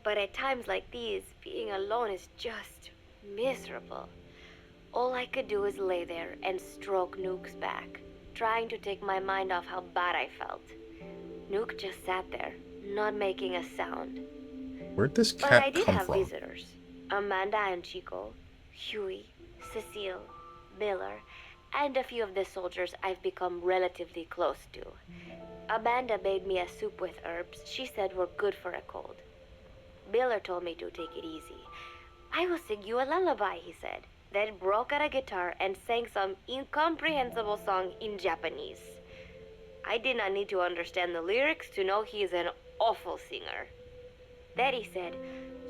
but at times like these, being alone is just miserable. All I could do is lay there and stroke Nuke's back, trying to take my mind off how bad I felt. Nuke just sat there, not making a sound. Where'd this But cat I did come have from? visitors. Amanda and Chico, Huey, Cecile, Miller, and a few of the soldiers I've become relatively close to. Amanda made me a soup with herbs she said were good for a cold. Miller told me to take it easy. I will sing you a lullaby, he said, then broke out a guitar and sang some incomprehensible song in Japanese. I did not need to understand the lyrics to know he is an awful singer. Then he said,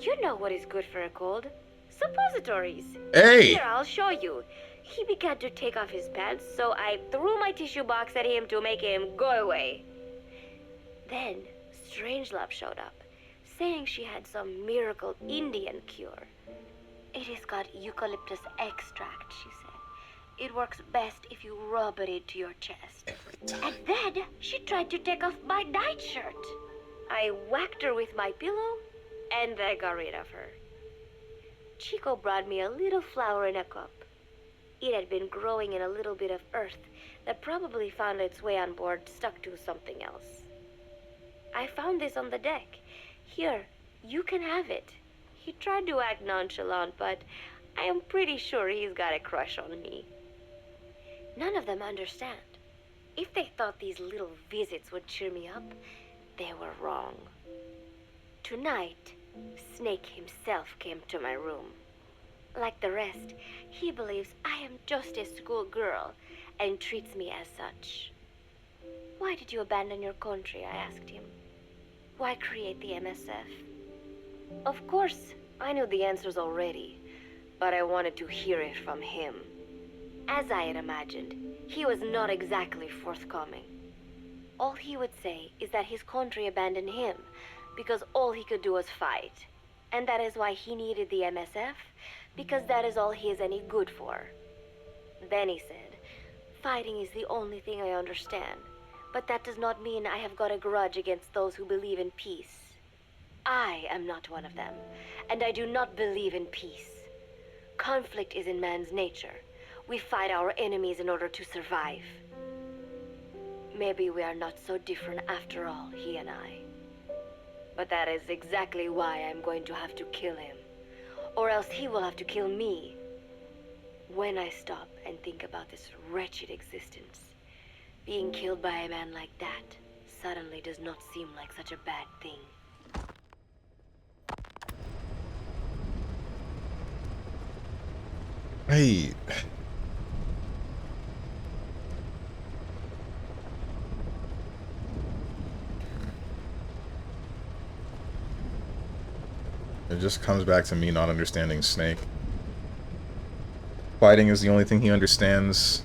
"You know what is good for a cold? Suppositories. Hey! Here, I'll show you." He began to take off his pants, so I threw my tissue box at him to make him go away. Then Strangelove showed up, saying she had some miracle Indian cure. It has got eucalyptus extract, she said. It works best if you rub it into your chest. And then she tried to take off my nightshirt. I whacked her with my pillow, and I got rid of her. Chico brought me a little flower in a cup. It had been growing in a little bit of earth that probably found its way on board stuck to something else. I found this on the deck. Here, you can have it. He tried to act nonchalant, but I am pretty sure he's got a crush on me. None of them understand. If they thought these little visits would cheer me up, they were wrong. Tonight, Snake himself came to my room. Like the rest, he believes I am just a schoolgirl and treats me as such. Why did you abandon your country? I asked him. Why create the MSF? Of course, I knew the answers already, but I wanted to hear it from him. As I had imagined, he was not exactly forthcoming. All he would say is that his country abandoned him because all he could do was fight. And that is why he needed the MSF, because that is all he is any good for. Then he said, fighting is the only thing I understand, but that does not mean I have got a grudge against those who believe in peace. I am not one of them, and I do not believe in peace. Conflict is in man's nature. We fight our enemies in order to survive. Maybe we are not so different after all, he and I. But that is exactly why I'm going to have to kill him. Or else he will have to kill me. When I stop and think about this wretched existence, being killed by a man like that suddenly does not seem like such a bad thing. Hey. It just comes back to me not understanding Snake. Fighting is the only thing he understands.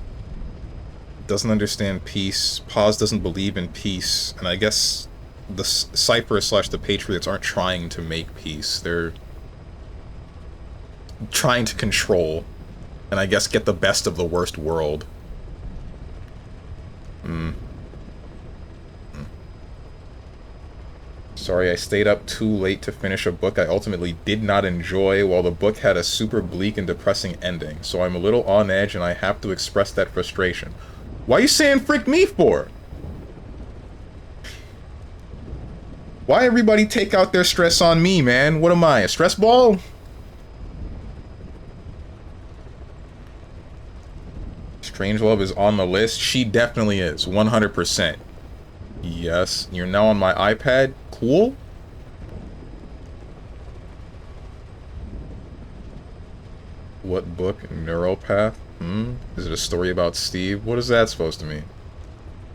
Doesn't understand peace. Paz doesn't believe in peace. And I guess the Cypher / the Patriots aren't trying to make peace. They're trying to control. And I guess get the best of the worst world. Sorry, I stayed up too late to finish a book I ultimately did not enjoy, while the book had a super bleak and depressing ending, so I'm a little on edge and I have to express that frustration. Why are you saying frick me for? Why everybody take out their stress on me, man? What am I, a stress ball? Strangelove is on the list. She definitely is, 100%. Yes, you're now on my iPad. Cool. What book? Neuropath? Is it a story about Steve? What is that supposed to mean?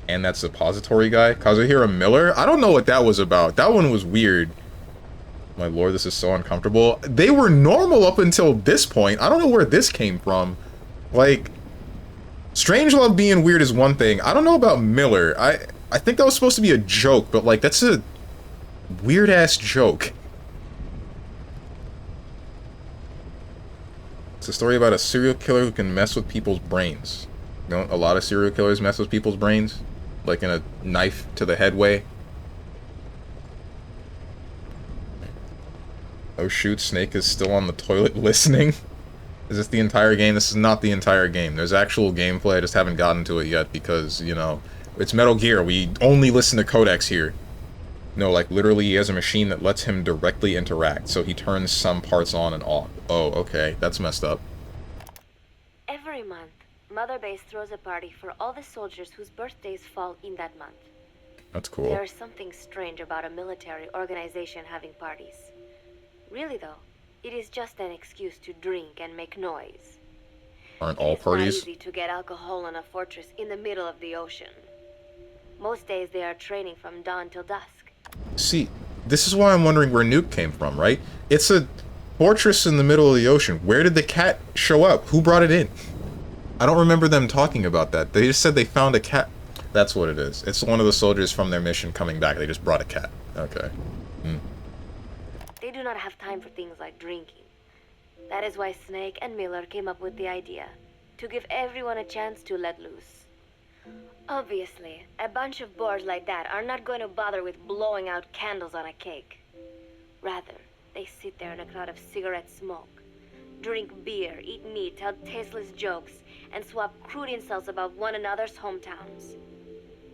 And that suppository guy? Kazuhira Miller? I don't know what that was about. That one was weird. My lord, this is so uncomfortable. They were normal up until this point. I don't know where this came from. Like, Strangelove being weird is one thing. I don't know about Miller. I think that was supposed to be a joke, but like, that's a weird-ass joke. It's a story about a serial killer who can mess with people's brains. Don't a lot of serial killers mess with people's brains? Like in a knife to the head way? Oh shoot, Snake is still on the toilet listening. Is this the entire game? This is not the entire game. There's actual gameplay, I just haven't gotten to it yet because, you know, it's Metal Gear. We only listen to codecs here. No, like, literally he has a machine that lets him directly interact, so he turns some parts on and off. Oh, okay. That's messed up. Every month, Mother Base throws a party for all the soldiers whose birthdays fall in that month. That's cool. There is something strange about a military organization having parties. Really, though, it is just an excuse to drink and make noise. Aren't all parties? It's not easy to get alcohol on a fortress in the middle of the ocean. Most days they are training from dawn till dusk. See, this is why I'm wondering where Nuke came from, right? It's a fortress in the middle of the ocean. Where did the cat show up? Who brought it in? I don't remember them talking about that. They just said they found a cat. That's what it is. It's one of the soldiers from their mission coming back. They just brought a cat. Okay. They do not have time for things like drinking. That is why Snake and Miller came up with the idea, to give everyone a chance to let loose. Obviously, a bunch of boors like that are not going to bother with blowing out candles on a cake. Rather, they sit there in a cloud of cigarette smoke, drink beer, eat meat, tell tasteless jokes, and swap crude insults about one another's hometowns.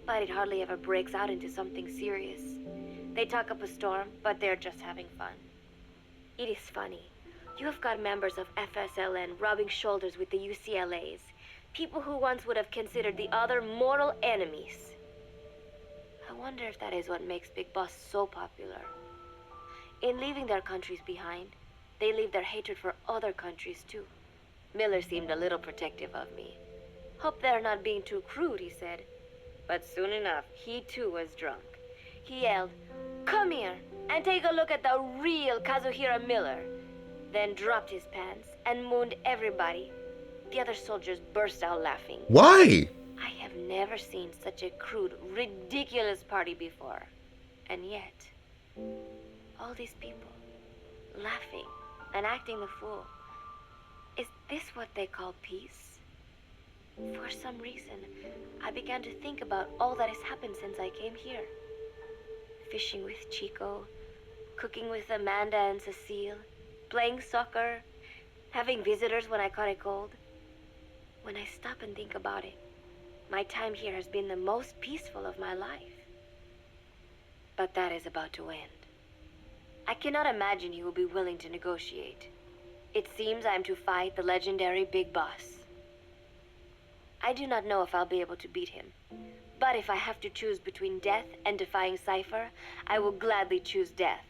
But it hardly ever breaks out into something serious. They talk up a storm, but they're just having fun. It is funny. You have got members of FSLN rubbing shoulders with the UCLAs, people who once would have considered the other mortal enemies. I wonder if that is what makes Big Boss so popular. In leaving their countries behind, they leave their hatred for other countries too. Miller seemed a little protective of me. Hope they're not being too crude, he said. But soon enough, he too was drunk. He yelled, "Come here and take a look at the real Kazuhira Miller." Then dropped his pants and mooned everybody. The other soldiers burst out laughing. Why? I have never seen such a crude, ridiculous party before. And yet, all these people, laughing and acting the fool. Is this what they call peace? For some reason, I began to think about all that has happened since I came here. Fishing with Chico, cooking with Amanda and Cecile, playing soccer, having visitors when I caught a cold. When I stop and think about it, my time here has been the most peaceful of my life. But that is about to end. I cannot imagine he will be willing to negotiate. It seems I am to fight the legendary Big Boss. I do not know if I'll be able to beat him. But if I have to choose between death and defying Cypher, I will gladly choose death.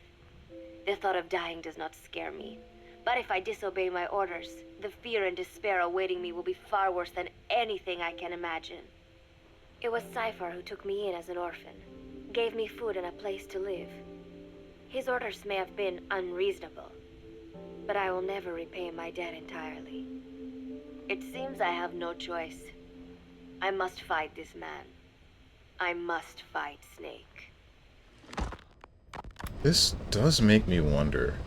The thought of dying does not scare me. But if I disobey my orders, the fear and despair awaiting me will be far worse than anything I can imagine. It was Cypher who took me in as an orphan, gave me food and a place to live. His orders may have been unreasonable, but I will never repay my debt entirely. It seems I have no choice. I must fight this man. I must fight Snake. This does make me wonder.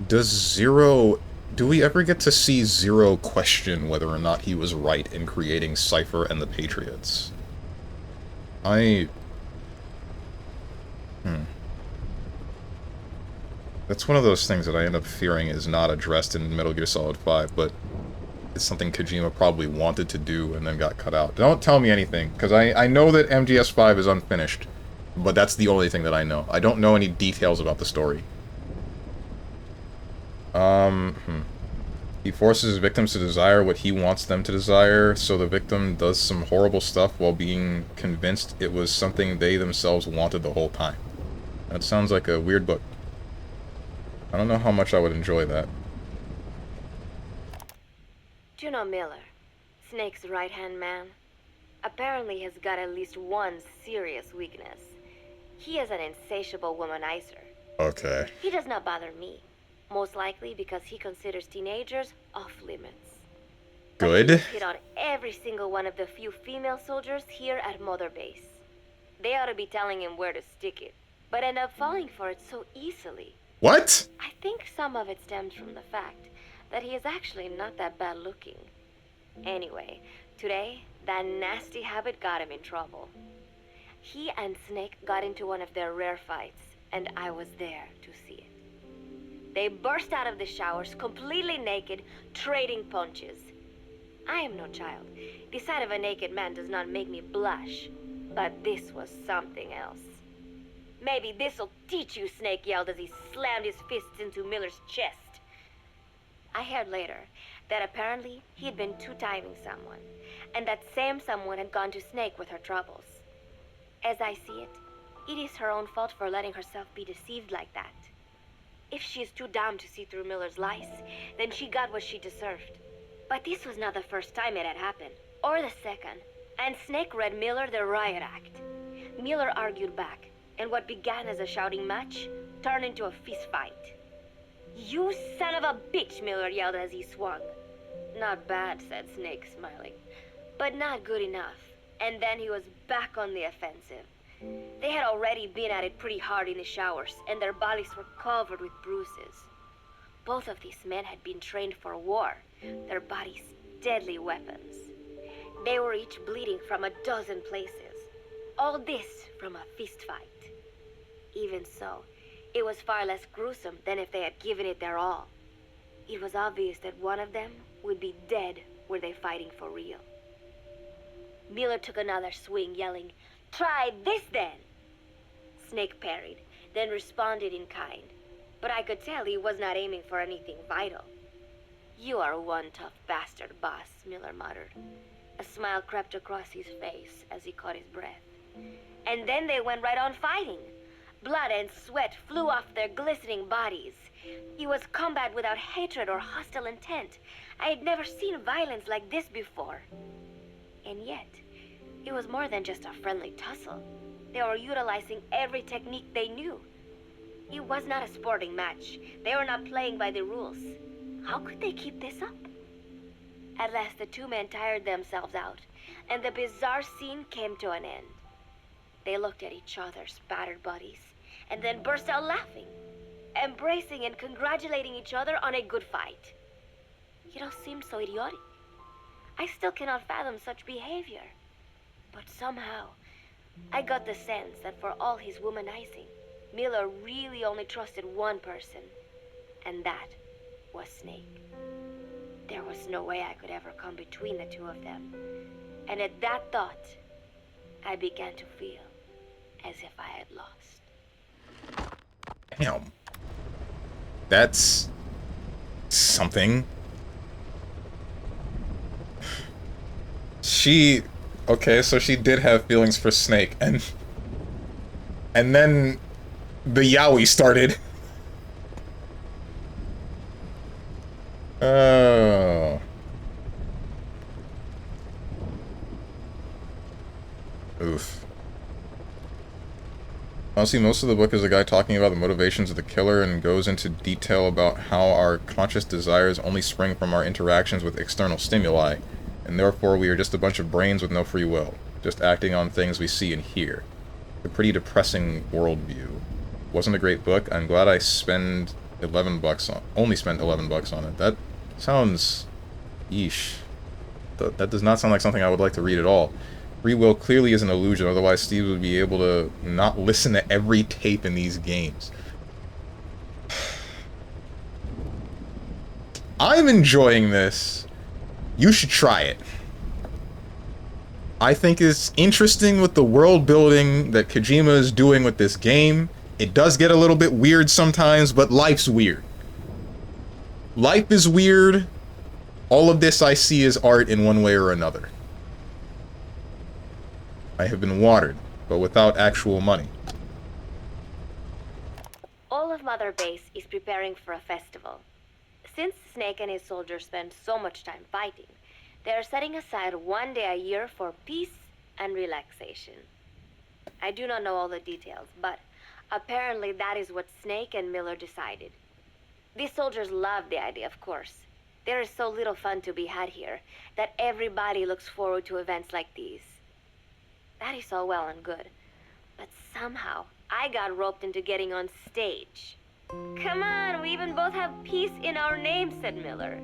Do we ever get to see Zero question whether or not he was right in creating Cypher and the Patriots? That's one of those things that I end up fearing is not addressed in Metal Gear Solid 5, but it's something Kojima probably wanted to do and then got cut out. Don't tell me anything, because I know that MGS5 is unfinished, but that's the only thing that I know. I don't know any details about the story. He forces his victims to desire what he wants them to desire, so the victim does some horrible stuff while being convinced it was something they themselves wanted the whole time. That sounds like a weird book. I don't know how much I would enjoy that. Juno Miller, Snake's right-hand man, apparently has got at least one serious weakness. He is an insatiable womanizer. Okay. He does not bother me, most likely because he considers teenagers off-limits. Good. But he hit on every single one of the few female soldiers here at Mother Base. They ought to be telling him where to stick it, but end up falling for it so easily. What? I think some of it stems from the fact that he is actually not that bad looking. Anyway, today, that nasty habit got him in trouble. He and Snake got into one of their rare fights, and I was there to see it. They burst out of the showers, completely naked, trading punches. I am no child. The sight of a naked man does not make me blush, but this was something else. "Maybe this'll teach you," Snake yelled as he slammed his fists into Miller's chest. I heard later that apparently he had been two-timing someone, and that same someone had gone to Snake with her troubles. As I see it, it is her own fault for letting herself be deceived like that. If she is too dumb to see through Miller's lies, then she got what she deserved. But this was not the first time it had happened, or the second, and Snake read Miller the riot act. Miller argued back, and what began as a shouting match turned into a fist fight. "You son of a bitch," Miller yelled as he swung. "Not bad," said Snake, smiling, "but not good enough." And then he was back on the offensive. They had already been at it pretty hard in the showers, and their bodies were covered with bruises. Both of these men had been trained for war, their bodies deadly weapons. They were each bleeding from a dozen places. All this from a fist fight. Even so, it was far less gruesome than if they had given it their all. It was obvious that one of them would be dead were they fighting for real? Miller took another swing, yelling, "Try this then!" Snake parried, then responded in kind. But I could tell he was not aiming for anything vital. "You are one tough bastard, boss," Miller muttered. A smile crept across his face as he caught his breath. And then they went right on fighting. Blood and sweat flew off their glistening bodies. It was combat without hatred or hostile intent. I had never seen violence like this before. And yet, it was more than just a friendly tussle. They were utilizing every technique they knew. It was not a sporting match. They were not playing by the rules. How could they keep this up? At last, the two men tired themselves out, and the bizarre scene came to an end. They looked at each other's battered bodies, and then burst out laughing, embracing and congratulating each other on a good fight. It all seemed so idiotic. I still cannot fathom such behavior. But somehow, I got the sense that for all his womanizing, Miller really only trusted one person, and that was Snake. There was no way I could ever come between the two of them. And at that thought, I began to feel as if I had lost. Damn. That's something. Okay, so she did have feelings for Snake, and then the yaoi started. Oh. Oof. Honestly, most of the book is a guy talking about the motivations of the killer and goes into detail about how our conscious desires only spring from our interactions with external stimuli, and therefore we are just a bunch of brains with no free will, just acting on things we see and hear. A pretty depressing worldview. Wasn't a great book. I'm glad I only spent $11 on it. That sounds... yeesh. That does not sound like something I would like to read at all. Free will clearly is an illusion, otherwise Steve would be able to not listen to every tape in these games. I'm enjoying this. You should try it. I think it's interesting with the world building that Kojima is doing with this game. It does get a little bit weird sometimes, but life's weird. Life is weird. All of this I see as art in one way or another. I have been watered, but without actual money. All of Mother Base is preparing for a festival. Since Snake and his soldiers spend so much time fighting, they are setting aside one day a year for peace and relaxation. I do not know all the details, but apparently that is what Snake and Miller decided. These soldiers love the idea, of course. There is so little fun to be had here that everybody looks forward to events like these. That is all well and good, but somehow I got roped into getting on stage. "Come on, we even both have peace in our name," said Miller.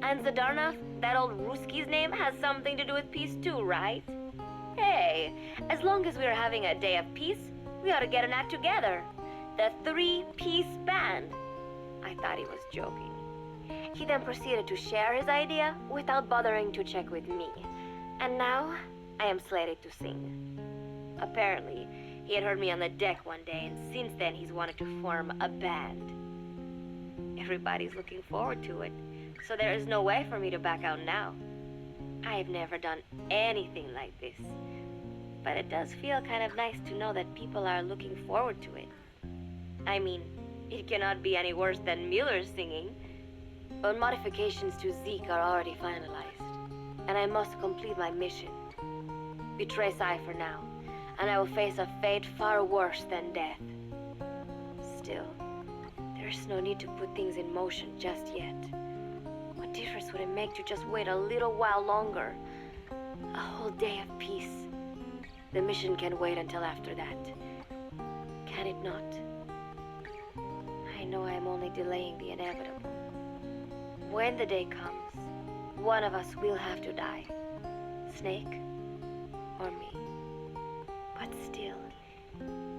"And Zadarnov, that old Ruski's name, has something to do with peace too, right? Hey, as long as we're having a day of peace, we ought to get an act together. The Three-Piece Band." I thought he was joking. He then proceeded to share his idea without bothering to check with me. And now, I am slated to sing. Apparently, he had heard me on the deck one day, and since then he's wanted to form a band. Everybody's looking forward to it, so there is no way for me to back out now. I've never done anything like this, but it does feel kind of nice to know that people are looking forward to it. I mean, it cannot be any worse than Miller's singing, but modifications to Zeke are already finalized, and I must complete my mission. Betray Cypher now, and I will face a fate far worse than death. Still, there is no need to put things in motion just yet. What difference would it make to just wait a little while longer? A whole day of peace. The mission can wait until after that. Can it not? I know I am only delaying the inevitable. When the day comes, one of us will have to die. Snake or me. But still,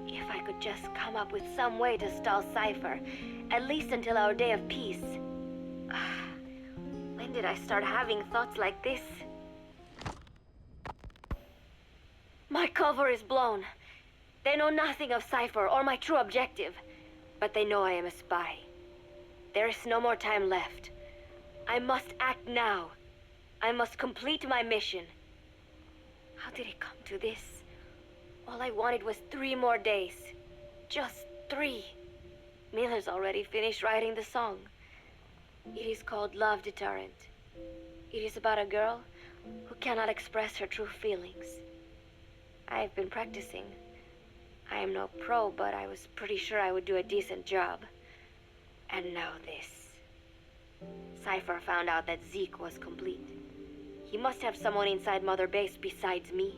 if I could just come up with some way to stall Cypher, at least until our day of peace. When did I start having thoughts like this? My cover is blown. They know nothing of Cypher or my true objective, but they know I am a spy. There is no more time left. I must act now. I must complete my mission. How did it come to this? All I wanted was 3 more days. Just 3. Miller's already finished writing the song. It is called Love Deterrent. It is about a girl who cannot express her true feelings. I have been practicing. I am no pro, but I was pretty sure I would do a decent job. And now this. Cypher found out that Zeke was complete. He must have someone inside Mother Base besides me,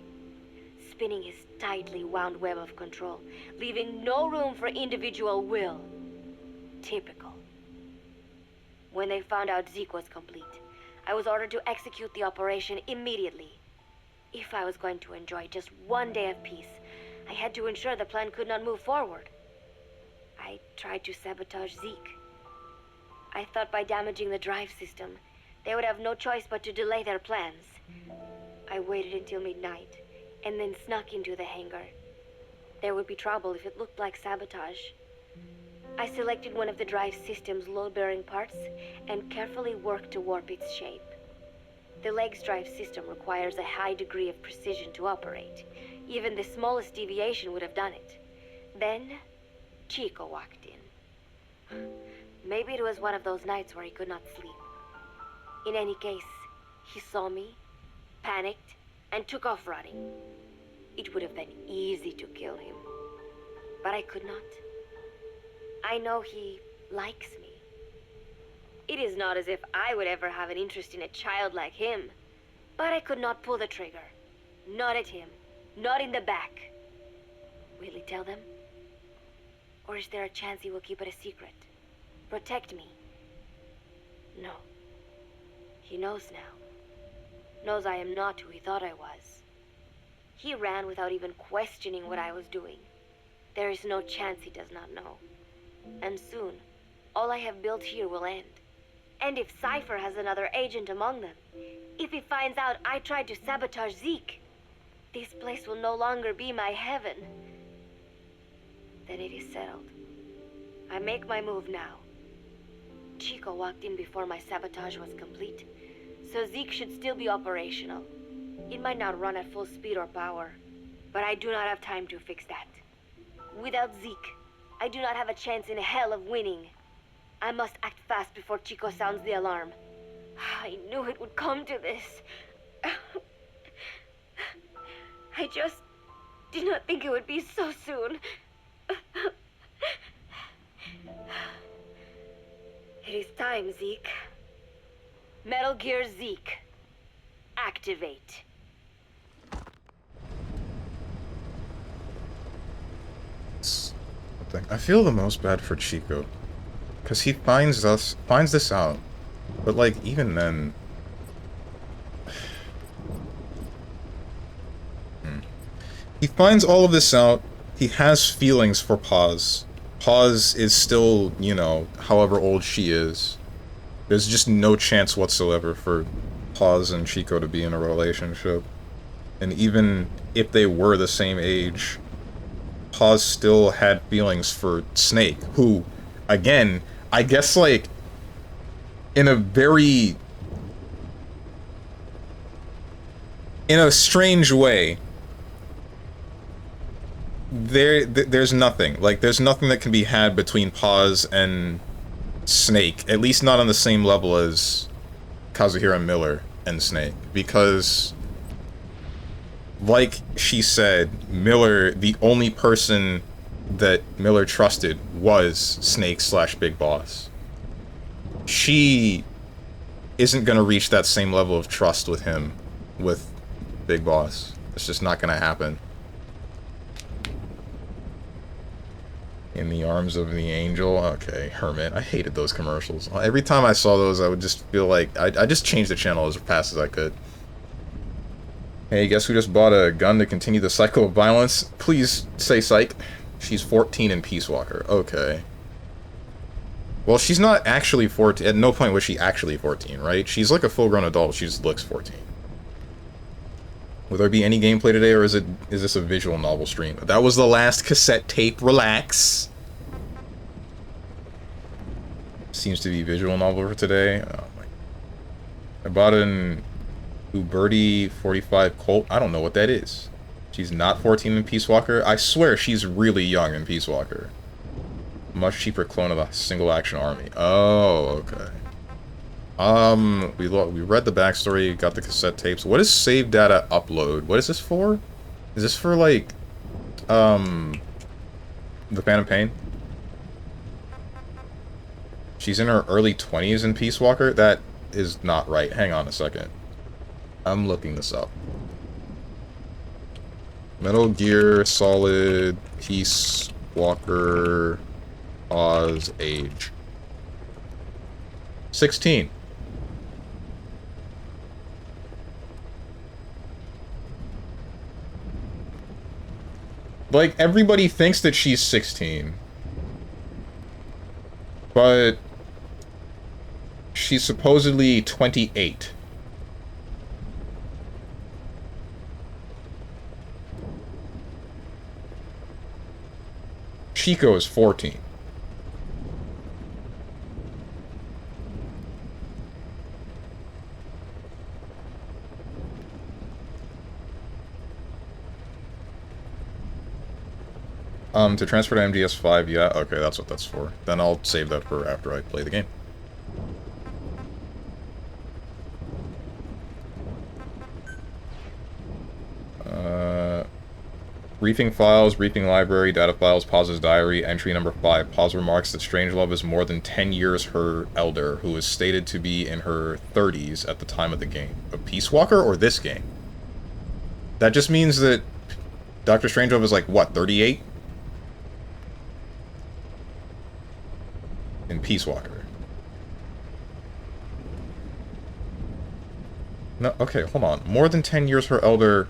spinning his tightly wound web of control, leaving no room for individual will. Typical. When they found out Zeke was complete, I was ordered to execute the operation immediately. If I was going to enjoy just 1 day of peace, I had to ensure the plan could not move forward. I tried to sabotage Zeke. I thought by damaging the drive system, they would have no choice but to delay their plans. I waited until midnight, and then snuck into the hangar. There would be trouble if it looked like sabotage. I selected one of the drive system's load-bearing parts and carefully worked to warp its shape. The leg's drive system requires a high degree of precision to operate. Even the smallest deviation would have done it. Then, Chico walked in. Maybe it was one of those nights where he could not sleep. In any case, he saw me, panicked, and took off running. It would have been easy to kill him, but I could not. I know he likes me. It is not as if I would ever have an interest in a child like him, but I could not pull the trigger. Not at him, not in the back. Will he tell them? Or is there a chance he will keep it a secret? Protect me? No. He knows now. Knows I am not who he thought I was. He ran without even questioning what I was doing. There is no chance he does not know. And soon, all I have built here will end. And if Cypher has another agent among them, if he finds out I tried to sabotage Zeke, this place will no longer be my heaven. Then it is settled. I make my move now. Chico walked in before my sabotage was complete, so Zeke should still be operational. It might not run at full speed or power, but I do not have time to fix that. Without Zeke, I do not have a chance in hell of winning. I must act fast before Chico sounds the alarm. I knew it would come to this. I just did not think it would be so soon. It is time, Zeke. Metal Gear Zeke. Activate. I feel the most bad for Chico, because he finds this out, but like even then, he finds all of this out. He has feelings for Paz. Paz is still, you know, however old she is. There's just no chance whatsoever for Paz and Chico to be in a relationship. And even if they were the same age, Paz still had feelings for Snake, who, again, I guess, like, in a strange way, there's nothing. Like, there's nothing that can be had between Paz and Snake, at least not on the same level as Kazuhira Miller and Snake, because, like she said, Miller, the only person that Miller trusted was Snake/Big Boss. She isn't gonna reach that same level of trust with him, with Big Boss. It's just not gonna happen. In the arms of the angel. Okay, Hermit. I hated those commercials. Every time I saw those, I would just feel like I just changed the channel as fast as I could. Hey, guess who just bought a gun to continue the cycle of violence? Please say psych. She's 14 in Peace Walker. Okay. Well, she's not actually 14. At no point was she actually 14, right? She's like a full-grown adult. She just looks 14. Will there be any gameplay today, or is this a visual novel stream? That was the last cassette tape. Relax. Seems to be visual novel for today. Oh my. I bought an Uberti 45 Colt. I don't know what that is. She's not 14 in Peace Walker. I swear she's really young in Peace Walker. Much cheaper clone of the single action army. Oh, okay. We read the backstory, got the cassette tapes. What is save data upload? What is this for? Is this for like the Phantom Pain? She's in her early 20s in Peace Walker? That is not right. Hang on a second. I'm looking this up. Metal Gear Solid Peace Walker Pause age. 16. Like, everybody thinks that she's 16. But she's supposedly 28. Chico is 14. To transfer to MGS5, yeah, okay, that's what that's for. Then I'll save that for after I play the game. Briefing files, briefing library, data files, Paz's diary, entry number 5. Paz remarks that Strangelove is more than 10 years her elder, who is stated to be in her 30s at the time of the game. A Peace Walker or this game? That just means that Dr. Strangelove is like, what, 38? In Peace Walker. No, okay, hold on. More than 10 years her elder...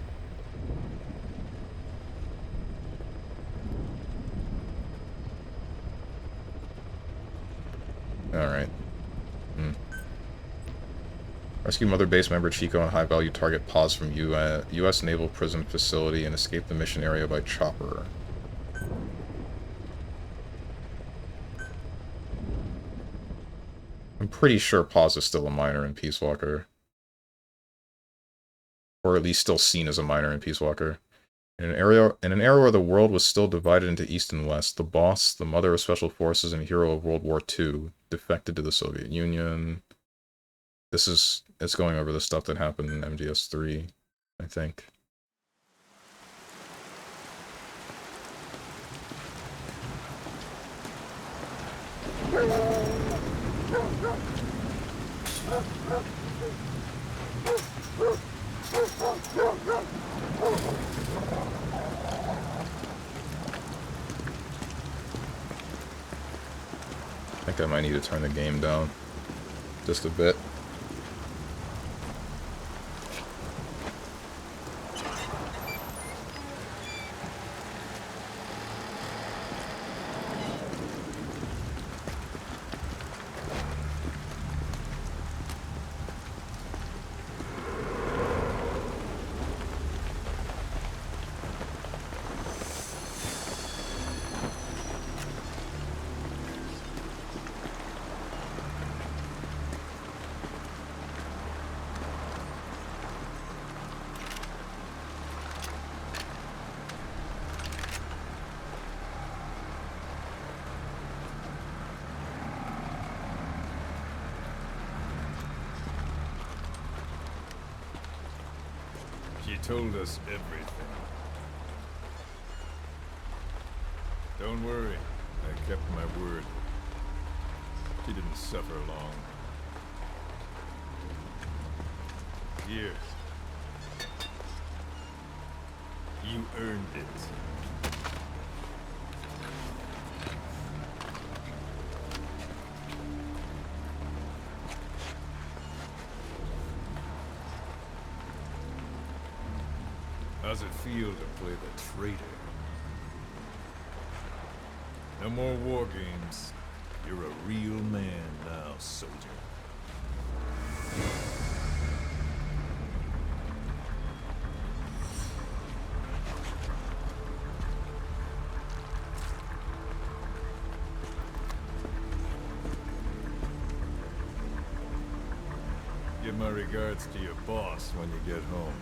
Alright. Rescue Mother Base member Chico and high-value target Paz from U.S. Naval Prison Facility and escape the mission area by chopper. I'm pretty sure Paz is still a minor in Peace Walker. Or at least still seen as a minor in Peace Walker. In an era where the world was still divided into East and West, the boss, the mother of special forces and hero of World War II, defected to the Soviet Union. It's going over the stuff that happened in MGS3, I think. I think I might need to turn the game down just a bit. She told us everything. Don't worry, I kept my word. She didn't suffer long. Here. You earned it. How's it feel to play the traitor? No more war games. You're a real man now, soldier. Give my regards to your boss when you get home.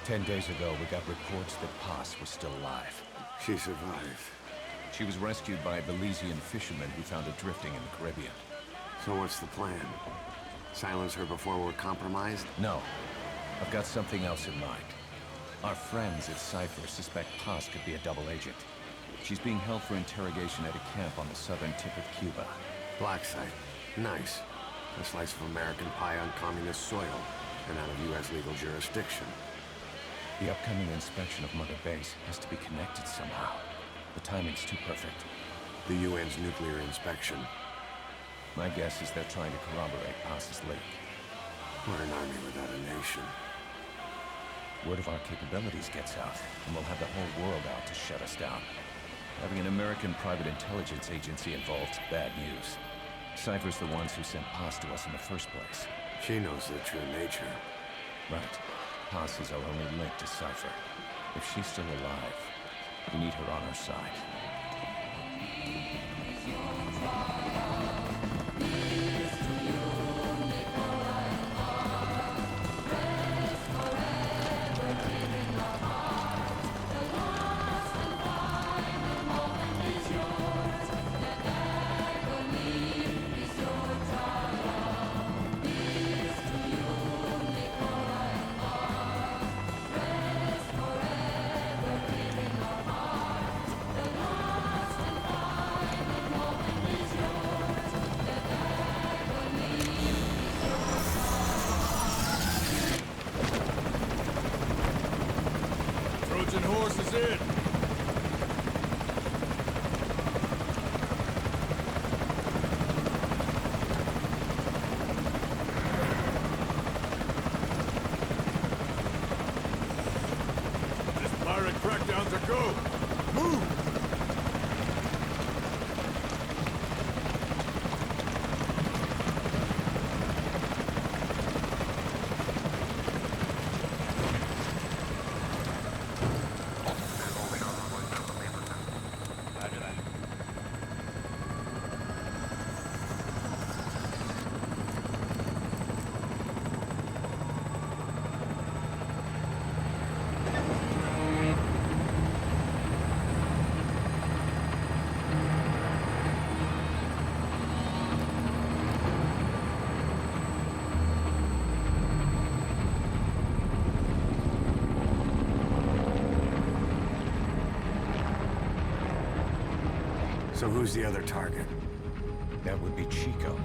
Ten days ago, we got reports that Paz was still alive. She survived. She was rescued by a Belizean fisherman who found her drifting in the Caribbean. So what's the plan? Silence her before we're compromised? No. I've got something else in mind. Our friends at Cypher suspect Paz could be a double agent. She's being held for interrogation at a camp on the southern tip of Cuba. Black site. Nice. A slice of American pie on communist soil, and out of U.S. legal jurisdiction. The upcoming inspection of Mother Base has to be connected somehow. The timing's too perfect. The UN's nuclear inspection. My guess is they're trying to corroborate Paz's leak. We're an army without a nation. Word of our capabilities gets out, and we'll have the whole world out to shut us down. Having an American private intelligence agency involved's bad news. Cypher's the ones who sent Paz to us in the first place. She knows the true nature. Right. Paz is our only link to Cypher. If she's still alive, we need her on our side. Trojan horse is in! This pirate crackdown's a go! Move! So who's the other target? That would be Chico.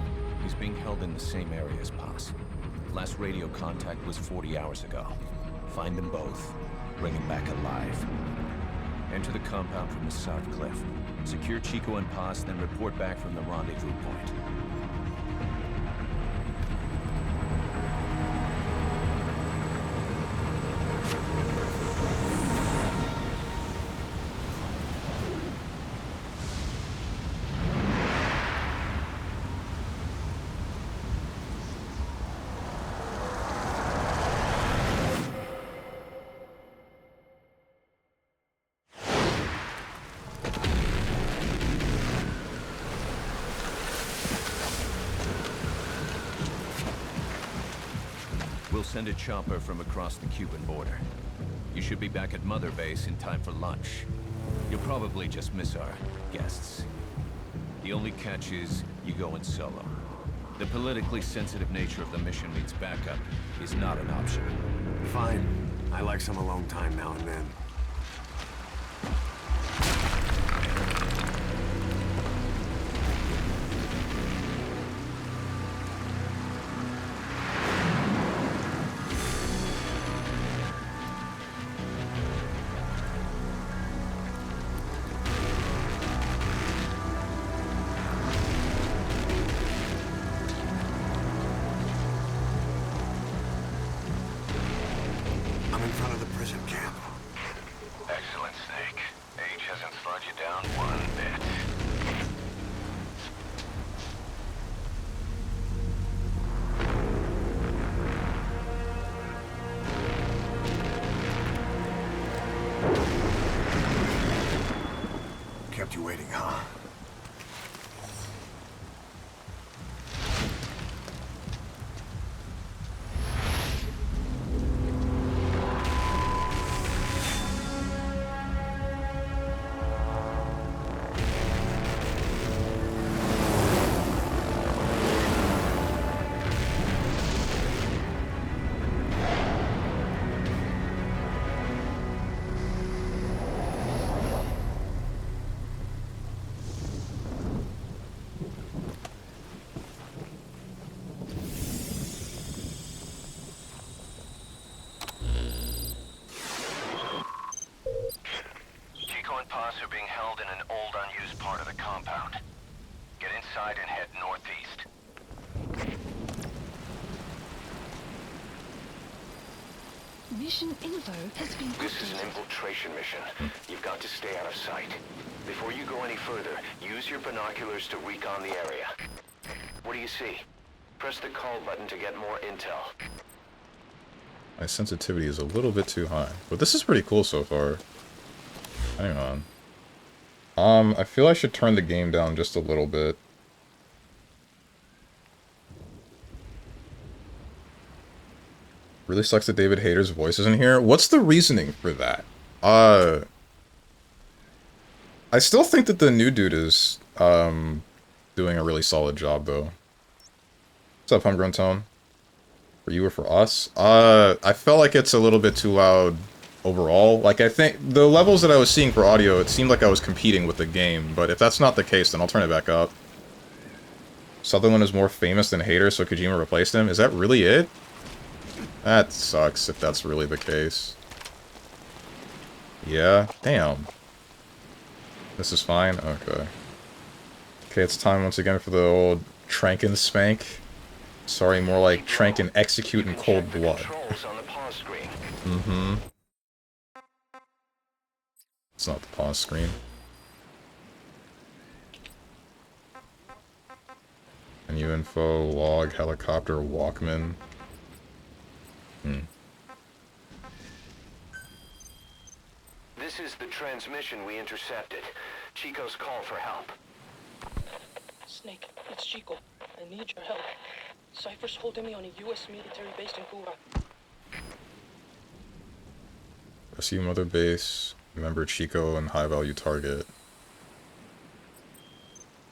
He's being held in the same area as Paz. Last radio contact was 40 hours ago. Find them both. Bring him back alive. Enter the compound from the south cliff. Secure Chico and Paz, then report back from the rendezvous point. We'll send a chopper from across the Cuban border. You should be back at Mother Base in time for lunch. You'll probably just miss our guests. The only catch is you go in solo. The politically sensitive nature of the mission means backup is not an option. Fine. I like some alone time now and then. I'm in front of the prison camp. Excellent, Snake. Age hasn't slowed you down one bit. Kept you waiting, huh? Chico and Paz are being held in an old, unused part of the compound. Get inside and head northeast. Mission info has been This is an updated. infiltration mission. You've got to stay out of sight. Before you go any further, use your binoculars to recon the area. What do you see? Press the call button to get more intel. My sensitivity is a little bit too high. But this is pretty cool so far. Hang on. I feel I should turn the game down just a little bit. Really sucks that David Hayter's voice isn't here. What's the reasoning for that? I still think that the new dude is, doing a really solid job, though. What's up, Homegrown Tone? For you or for us? I felt like it's a little bit too loud overall. Like, I think the levels that I was seeing for audio, it seemed like I was competing with the game, but if that's not the case, then I'll turn it back up. Sutherland is more famous than Hayter, so Kojima replaced him? Is that really it? That sucks if that's really the case. Yeah? Damn. This is fine? Okay. Okay, it's time once again for the old Trank and Spank. Sorry, more like Trank and Execute in cold blood. Mm-hmm. It's not the pause screen. Menu info, log, helicopter, Walkman. This is the transmission we intercepted. Chico's call for help. Snake, it's Chico. I need your help. Cypher's holding me on a U.S. military base in Cuba. Rescue Mother Base. Remember Chico and high value target.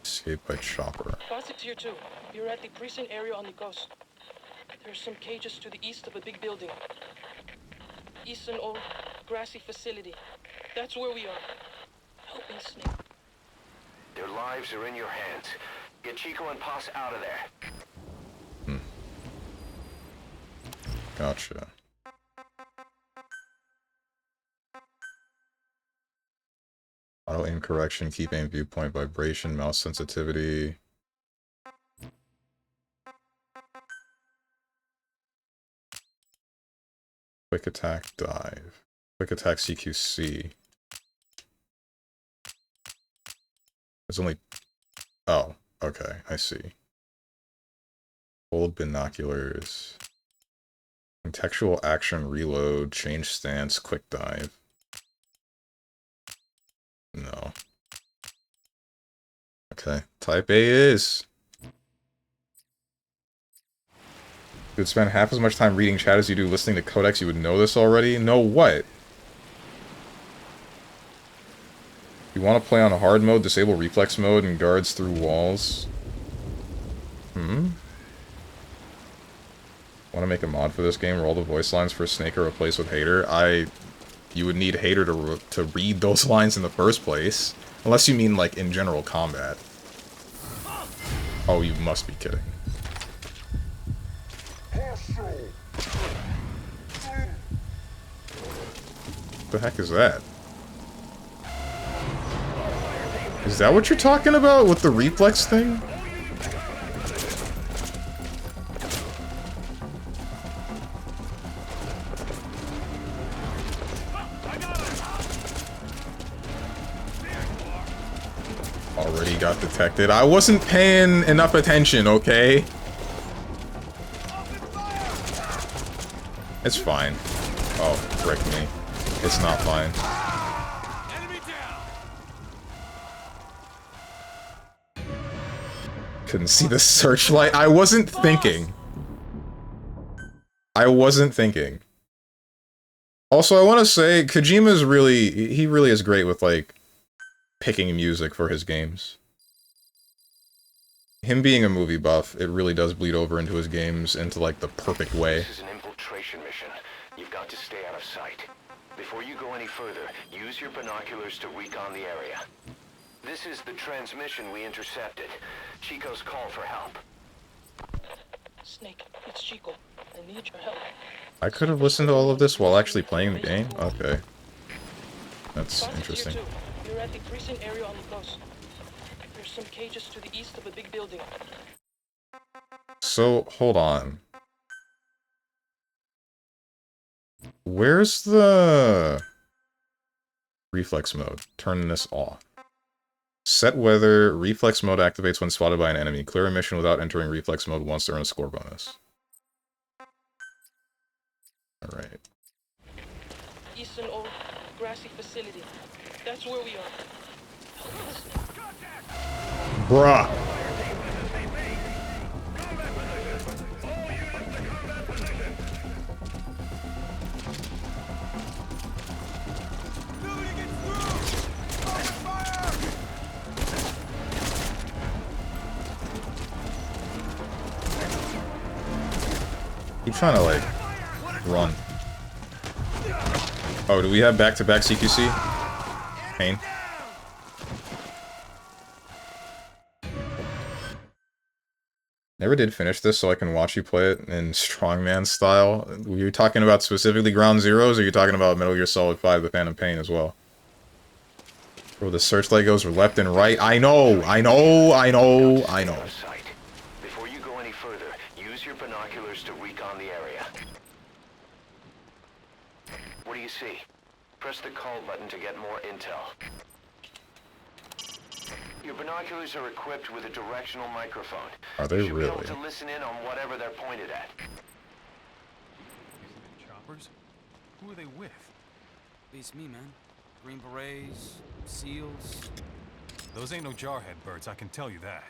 Escape by chopper. Classics here too. You're at the precinct area on the coast. There's some cages to the east of a big building. East an old, grassy facility. That's where we are. Help me, Snake. Their lives are in your hands. Get Chico and Paz out of there. Gotcha. Auto aim correction, keep aim viewpoint vibration, mouse sensitivity. Quick attack dive. Quick attack CQC. There's only... Oh, okay, I see. Hold binoculars. Contextual action reload, change stance, quick dive. No. Okay, type A is. You would spend half as much time reading chat as you do listening to codex, you would know this already? Know what? You want to play on a hard mode, disable reflex mode, and guards through walls? Want to make a mod for this game where all the voice lines for Snake are replaced with Hater? You would need Hater to read those lines in the first place. Unless you mean, like, in general combat. Oh, you must be kidding. What the heck is that? Is that what you're talking about with the reflex thing? Already got detected. I wasn't paying enough attention, okay? It's fine. Oh, frick me. It's not fine. Couldn't see the searchlight. I wasn't thinking. I wasn't thinking. Also, I want to say, Kojima's really... He really is great with, like, picking music for his games. Him being a movie buff, it really does bleed over into his games into, like, the perfect way. This is an infiltration mission. You've got to stay out of sight. Before you go any further, use your binoculars to recon the area. This is the transmission we intercepted. Chico's call for help. Snake, it's Chico. I need your help. I could have listened to all of this while actually playing the game? Okay. That's interesting. Here too. You're at the precinct area on the coast. There's some cages to the east of a big building. So, hold on. Where's the... reflex mode? Turn this off. Set weather. Reflex mode activates when spotted by an enemy. Clear a mission without entering reflex mode once to earn a score bonus. Alright. Eastern old grassy facility. That's where we are. Bruh. He's trying to, like, run. Oh, do we have back-to-back CQC? Pain. Never did finish this, so I can watch you play it in strongman style. Were you talking about specifically Ground Zeroes, or are you talking about Metal Gear Solid 5 The Phantom Pain as well? Where the searchlight goes left and right. I know! Before you go any further, use your binoculars to recon the area. What do you see? Press the call button to get more intel. Your binoculars are equipped with a directional microphone. Are they you should really? be able to listen in on whatever they're pointed at. Choppers? Who are they with? Beats me, man. Green Berets, SEALs. Those ain't no jarhead birds, I can tell you that.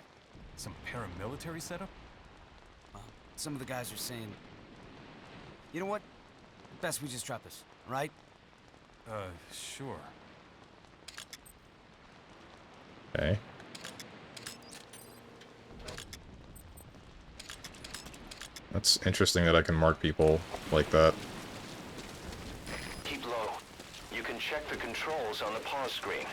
Some paramilitary setup? Well, some of the guys are saying... You know what? Best we just drop this, right? Sure. Okay. That's interesting that I can mark people like that. Keep low. You can check the controls on the pause screen.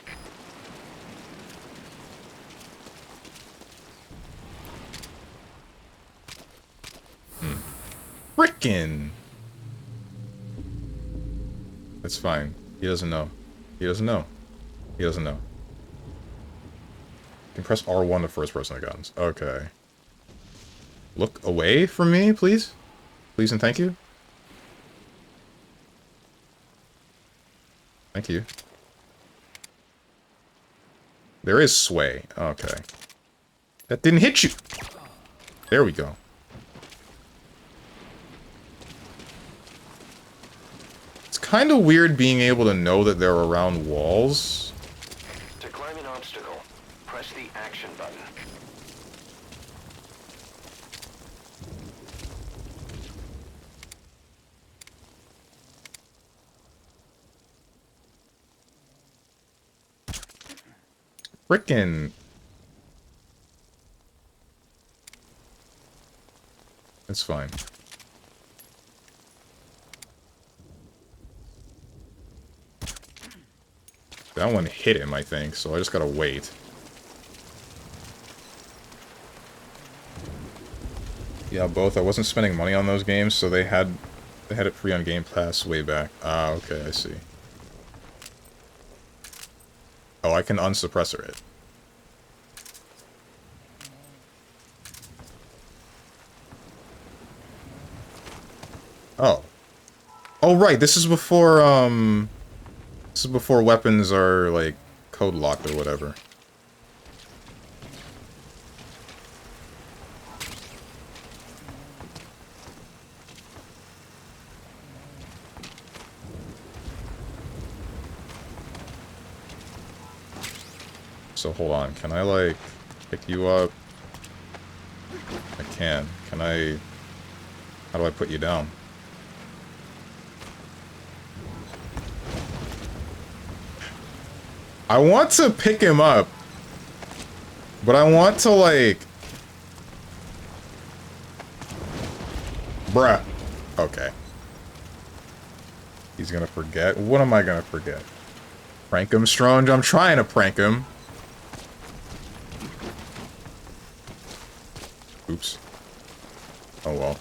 Frickin'! It's fine. He doesn't know. He doesn't know. He doesn't know. You can press R1 to first person the guns. Okay. Look away from me, please? Please and thank you? Thank you. There is sway. Okay. That didn't hit you! There we go. It's kind of weird being able to know that they're around walls. To climb an obstacle, press the action button. Frickin'. It's fine. That one hit him, I think, so I just gotta wait. Yeah, both. I wasn't spending money on those games, so they had it free on Game Pass way back. Ah, okay, I see. Oh, I can unsuppressor it. Oh. Oh, right, this is before, this is before weapons are, like, code locked or whatever. So hold on, can I, like, pick you up? I can. Can I... How do I put you down? I want to pick him up, but I want to, like... Bruh. Okay. He's gonna forget? What am I gonna forget? Prank him, Strong? I'm trying to prank him. Oops. Oh well.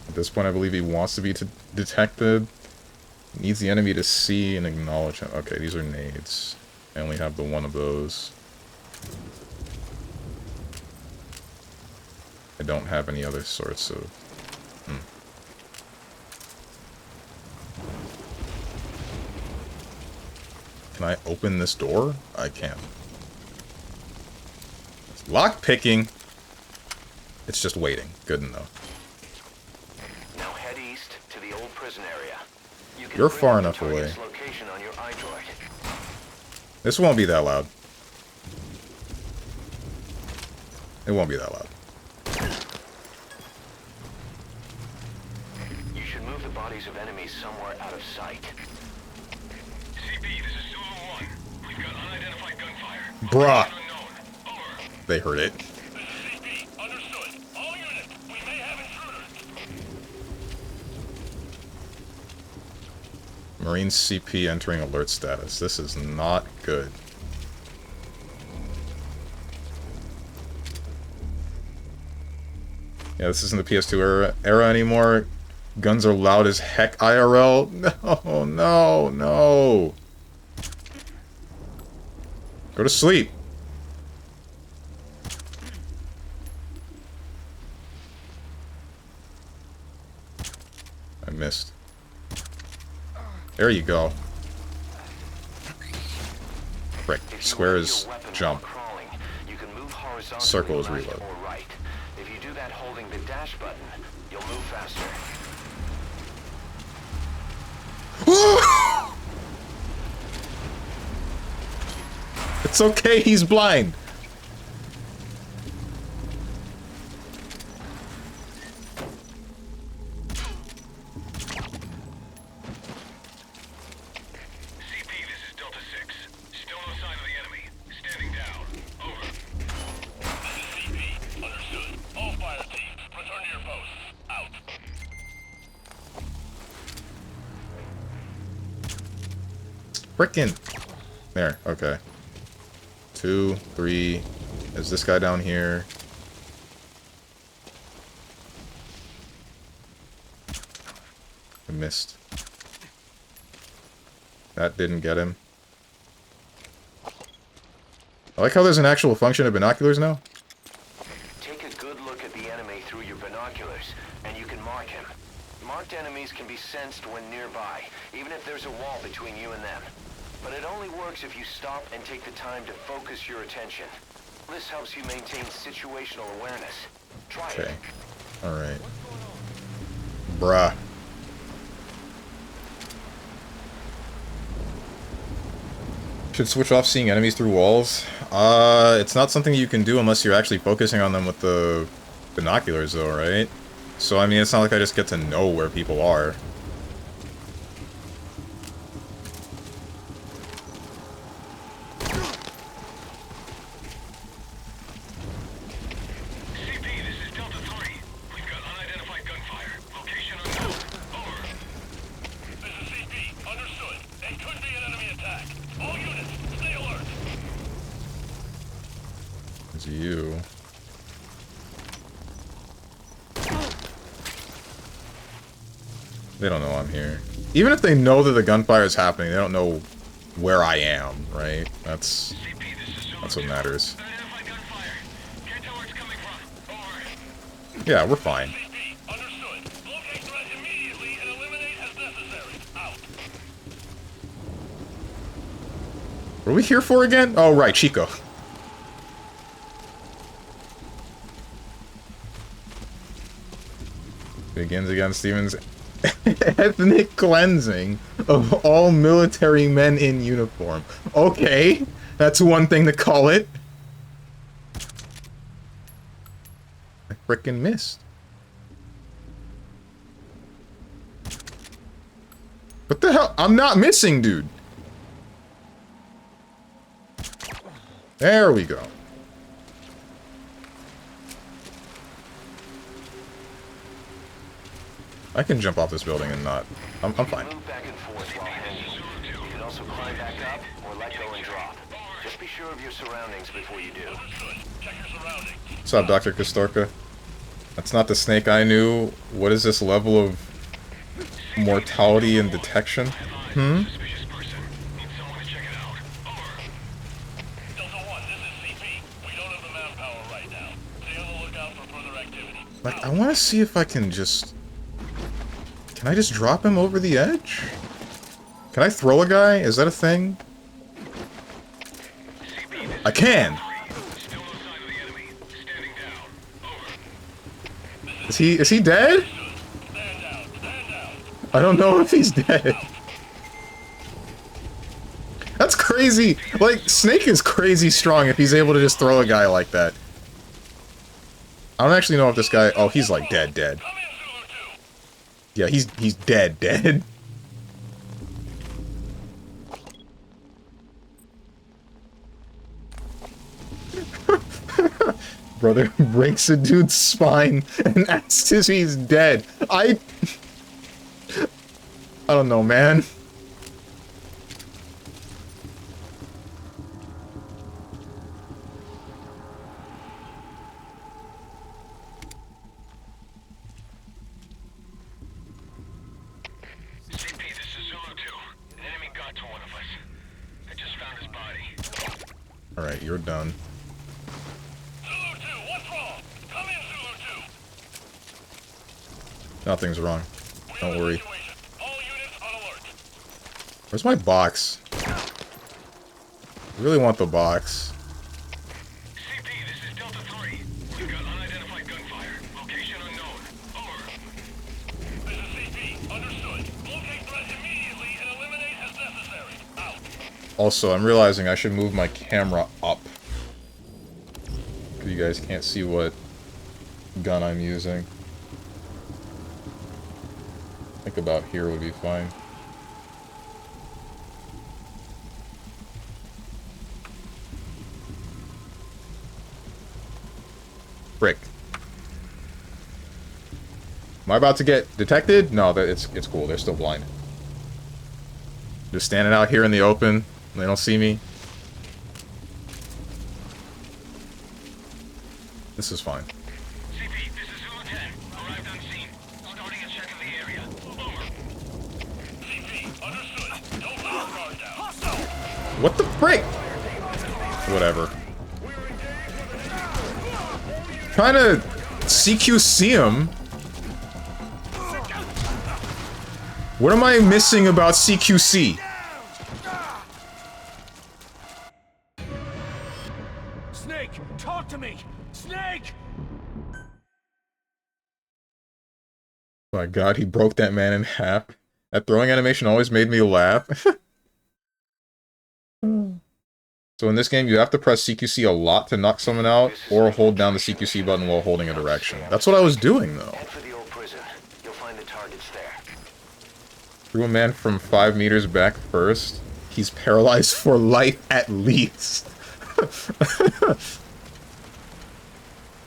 At this point, I believe he wants to be detected. Needs the enemy to see and acknowledge him. Okay, these are nades. I only have the one of those. I don't have any other sorts of... Can I open this door? I can. Lock picking. It's just waiting. Good enough. Now head east to the old prison area. You're far enough away. Location on your iDroid. This won't be that loud. It won't be that loud. You should move the bodies of enemies somewhere out of sight. CP, this is Zulu 1. We've got unidentified gunfire. Bruh. Over. They heard it. This is CP. Understood. All units, we may have intruders. Marine CP entering alert status. This is not good. Yeah, this isn't the PS2 era anymore. Guns are loud as heck IRL. No, no, no. Go to sleep. I missed. There you go. Frick. Square is jump. Circle is reload. If you do that holding the dash button, you'll move faster. It's okay, he's blind. Frickin'. There, okay. 2, 3. Is this guy down here? I missed. That didn't get him. I like how there's an actual function of binoculars now. Take a good look at the enemy through your binoculars, and you can mark him. Marked enemies can be sensed when nearby, even if there's a wall between you and them. But it only works if you stop and take the time to focus your attention. This helps you maintain situational awareness. Try it. Okay. Alright. Bruh. Should switch off seeing enemies through walls. It's not something you can do unless you're actually focusing on them with the binoculars though, right? So I mean, it's not like I just get to know where people are. It's you. They don't know I'm here. Even if they know that the gunfire is happening, they don't know where I am, right? That's what matters. Yeah, we're fine. What are we here for again? Oh, right, Chico. Begins again, Steven's ethnic cleansing of all military men in uniform. Okay, that's one thing to call it. I frickin' missed. What the hell? I'm not missing, dude. There we go. I can jump off this building and not... I'm fine. Move back and forth while hanging. You can also climb back up or let go and drop. Just be sure of your surroundings before you do. What's up, Dr. Kostorka? That's not the Snake I knew. What is this level of mortality and detection? Hmm? Like, I want to see if I can just... Can I just drop him over the edge? Can I throw a guy? Is that a thing? I can! Is he dead? I don't know if he's dead. That's crazy. Like, Snake is crazy strong if he's able to just throw a guy like that. I don't actually know if this guy... Oh, he's like dead. Yeah, he's dead. Brother breaks a dude's spine and asks if he's dead. I don't know, man. Alright, you're done. Zulu 2, what's wrong? Come in, Zulu 2. Nothing's wrong. Don't worry. Where's my box? I really want the box. CP, this is Delta 3. We've got unidentified gunfire. Location unknown. Over. This is CP. Understood. Locate threat immediately and eliminate as necessary. Out. Also, I'm realizing I should move my camera up. You guys can't see what gun I'm using. I think about here would be fine. Frick. Am I about to get detected? No, it's cool. They're still blind. Just standing out here in the open. They don't see me. This is fine. CP, this is Zulu 10. Arrived on scene. Starting a check of the area. Over. CP, understood. Don't let your guard down. Hostile! What the frick? Whatever. Trying to CQC him. What am I missing about CQC? Snake, talk to me! Snake! My god, he broke that man in half. That throwing animation always made me laugh. So in this game, you have to press CQC a lot to knock someone out, or hold down the CQC button while holding a direction. That's what I was doing, though. Head for the old prison. You'll find the targets there. Threw a man from 5 meters back first. He's paralyzed for life at least.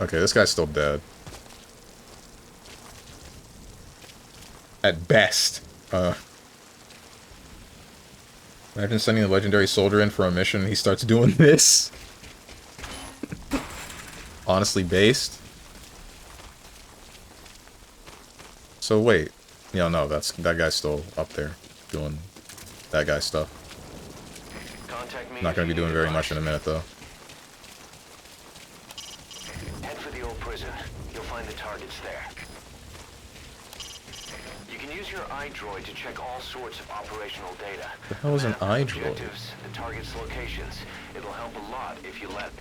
Okay, this guy's still dead. At best. Imagine sending a legendary soldier in for a mission, he starts doing this. Honestly based. So wait. Yeah, no, that guy's still up there doing that guy stuff. Not gonna be doing very much in a minute though. Head for the old prison. You'll find the targets there. You can use your iDroid to check all sorts of operational data. The hell is an iDroid? Objectives, the target's locations. It'll help a lot if you let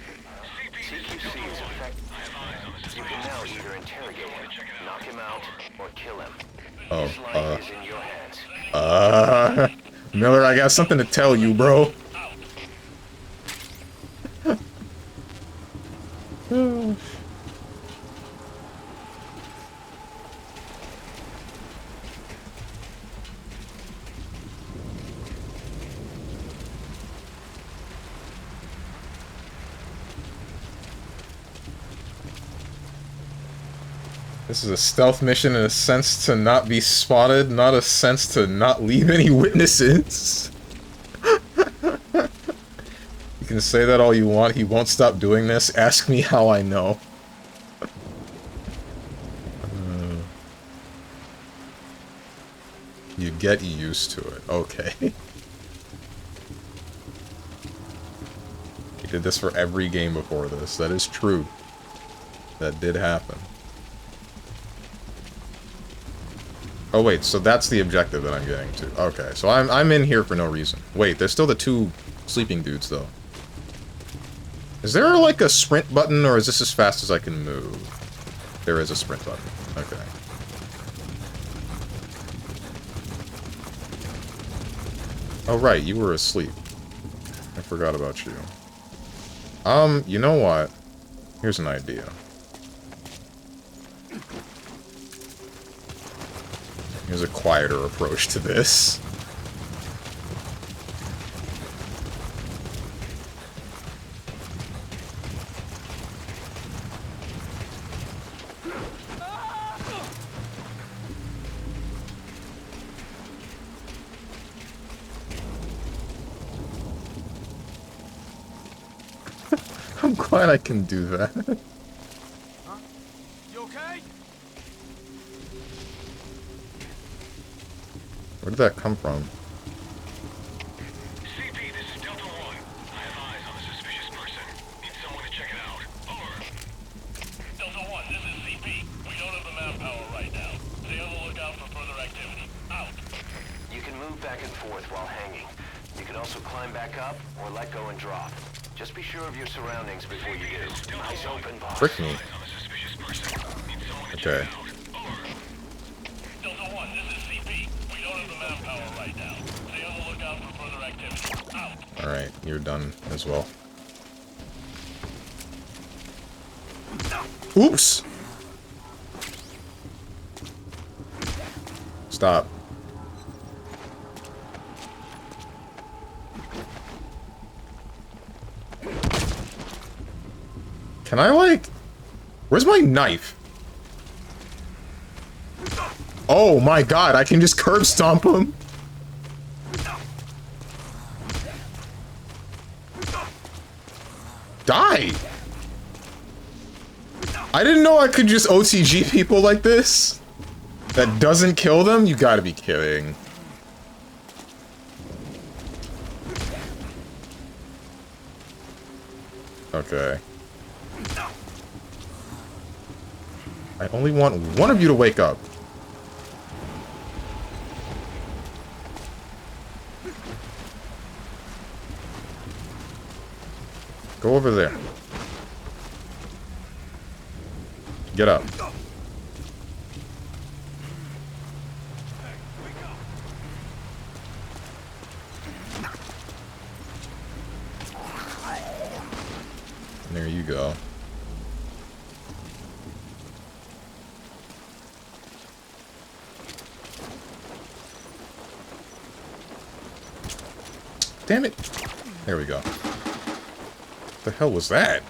CQC is effective. You can now either interrogate him, knock him out, or kill him. Oh, His life is in your hands. Miller, I got something to tell you, bro. This is a stealth mission in a sense to not be spotted, not a sense to not leave any witnesses. You can say that all you want, he won't stop doing this. Ask me how I know. You get used to it. Okay. He did this for every game before this. That is true. That did happen. Oh wait, so that's the objective that I'm getting to. Okay, so I'm in here for no reason. Wait, there's still the 2 sleeping dudes though. Is there like a sprint button, or is this as fast as I can move? There is a sprint button. Okay. Oh right, you were asleep. I forgot about you. You know what? Here's an idea. Here's a quieter approach to this. I'm glad I can do that. Huh? You okay? Where did that come from? CP, this is Delta 1. I have eyes on a suspicious person. Need someone to check it out. Over. Delta 1, this is CP. We don't have the manpower right now. Stay on the lookout for further activity. Out. You can move back and forth while hanging. You can also climb back up or let go and drop. Just be sure of your surroundings before you do. Eyes open, boss. Frick me. Eyes on a suspicious person. Need someone to Okay. check it out. Over. Delta 1, this is CP. We don't have the manpower right now. Stay on the lookout for further activity. Out. Alright, you're done as well. Oops! Stop. Can I, like... Where's my knife? Oh my god, I can just curb stomp him! Die! I didn't know I could just OTG people like this. That doesn't kill them? You gotta be kidding. Okay. I only want one of you to wake up. Go over there. Get up. There you go. Damn it! There we go. What the hell was that?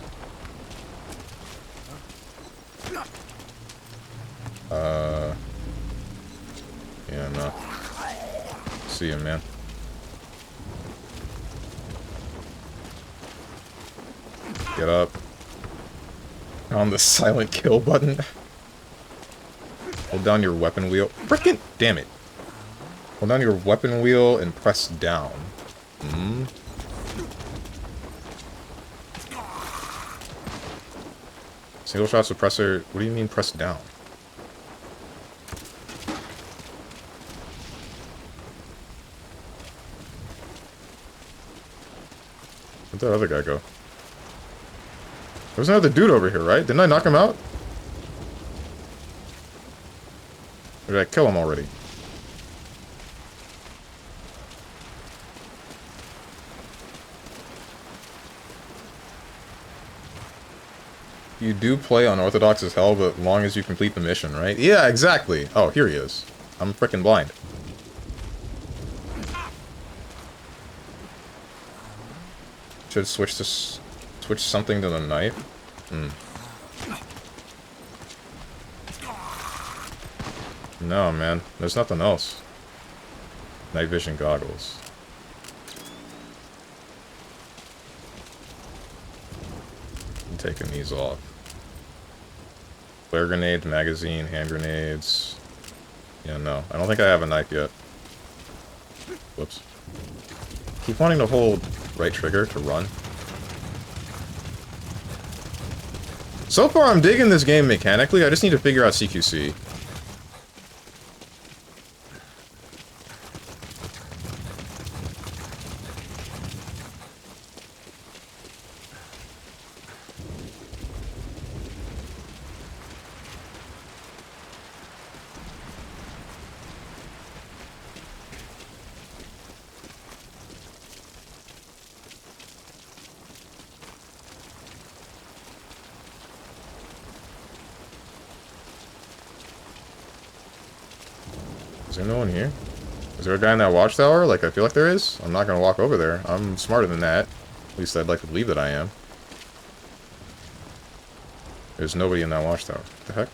Yeah, no. See ya, man. Get up. On the silent kill button. Hold down your weapon wheel. Frickin' damn it. Hold down your weapon wheel and press down. Hmm. Single shot suppressor. What do you mean press down? Where'd that other guy go? There's another dude over here, right? Didn't I knock him out? Or did I kill him already? You do play unorthodox as hell, but long as you complete the mission, right? Yeah, exactly. Oh, here he is. I'm frickin' blind. Should switch to switch something to the knife. Hmm. No, man. There's nothing else. Night vision goggles. I'm taking these off. Flare grenade, magazine, hand grenades. Yeah, no. I don't think I have a knife yet. Whoops. Keep wanting to hold right trigger to run. So far, I'm digging this game mechanically. I just need to figure out CQC. Is there no one here? Is there a guy in that watchtower? Like, I feel like there is. I'm not gonna walk over there. I'm smarter than that. At least I'd like to believe that I am. There's nobody in that watchtower. What the heck?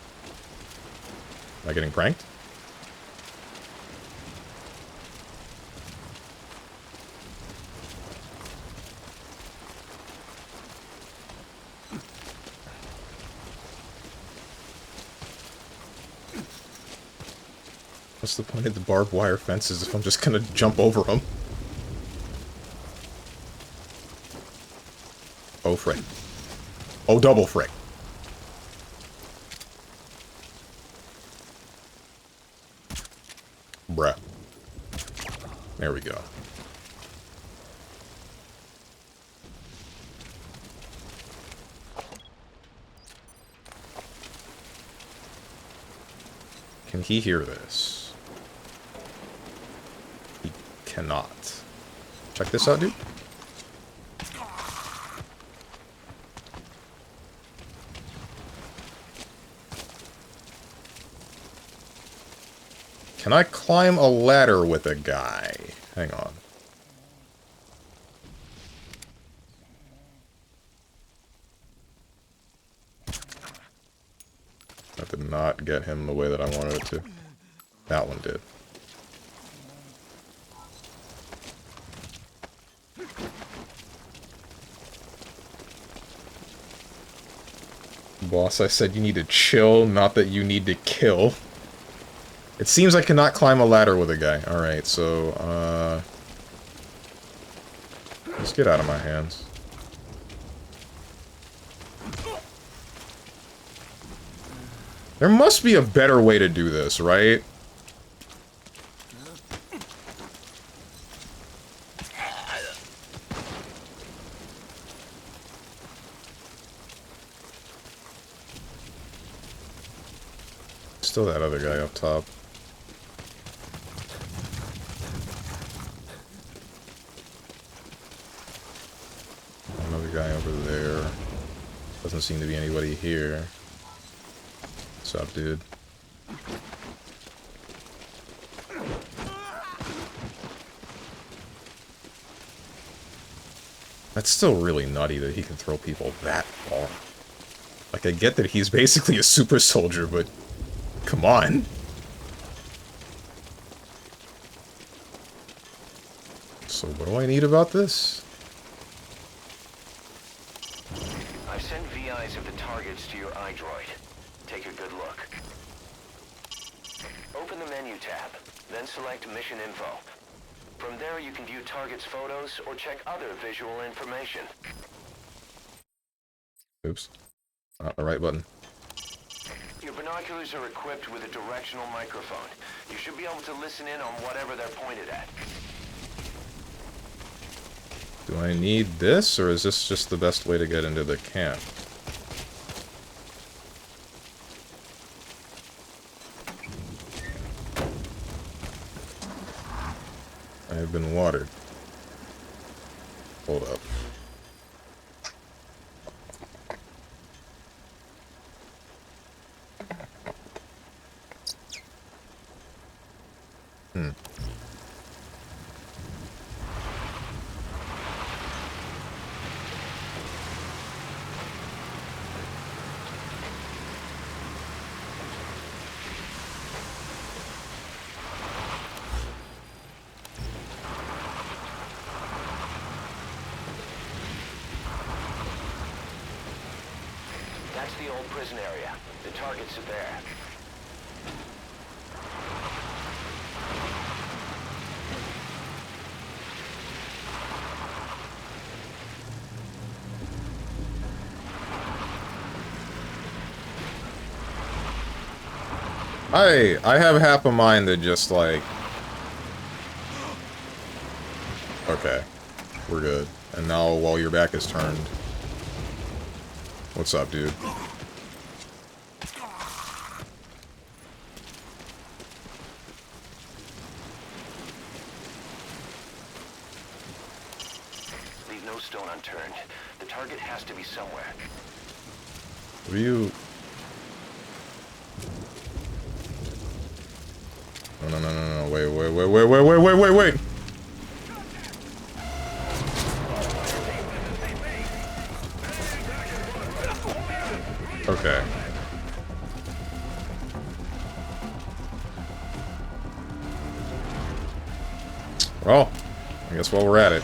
Am I getting pranked? What's the point of the barbed wire fences if I'm just gonna jump over them? Oh, frick. Oh, double frick. Bruh. There we go. Can he hear this? He cannot. Check this out, dude. Can I climb a ladder with a guy? Hang on. That did not get him the way that I wanted it to. That one did. Boss, I said you need to chill, not that you need to kill. It seems I cannot climb a ladder with a guy. Alright, so, let's get out of my hands. There must be a better way to do this, right? Still that other guy up top. Another guy over there. Doesn't seem to be anybody here. What's up, dude? That's still really nutty that he can throw people that far. Like, I get that he's basically a super soldier, but come on. So what do I need about this? I've sent VIs of the targets to your iDroid. Take a good look. Open the menu tab, then select Mission Info. From there you can view targets' photos or check other visual information. Oops. Not the right button. Your binoculars are equipped with a directional microphone. You should be able to listen in on whatever they're pointed at. Do I need this, or is this just the best way to get into the camp? I have been watered. Hold up. That's the old prison area. The targets are there. I have half a mind that just, like... Okay. We're good. And now, while your back is turned... What's up, dude? Leave no stone unturned. The target has to be somewhere. What are you... No, wait. Okay. Well, I guess while we're at it.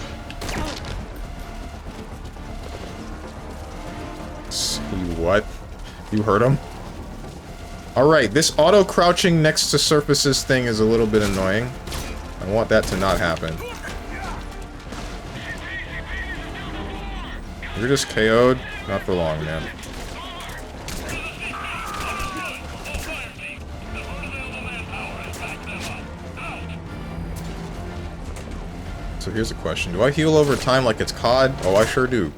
See what? You heard him? Alright, this auto-crouching next to surfaces thing is a little bit annoying. I want that to not happen. You're just KO'd? Not for long, man. So here's a question. Do I heal over time like it's COD? Oh, I sure do.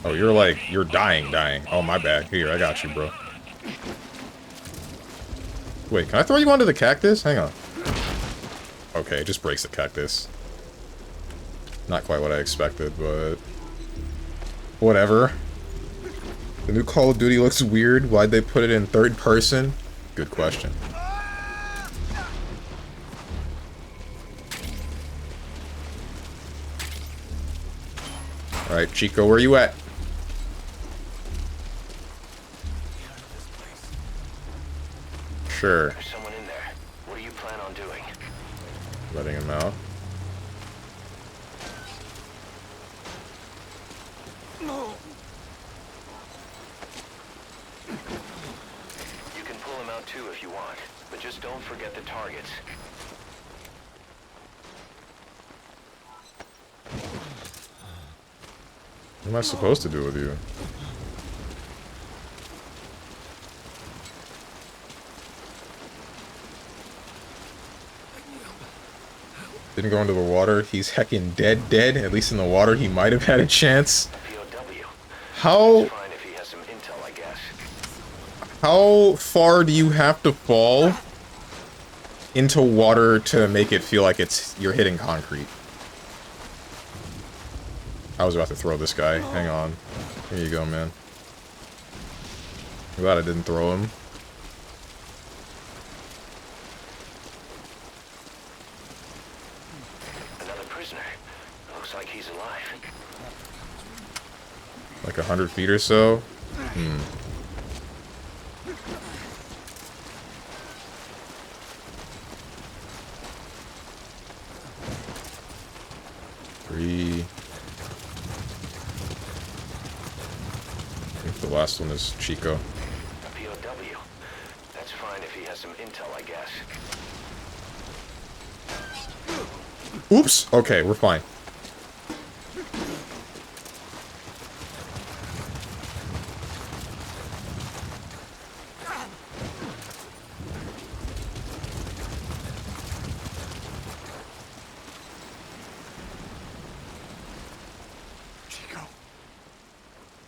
Oh, you're like, you're dying. Oh, my bad. Here, I got you, bro. Wait, can I throw you onto the cactus? Hang on. Okay, it just breaks the cactus. Not quite what I expected, but... whatever. The new Call of Duty looks weird. Why'd they put it in third person? Good question. Alright, Chico, where you at? Sure. There's someone in there. What do you plan on doing? Letting him out. No. You can pull him out too if you want, but just don't forget the targets. What am I supposed to do with you? Didn't go into the water. He's heckin' dead. At least in the water, he might have had a chance. POW. How... Fine if he has some intel, I guess. How far do you have to fall into water to make it feel like you're hitting concrete? I was about to throw this guy. Hang on. Here you go, man. I'm glad I didn't throw him. Another prisoner. Looks like he's alive. Like 100 feet or so? Three. I think the last one is Chico. A POW. That's fine if he has some intel, I guess. Oops! Okay, we're fine.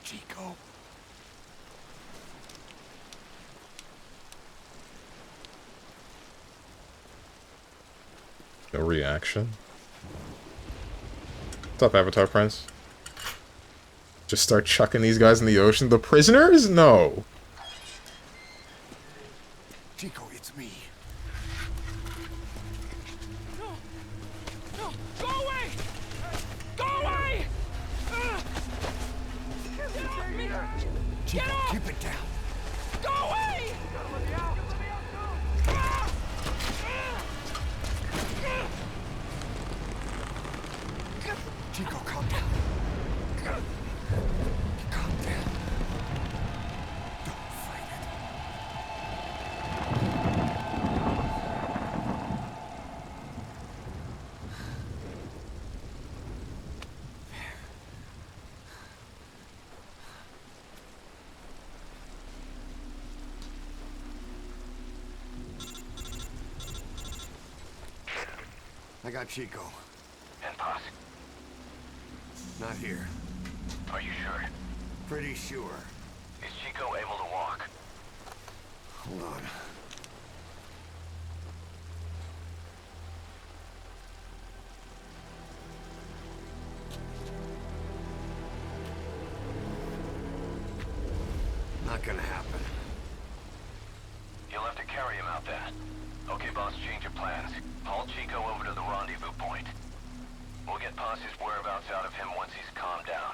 Chico. No reaction. What's up, Avatar Prince? Just start chucking these guys in the ocean? The prisoners? No. Chico, it's me. No! No! Go away! Go away! Get off me! Chico, Get off! keep it down. Go away! Chico, calm down. Calm down. Don't fight it. I got Chico. And Paz. Not here. Are you sure? Pretty sure. Is Chico able to walk? Hold on. Not gonna happen. You'll have to carry him out there. Okay, boss, change your plans. Haul Chico over to the rendezvous point. We'll get Paz's whereabouts out of him once he's calmed down.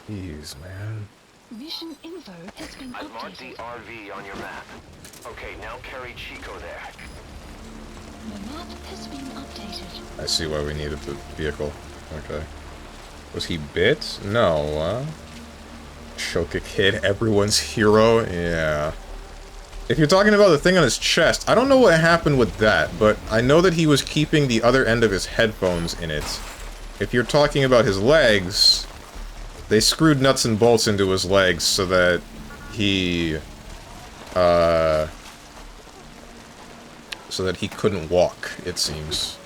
Jeez, man. Mission info has been I've marked the updated. RV on your map. Okay, now carry Chico there. The map has been updated. I see why we needed the vehicle. Okay. Was he bit? No, Choke a kid, everyone's hero? Yeah. If you're talking about the thing on his chest, I don't know what happened with that, but I know that he was keeping the other end of his headphones in it. If you're talking about his legs, they screwed nuts and bolts into his legs so that he, couldn't walk, it seems.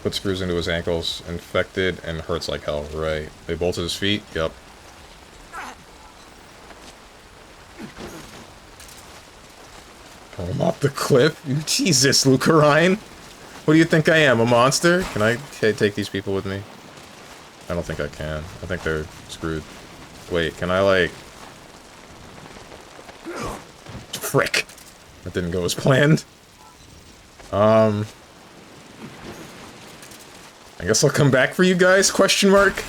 Put screws into his ankles, infected, and hurts like hell. Right. They bolted his feet? Yep. Pull him off the cliff? Jesus, Lucarine! What do you think I am, a monster? Can I take these people with me? I don't think I can. I think they're screwed. Wait, can I, like... Frick! That didn't go as planned. I guess I'll come back for you guys, question mark?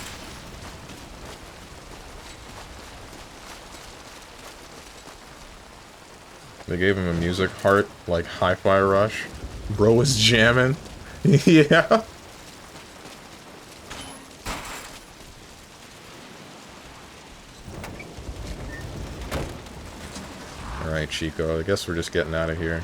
They gave him a music heart, like Hi-Fi Rush. Bro was jamming. Yeah. Alright, Chico, I guess we're just getting out of here.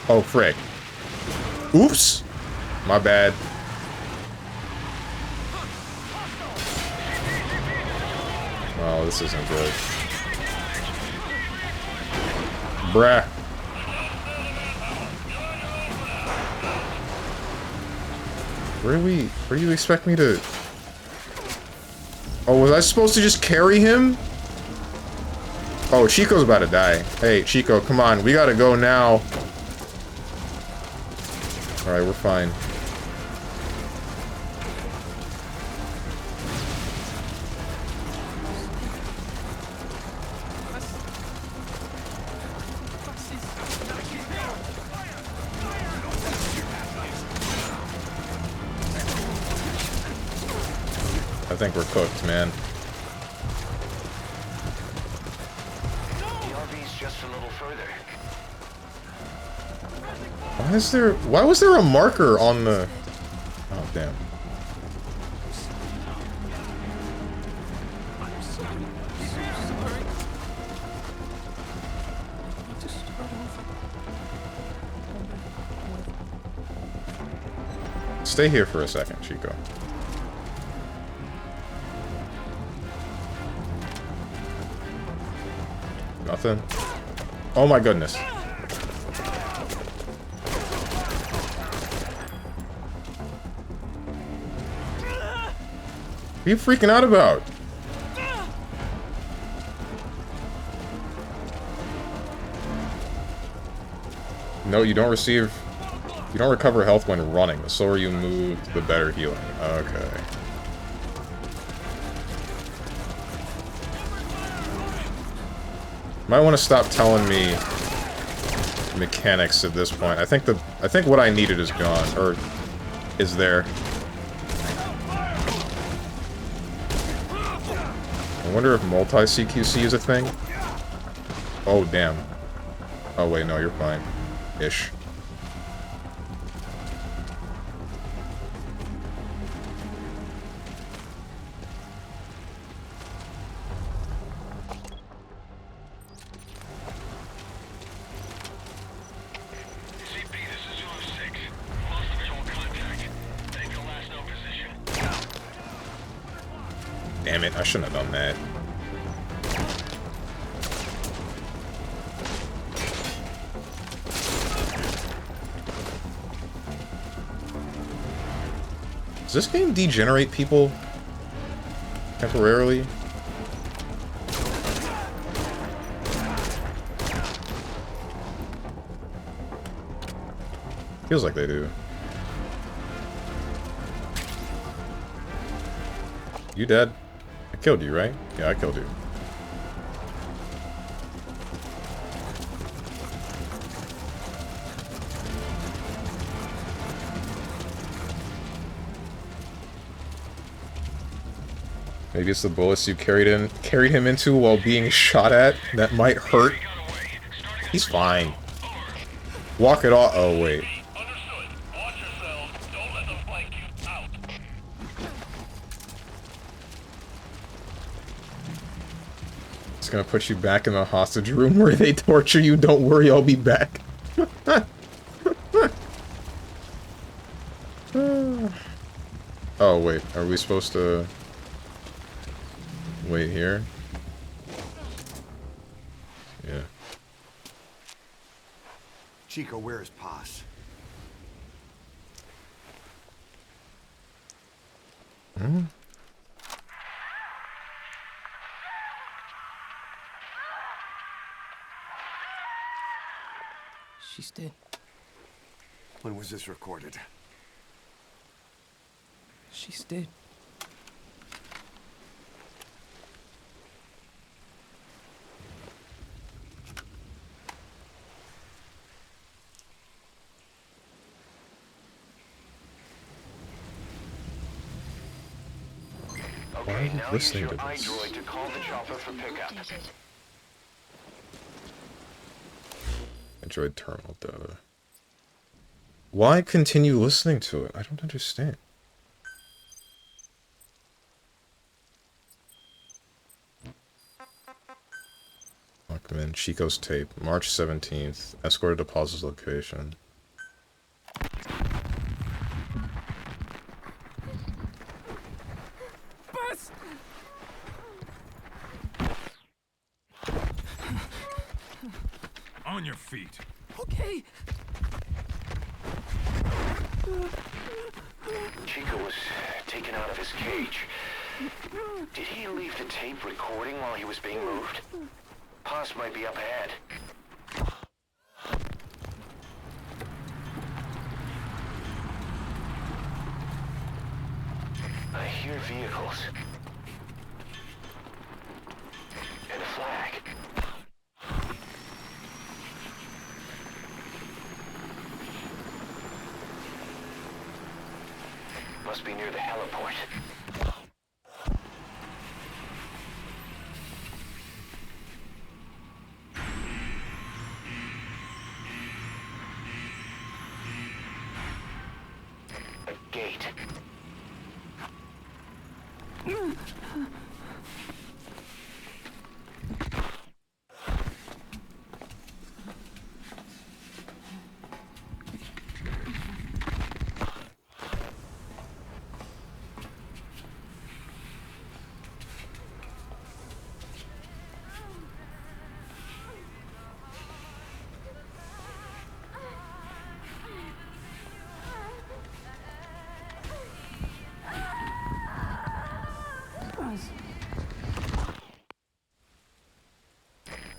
Oh, frick. Oops! My bad. Oh, this isn't good. Bruh. Where do you expect me to... Oh, was I supposed to just carry him? Oh, Chico's about to die. Hey, Chico, come on. We gotta go now. Alright, we're fine. I think we're cooked, man. The RV's just a little further. Why was there a marker on the... Oh, damn. Stay here for a second, Chico. Nothing. Oh my goodness. What are you freaking out about? No, you don't receive... You don't recover health when running. The slower you move, the better healing. Okay. Might want to stop telling me mechanics at this point. I think what I needed is gone, or is there. I wonder if multi-CQC is a thing. Oh, damn. Oh, wait, no, you're fine. Ish. Damn it, I shouldn't have done that. Does this game degenerate people temporarily? Feels like they do. You dead? I killed you, right? Yeah, I killed you. Maybe it's the bullets you carried him into while being shot at that might hurt. He's fine. Walk it off. Oh wait. It's gonna put you back in the hostage room where they torture you. Don't worry, I'll be back. Oh wait, are we supposed to wait here? Yeah. Chico, where is Paz? Hmm? She's dead. When was this recorded? She's dead. Why are you Now use listening your to this? iDroid to call the chopper for pickup. Android terminal data. Why continue listening to it? I don't understand. Document Chico's tape, March 17th. Escorted to Paz's location. on your feet. Okay. Chico was taken out of his cage. Did he leave the tape recording while he was being moved? Paz might be up ahead. I hear vehicles. And a flag. Must be near the heliport. A gate.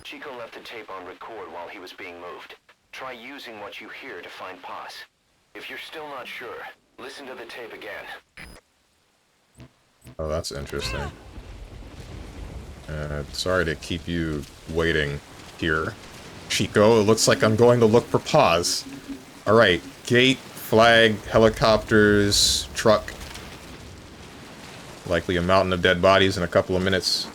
Chico left the tape on record while he was being moved. Try using what you hear to find Paz. If you're still not sure, listen to the tape again. Oh, that's interesting. Sorry to keep you waiting here, Chico. It looks like I'm going to look for Paz. Alright, gate, flag, helicopters, truck. Likely a mountain of dead bodies in a couple of minutes.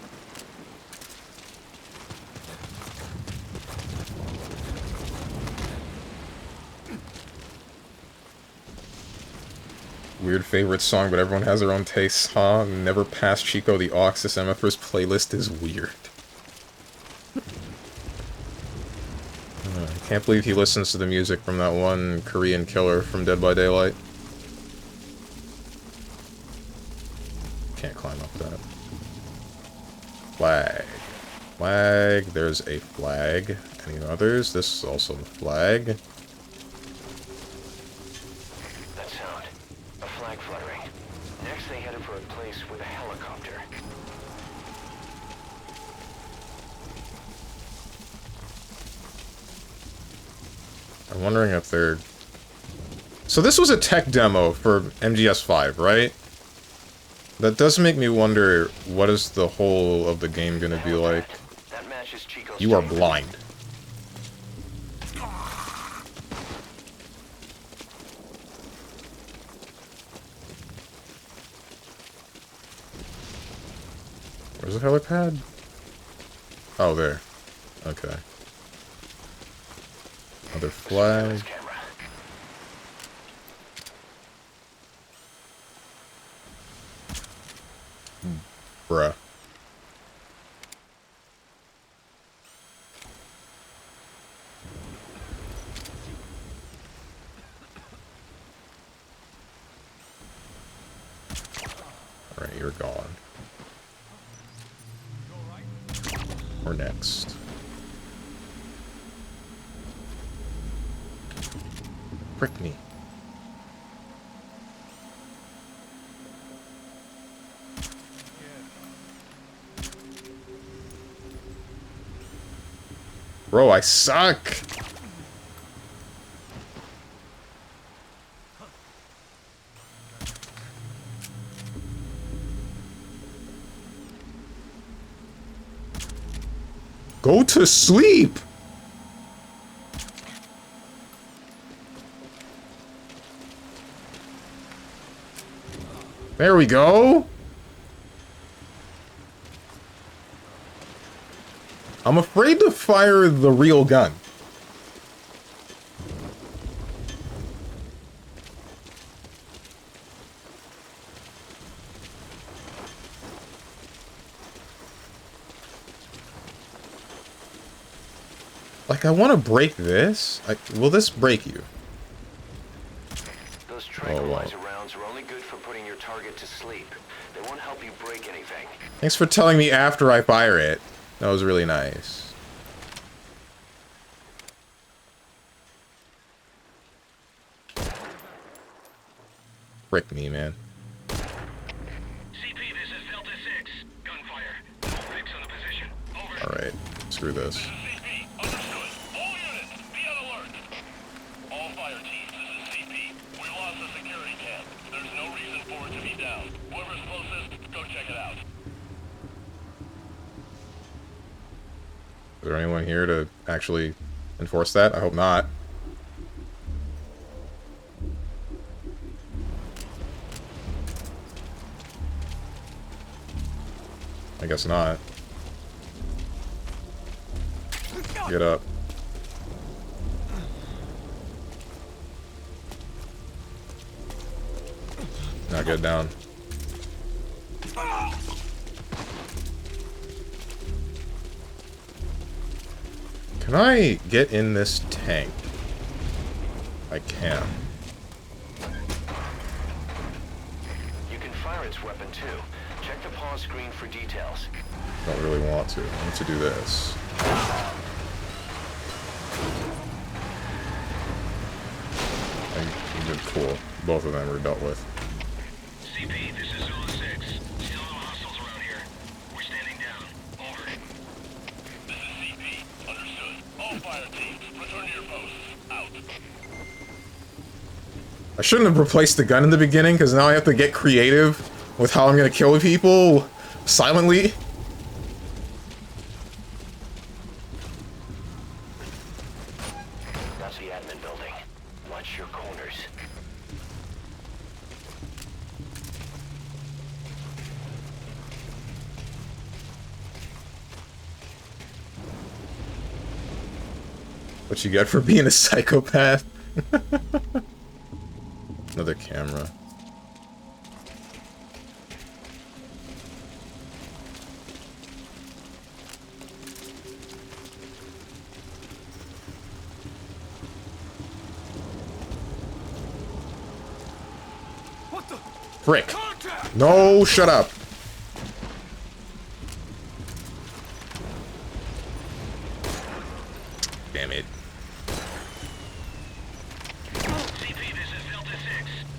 Weird favorite song, but everyone has their own tastes, huh? Never past Chico the Aux. This MFers playlist is weird. I can't believe he listens to the music from that one Korean killer from Dead by Daylight. Can't climb up that. Flag. Flag. There's a flag. Any others? This is also a flag. I'm wondering if they're... So this was a tech demo for MGS5, right? That does make me wonder, what is the whole of the game gonna be like? You are blind. Where's the helipad? Oh, there. Okay. Another flag. Bruh. Alright, you're gone. Or next. Prick me. Bro, I suck! Go to sleep! There we go! I'm afraid to fire the real gun. Like, I want to break this. Will this break you? Those tranquilizer rounds are only good for putting your target to sleep. They won't help you break anything. Thanks for telling me after I fire it. That was really nice. Frick me, man. CP, this is Delta 6. Gunfire. No fix on the position. Over. Alright, screw this. This is CP. Understood. All units, be on alert. All fire teams, this is CP. We lost the security camp. There's no reason for it to be down. Whoever's closest, go check it out. Is there anyone here to actually enforce that? I hope not. I guess not. Get up. Now get down. Can I get in this tank? I can. You can fire its weapon too. Check the pause screen for details. Don't really want to. I need to do this. Good, cool. Both of them are dealt with. CP, this is Zulu 6. Still no hostiles around here. We're standing down. Over. This is CP. Understood. All fire teams, return to your posts. Out. I shouldn't have replaced the gun in the beginning, because now I have to get creative with how I'm going to kill people silently. That's the admin building. Watch your corners. What you get for being a psychopath? Another camera. What the? Frick. No, shut up. Damn it. CP, this is Delta 6.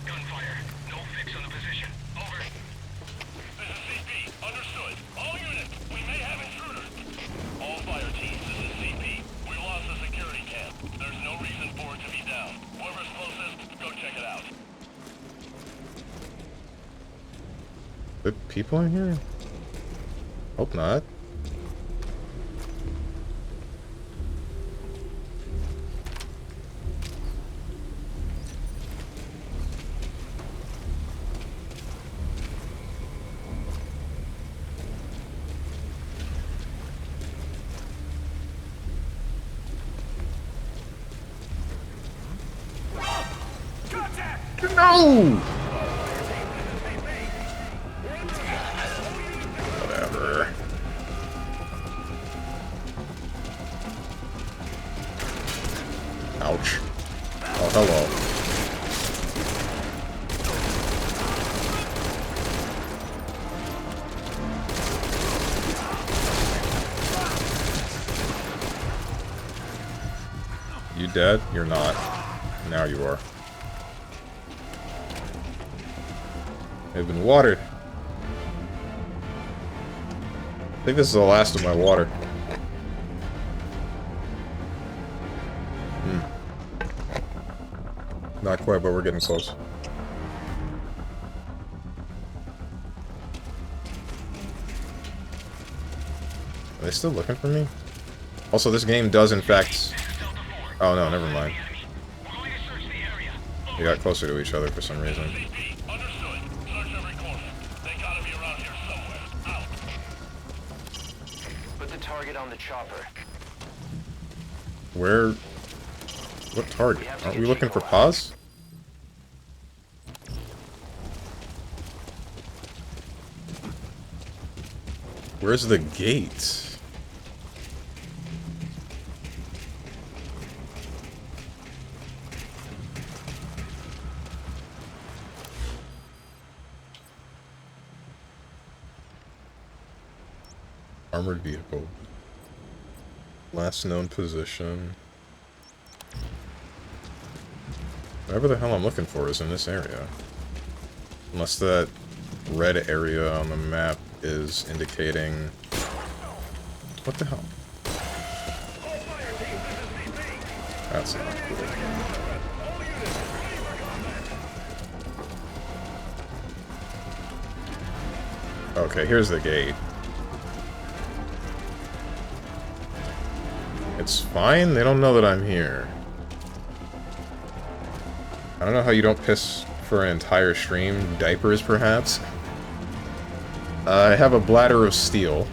Gunfire. No fix on the position. Over. This is CP. Understood. All units, we may have intruders. All fire teams, this is CP. We lost the security camp. There's no reason for it to be down. Whoever's closest, go check it out. Good people in here? Hope not. No! Whatever. Ouch. Oh, hello. You dead? You're not. Now you are. They've been watered. I think this is the last of my water. Not quite, but we're getting close. Are they still looking for me? Also, this game does in fact... Oh no, never mind. They got closer to each other for some reason. Put the target on the chopper. Where... What target? Aren't we looking for pause? Where's the gate? Armored vehicle. Last known position. Whatever the hell I'm looking for is in this area. Unless that red area on the map is indicating... What the hell? That's not cool. Okay, here's the gate. It's fine, they don't know that I'm here. I don't know how you don't piss for an entire stream. Diapers, perhaps? I have a bladder of steel.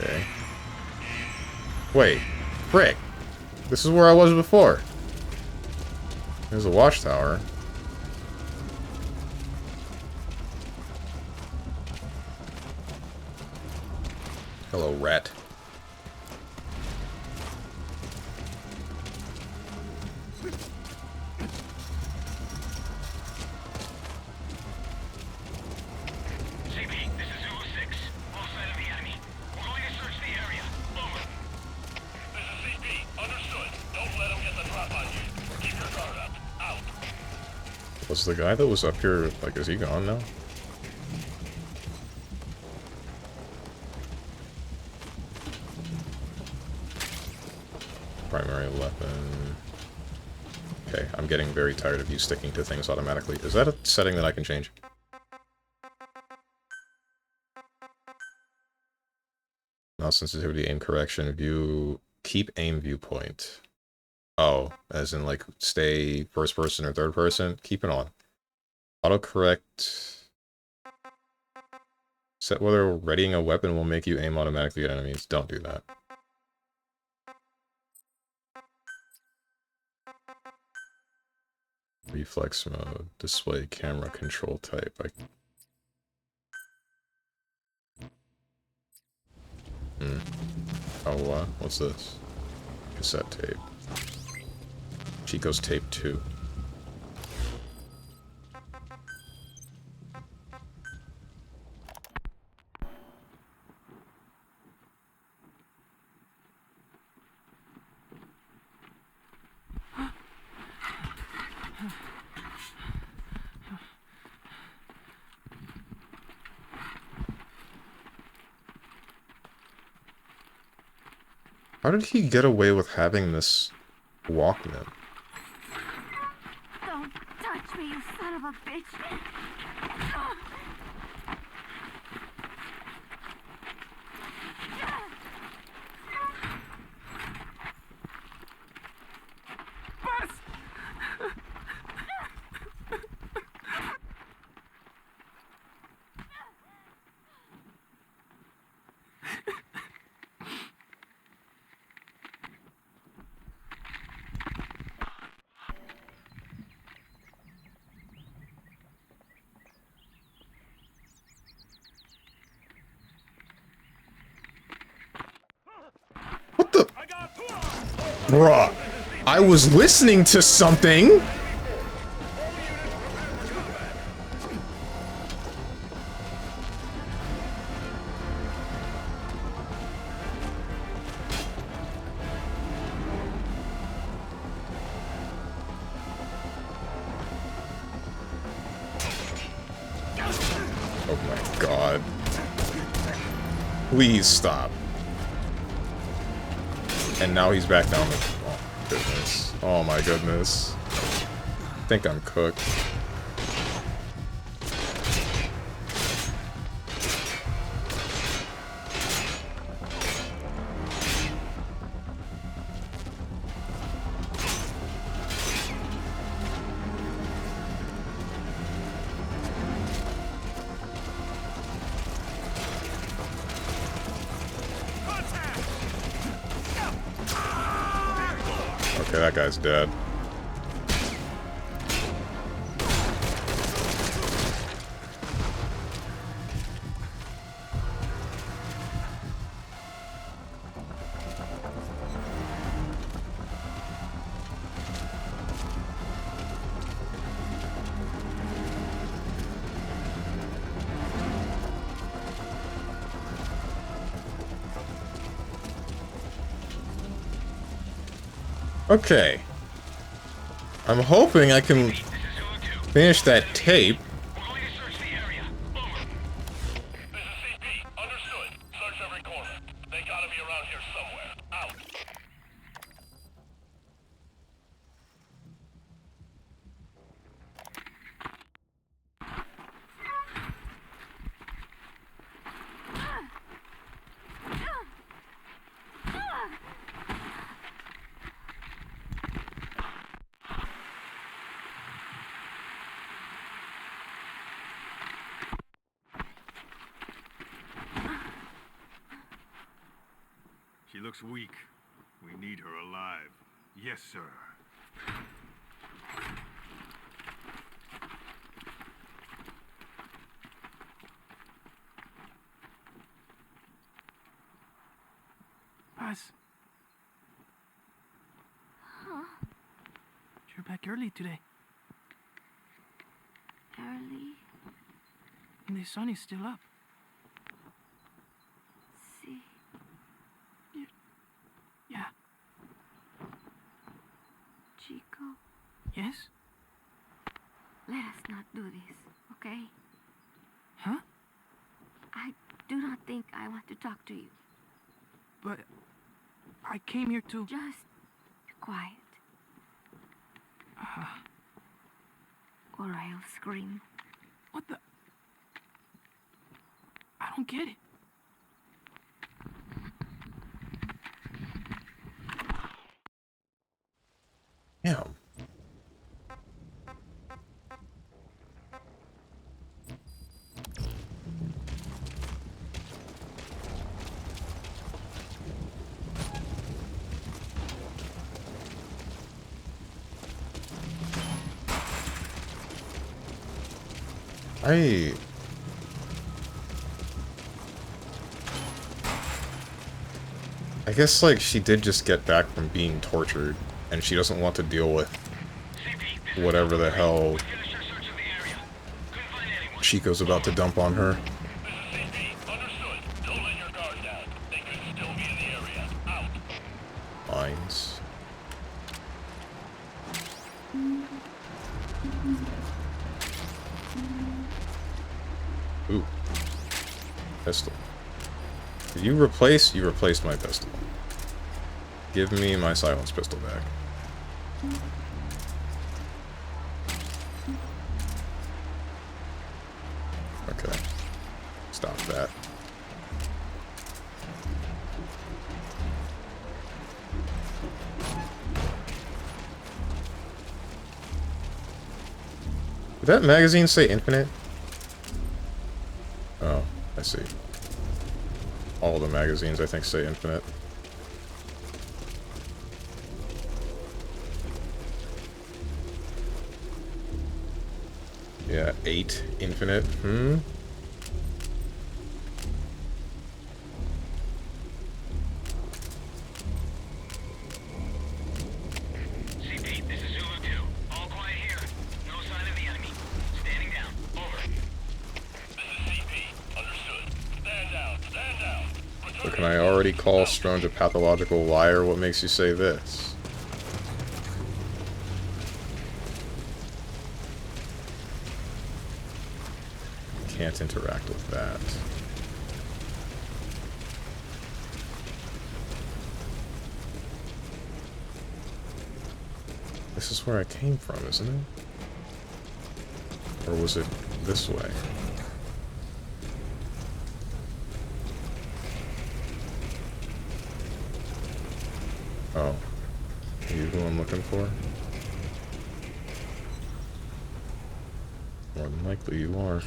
Okay. Wait. Frick. This is where I was before. There's a watchtower. Hello, rat. Was the guy that was up here, like, is he gone now? Primary weapon. Okay, I'm getting very tired of you sticking to things automatically. Is that a setting that I can change? Now sensitivity, aim correction, view, keep aim viewpoint. Oh, as in, like, stay first person or third person? Keep it on. Autocorrect. Set whether readying a weapon will make you aim automatically at enemies. Don't do that. Reflex mode. Display camera control type. Oh, what's this? Cassette tape. Chico's tape 2. How did he get away with having this Walkman? Don't touch me, you son of a bitch! What the? Bruh, I was listening to something! Oh my god. Please stop. And now he's back down the... Oh, goodness. Oh my goodness. I think I'm cooked. Okay, that guy's dead. Okay. I'm hoping I can finish that tape. We're going to search the area. Over. This is CP. Understood. Search every corner. They gotta be around here somewhere. Out. She looks weak. We need her alive. Yes, sir. Paz. Huh? You're back early today. Early. And the sun is still up. See. Yeah. Chico, Yes? let us not do this, okay? Huh? I do not think I want to talk to you. But I came here to... Just be quiet, or I'll scream. What the... I don't get it. Yeah. I guess, like, she did just get back from being tortured, and she doesn't want to deal with whatever the hell Chico's about to dump on her. Lines. Ooh. Pistol. Did you replace? You replaced my pistol. Give me my silenced pistol back. Okay. Stop that. Did that magazine say infinite? Oh, I see. All the magazines, I think, say infinite. Yeah, 8 infinite. Hmm? CP, this is Zulu 2. All quiet here. No sign of the enemy. Standing down. Over. This is CP. Understood. Stand down. Stand down. So can I already call Strange a pathological liar? What makes you say this? Can't interact with that. This is where I came from, isn't it? Or was it this way? Oh. Are you who I'm looking for? More than likely you are.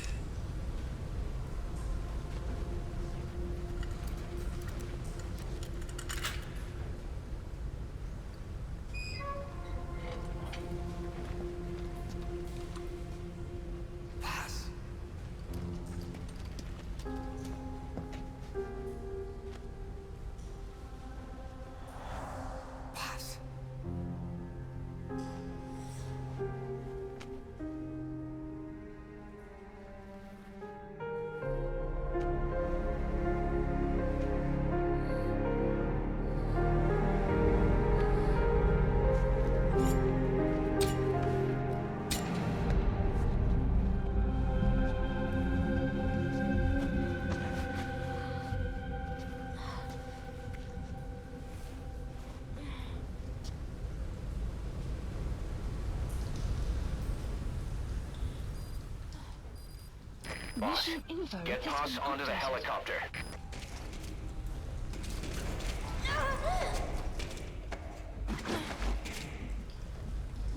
Boss, Mission info get has Paz been onto the updated. helicopter.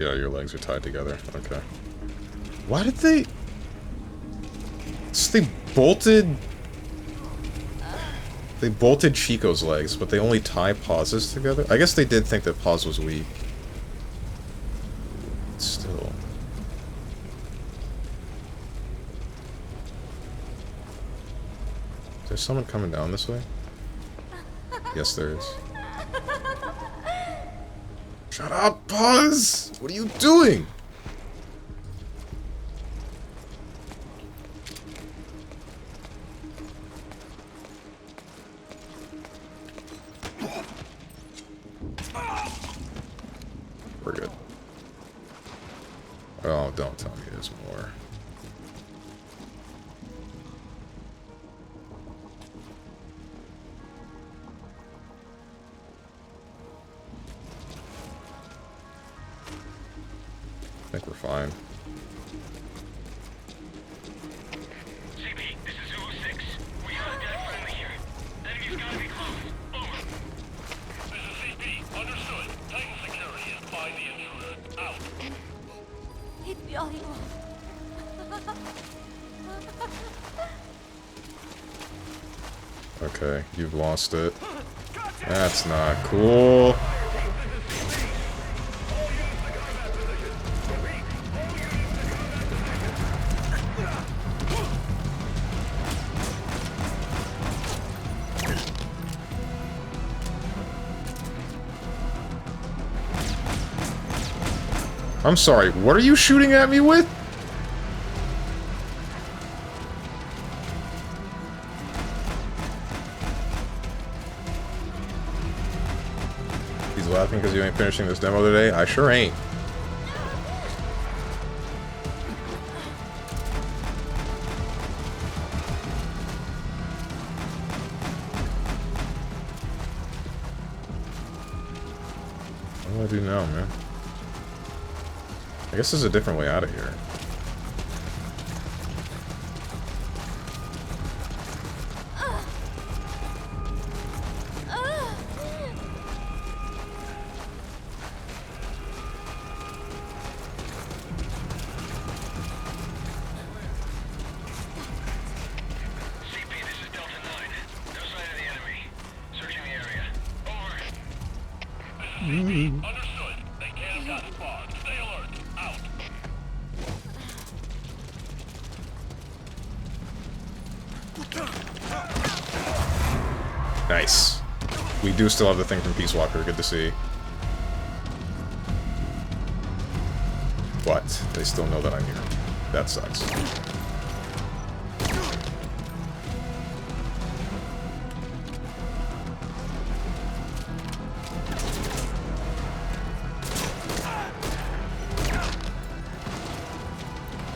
Yeah, your legs are tied together. Okay. Why did they... They bolted... They bolted Chico's legs, but they only tie Paz's together? I guess they did think that Paz was weak. Still... Is there someone coming down this way? Yes, there is. Shut up, Paz! What are you doing? We're good. Oh, don't tell me there's more. I think we're fine. CP, this is Zulu 6. We have a dead friendly here. Enemy's gotta be close. Over. This is CP. Understood. Titan security is by the intruder. Out. Hit me, Oliver. Okay, you've lost it. That's not cool. I'm sorry, what are you shooting at me with? He's laughing because you ain't finishing this demo today? I sure ain't. What do I do now, man? I guess there's a different way out of here. CP, this is Delta 9. No sign of the enemy. Searching the area. Over. This is CP. Understood. They can't have gotten far. Stay alert. Out. Nice. We do still have the thing from Peace Walker, good to see. But they still know that I'm here. That sucks.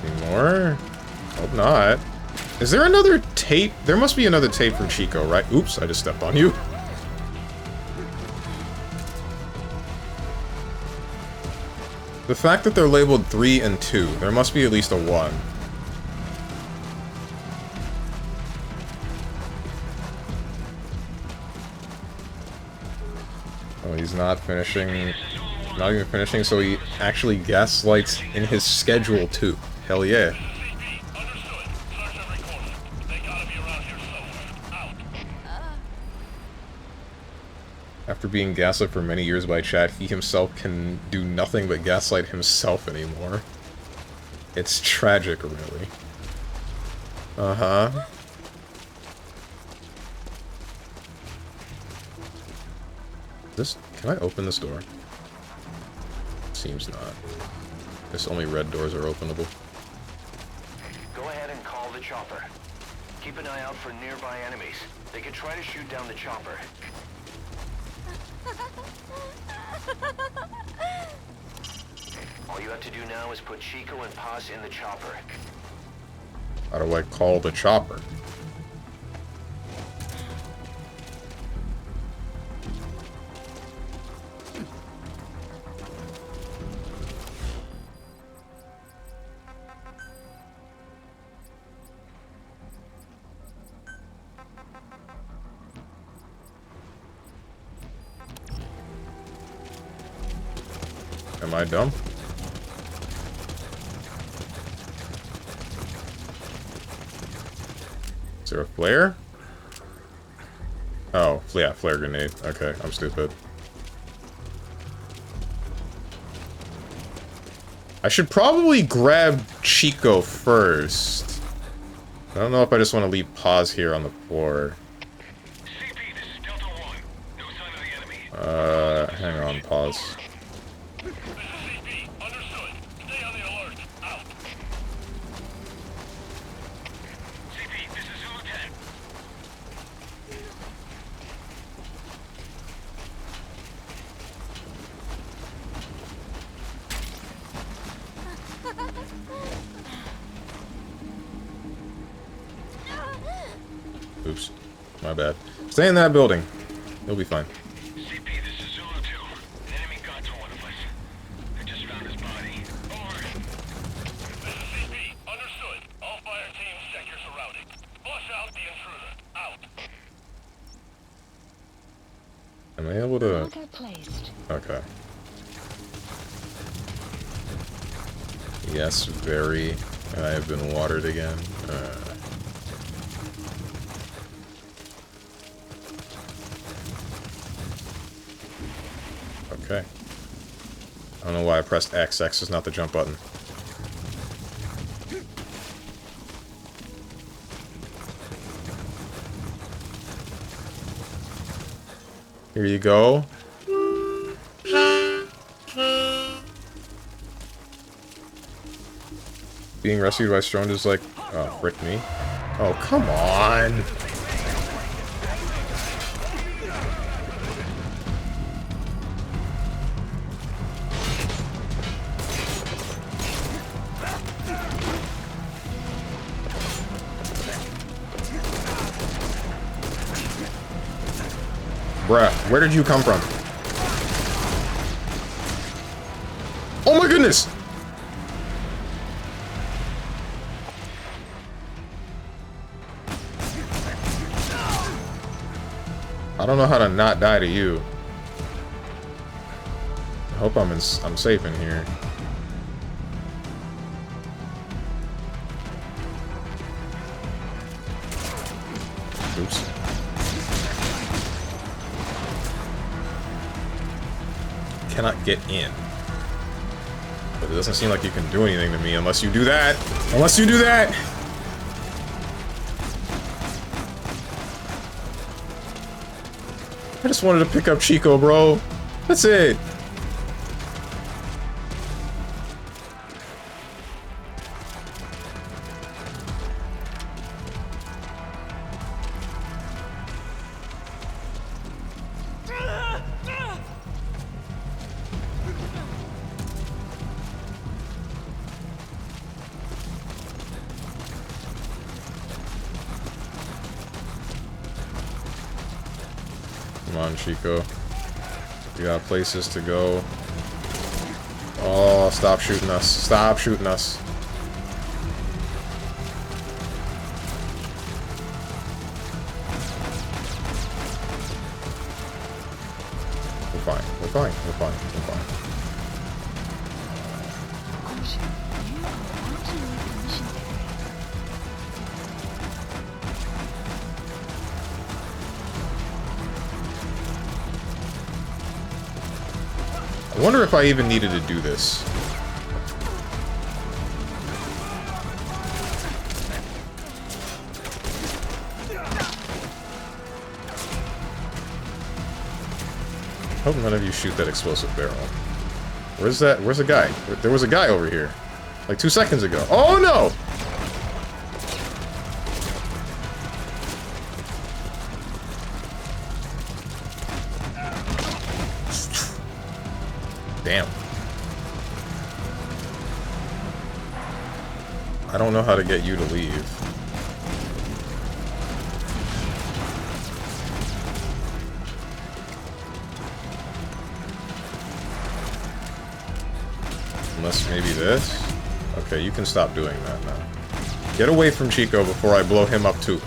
Any more? Hope not. Is there another tape? There must be another tape from Chico, right? Oops, I just stepped on you. The fact that they're labeled 3 and 2, there must be at least a 1. Oh, he's not finishing. Not even finishing, so he actually gaslights in his schedule too. Hell yeah. After being gaslit for many years by chat, he himself can do nothing but gaslight himself anymore. It's tragic, really. Uh-huh. Can I open this door? Seems not. Guess only red doors are openable. Go ahead and call the chopper. Keep an eye out for nearby enemies. They could try to shoot down the chopper. All you have to do now is put Chico and Paz in the chopper. How do I call the chopper? Am I dumb? Is there a flare? Oh, yeah, flare grenade. Okay, I'm stupid. I should probably grab Chico first. I don't know if I just want to leave Paz here on the floor. CP, this is Delta 1. No sign of the enemy. Hang on, pause. This is CP. Understood. Stay on the alert. Out. CP, this is Zulu 10. Oops. My bad. Stay in that building. You'll be fine. CP, this is Zulu 2. An enemy got to one of us. They just found his body. Over. This is CP. Understood. All fire teams check your surroundings. Flush out the intruder. Out. Am I able to... Cargo placed. Okay. Yes, very. I have been watered again. Okay. I don't know why I pressed X. X is not the jump button. Here you go. Being rescued by Strong is like... Oh, frick me. Oh, come on! Bruh, where did you come from? Oh my goodness! I don't know how to not die to you. I hope I'm safe in here. Oops. Cannot get in. But it doesn't seem like you can do anything to me unless you do that. Unless you do that! I just wanted to pick up Chico, bro. That's it. Come on, Chico. We got places to go. Oh, stop shooting us. Stop shooting us. We're fine. We're fine. We're fine. We're fine. Caution. You are about to leave the mission area. I wonder if I even needed to do this. I hope none of you shoot that explosive barrel. Where's that? Where's the guy? There was a guy over here. Like 2 seconds ago. Oh no! Damn. I don't know how to get you to leave. Unless maybe this? Okay, you can stop doing that now. Get away from Chico before I blow him up too.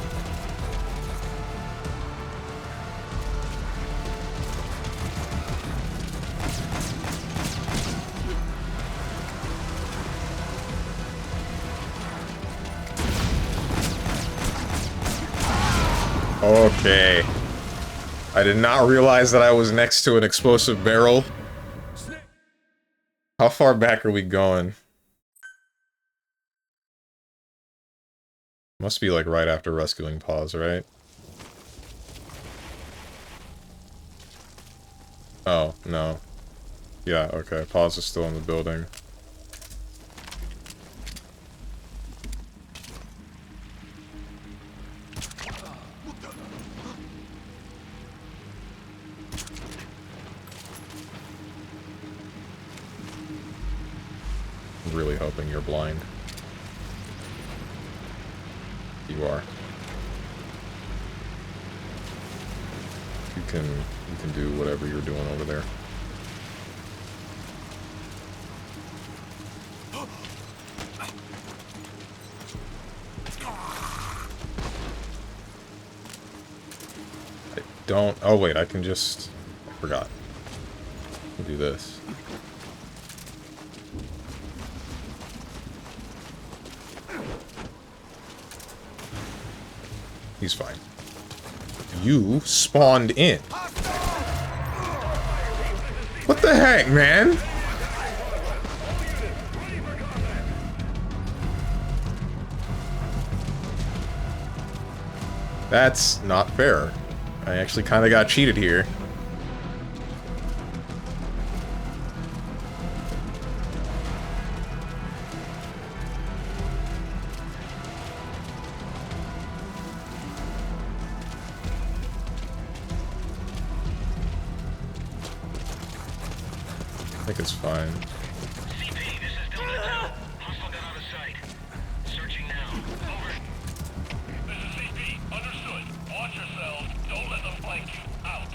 Okay. I did not realize that I was next to an explosive barrel. How far back are we going? Must be like right after rescuing Paz, right? Oh, no. Yeah, okay. Paz is still in the building. I'm really hoping you're blind. You are. You can do whatever you're doing over there. I don't... Oh wait, I can just... I forgot. I can do this. He's fine. You spawned in. What the heck, man? That's not fair. I actually kind of got cheated here. I think it's fine. CP, this is Delta 2. Hostile got out of sight. Searching now. Over. This is CP. Understood. Watch yourselves. Don't let them flank you. Out.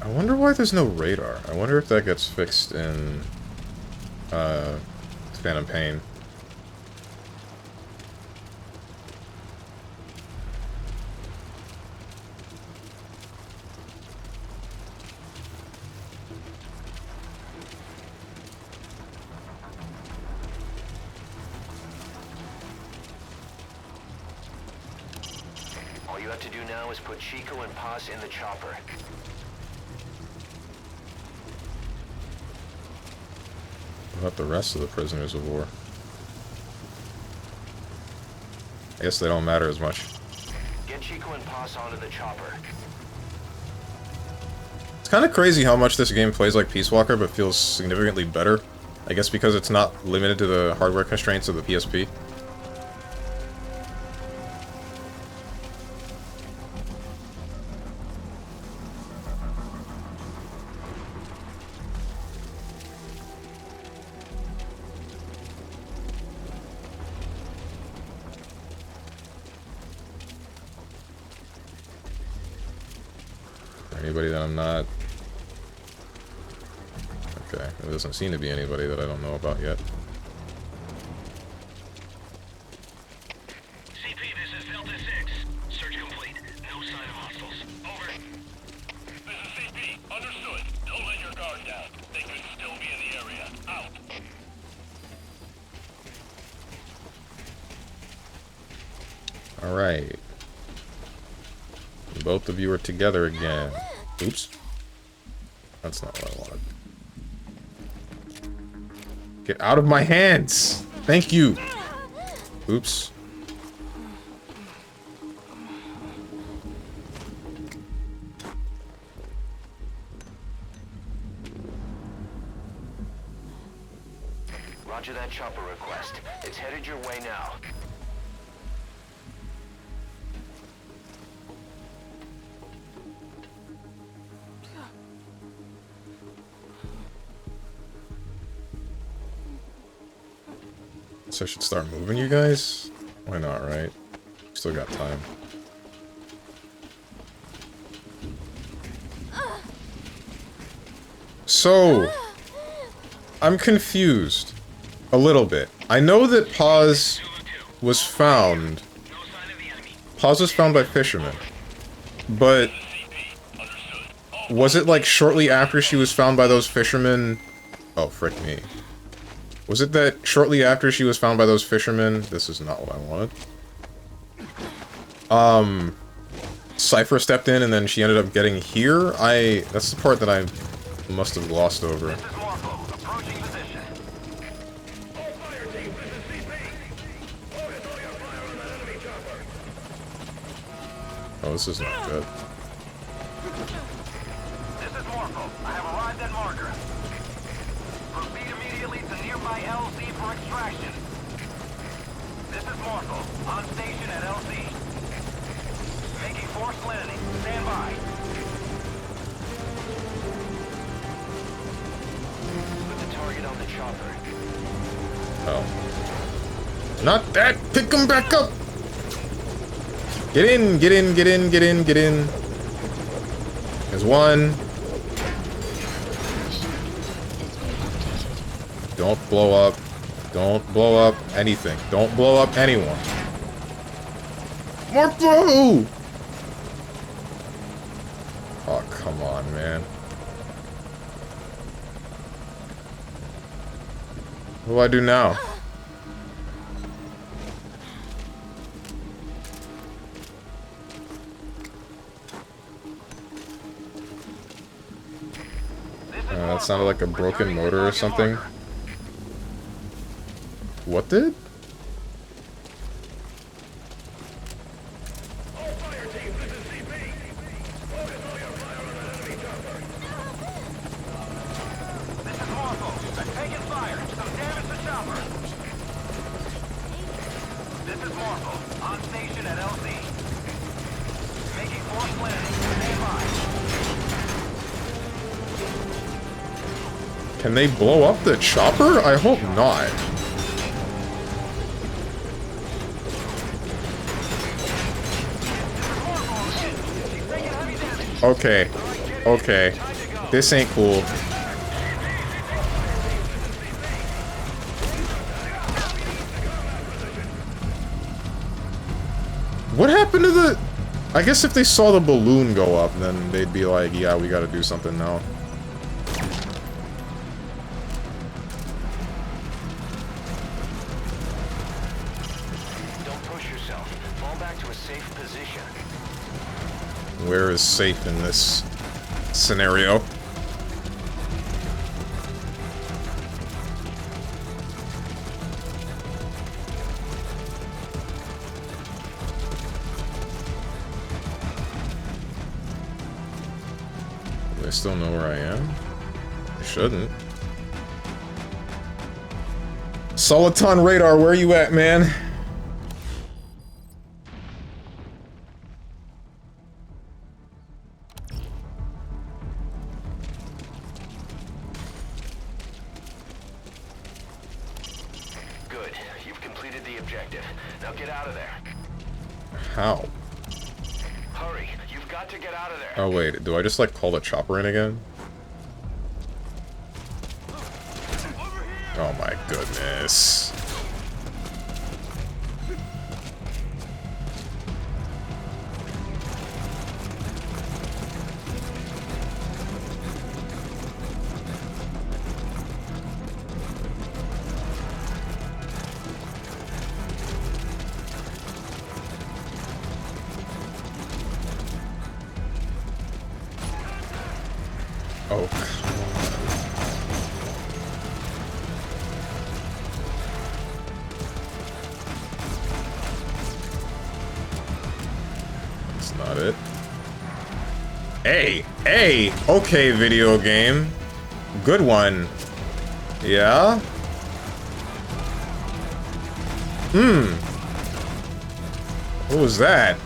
I wonder why there's no radar. I wonder if that gets fixed in Phantom Pain. All you have to do now is put Chico and Paz in the chopper. What about the rest of the prisoners of war? I guess they don't matter as much. Get Chico and Paz onto the chopper. It's kind of crazy how much this game plays like Peace Walker, but feels significantly better. I guess because it's not limited to the hardware constraints of the PSP. Anybody that I'm not... Okay, there doesn't seem to be anybody that I don't know about yet. CP, this is Delta 6. Search complete. No sign of hostiles. Over. This is CP. Understood. Don't let your guard down. They could still be in the area. Out. Alright. Both of you are together again. Oops. That's not what I wanted. Get out of my hands! Thank you! Oops. Roger that chopper request. It's headed your way now. So I should start moving you guys? Why not, right? Still got time. So, I'm confused. A little bit. I know that Paz was found. Paz was found by fishermen. But was it like shortly after she was found by those fishermen? Oh, frick me. Was it that shortly after she was found by those fishermen? This is not what I wanted. Cypher stepped in and then she ended up getting here. That's the part that I must have glossed over. Oh, this is not good. This is Morpho. I have arrived at marker. Proceed immediately to nearby LZ for extraction. This is Morpho. On station at LZ. Making forced landing. Stand by. Put the target on the chopper. Oh. Not that! Pick him back up! Get in, get in, get in, get in, get in. There's one. Don't blow up. Don't blow up anything. Don't blow up anyone. Morpho! Oh, come on, man. What do I do now? That sounded like a broken motor or something. What did? Can they blow up the chopper? I hope not. Okay. Okay. This ain't cool. What happened to the... I guess if they saw the balloon go up, then they'd be like, yeah, we gotta do something now. Where is safe in this scenario? Do I still know where I am? I shouldn't. Soliton Radar, where you at, man? How? Hurry, you've got to get out of there. Oh wait, do I just like call the chopper in again? Oh my goodness. Oh, come on. That's not it. Hey! Hey! Okay, video game. Good one. Yeah? What was that?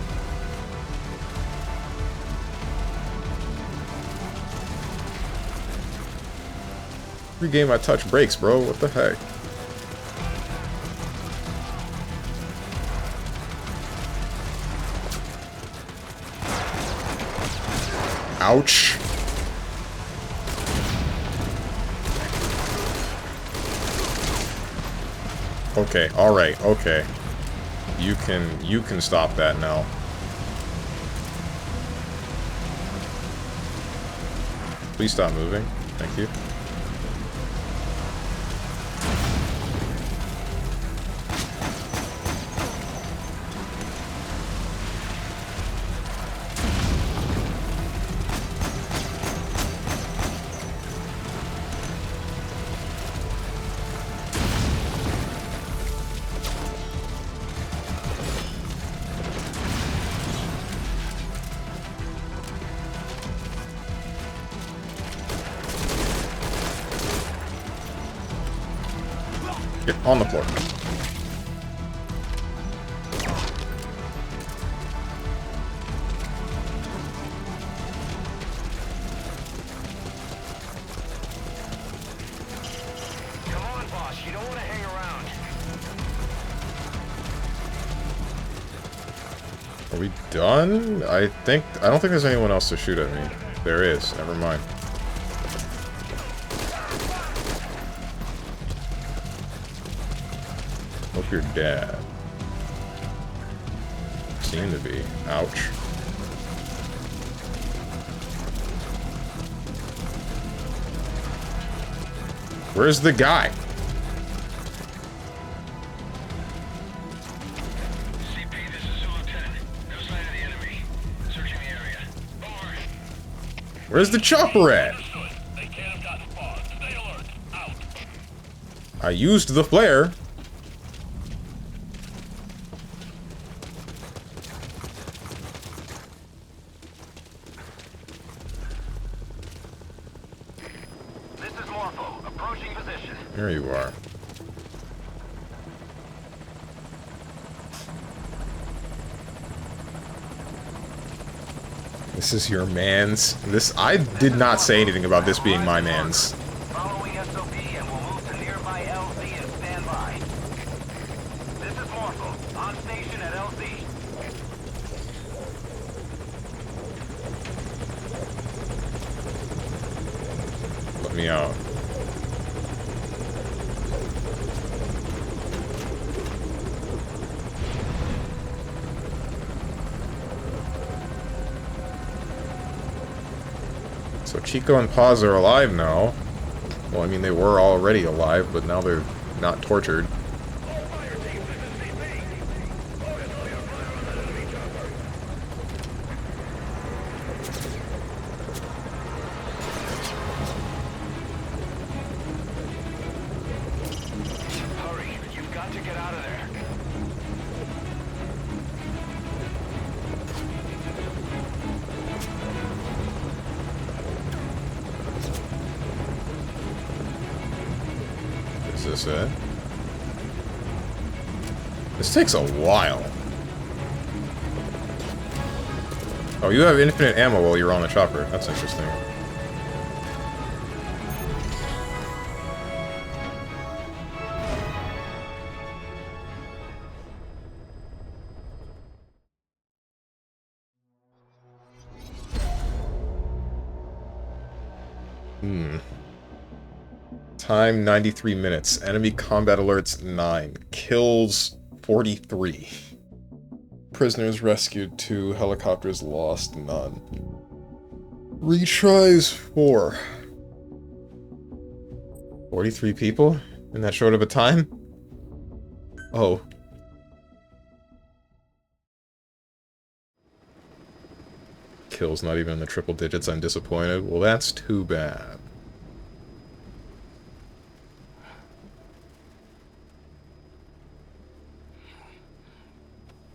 Every game I touch breaks, bro. What the heck? Ouch. Okay, alright, okay. You can stop that now. Please stop moving. Thank you. Here, on the floor. Come on, boss. You don't want to hang around. Are we done? I don't think there's anyone else to shoot at me. There is. Never mind. Hope you're dead. Seem to be. Ouch. Where's the guy? CP, this is Zulu 10. No sign of the enemy. Searching the area. Over. Where's the chopper at? Understood. They can't have gotten far. Stay alert. Out. I used the flare. This is Morpho. Approaching position. There you are. This is your man's. I did not say anything about this being my man's. Following SOP and we'll move to nearby LZ and stand by. This is Morpho. On station at LZ. Let me out. So Chico and Paz are alive now. Well, I mean, they were already alive, but now they're not tortured. Hurry. You've got to get out of there. Is this it? This takes a while. Oh, you have infinite ammo while you're on the chopper. That's interesting. Time 93 minutes. Enemy combat alerts 9. Kills 43. Prisoners rescued 2. Helicopters lost none. Retries 4. 43 people in that short of a time? Oh. Kills not even in the triple digits. I'm disappointed. Well, that's too bad.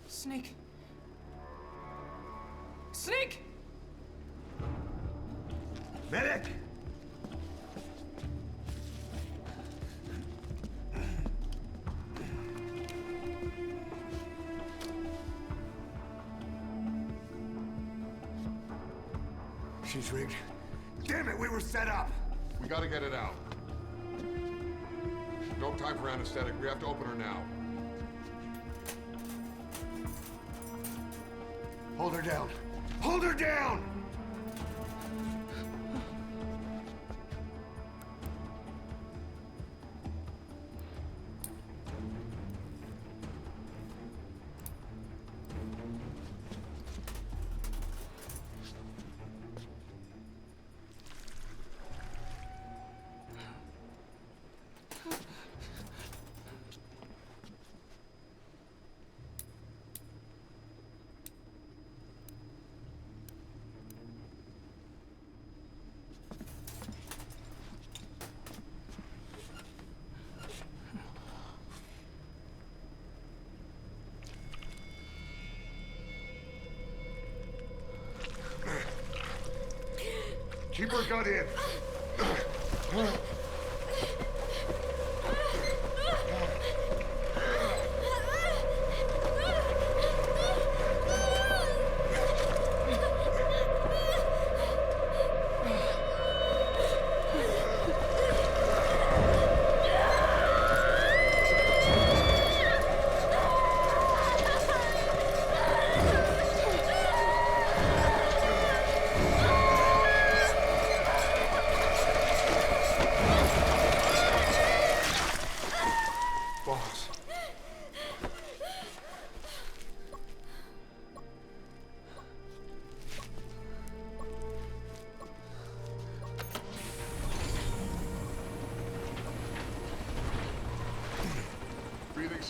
Snake! Snake! Medic! She's rigged. Damn it, we were set up! We gotta get it out. No time for anesthetic. We have to open her now. Hold her down. Hold her down! Keep her gun in.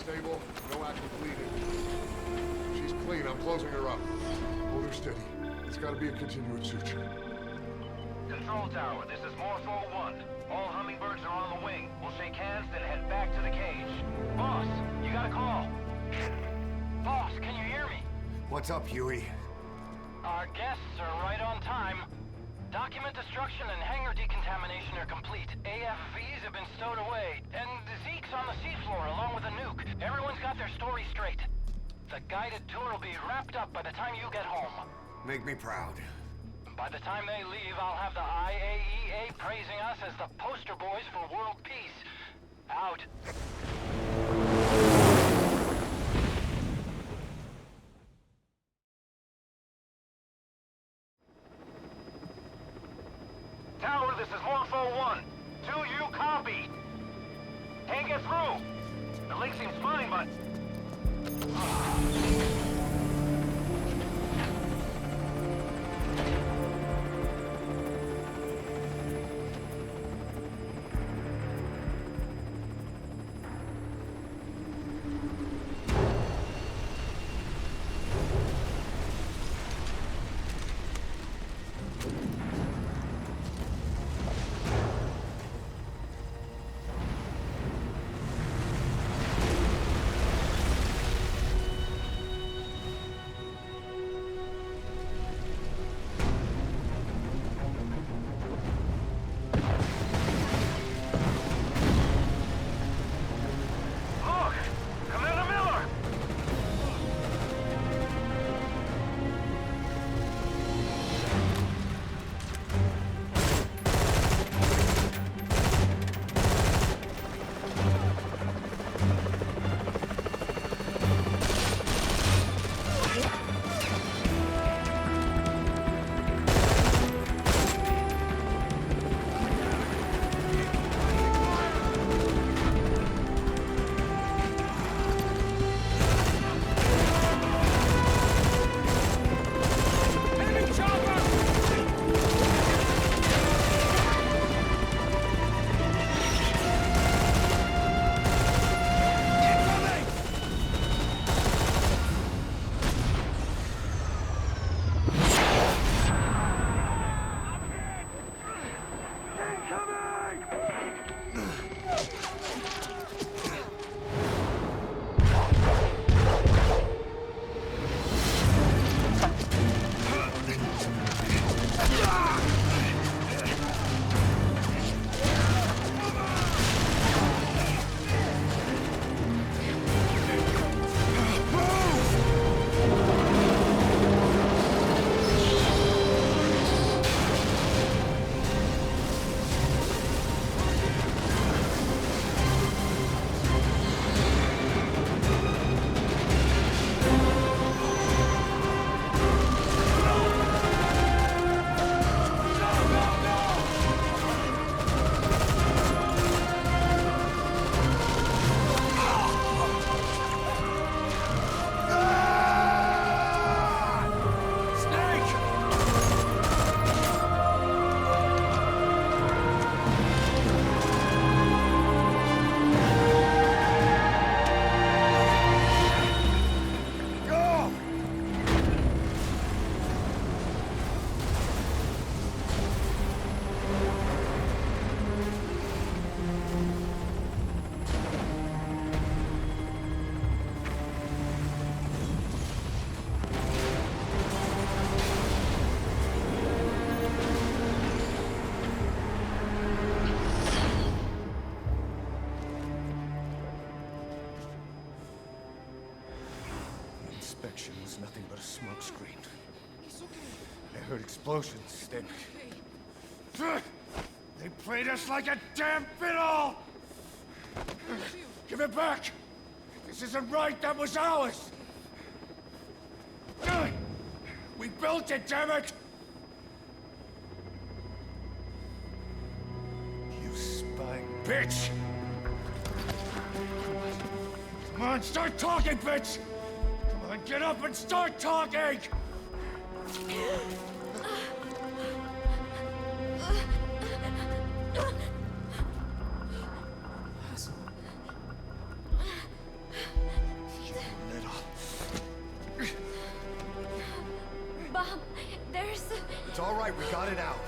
Stable, no active bleeding. She's clean, I'm closing her up. Hold her steady. It's gotta be a continuous suture. Control tower, this is Morpho 1. All hummingbirds are on the wing. We'll shake hands, then head back to the cage. Boss, you got a call. Boss, can you hear me? What's up, Huey? Our guests are right on time. Document destruction and hangar decontamination are complete. AFVs have been stowed away, and Zeke's on the seafloor along with a nuke. Everyone's got their story straight. The guided tour will be wrapped up by the time you get home. Make me proud. By the time they leave, I'll have the IAEA praising us as the poster boys for world peace. Out. Tower, this is Morpho 1. Do you copy? Can't get through. The link seems fine, but... Inspection was nothing but a smokescreen. I heard explosions, then... They played us like a damn fiddle! Give it back! This isn't right, that was ours! We built it, damn it! You spying bitch! Come on, start talking, bitch! Come on, get up and start talking! It's all right, we got it out.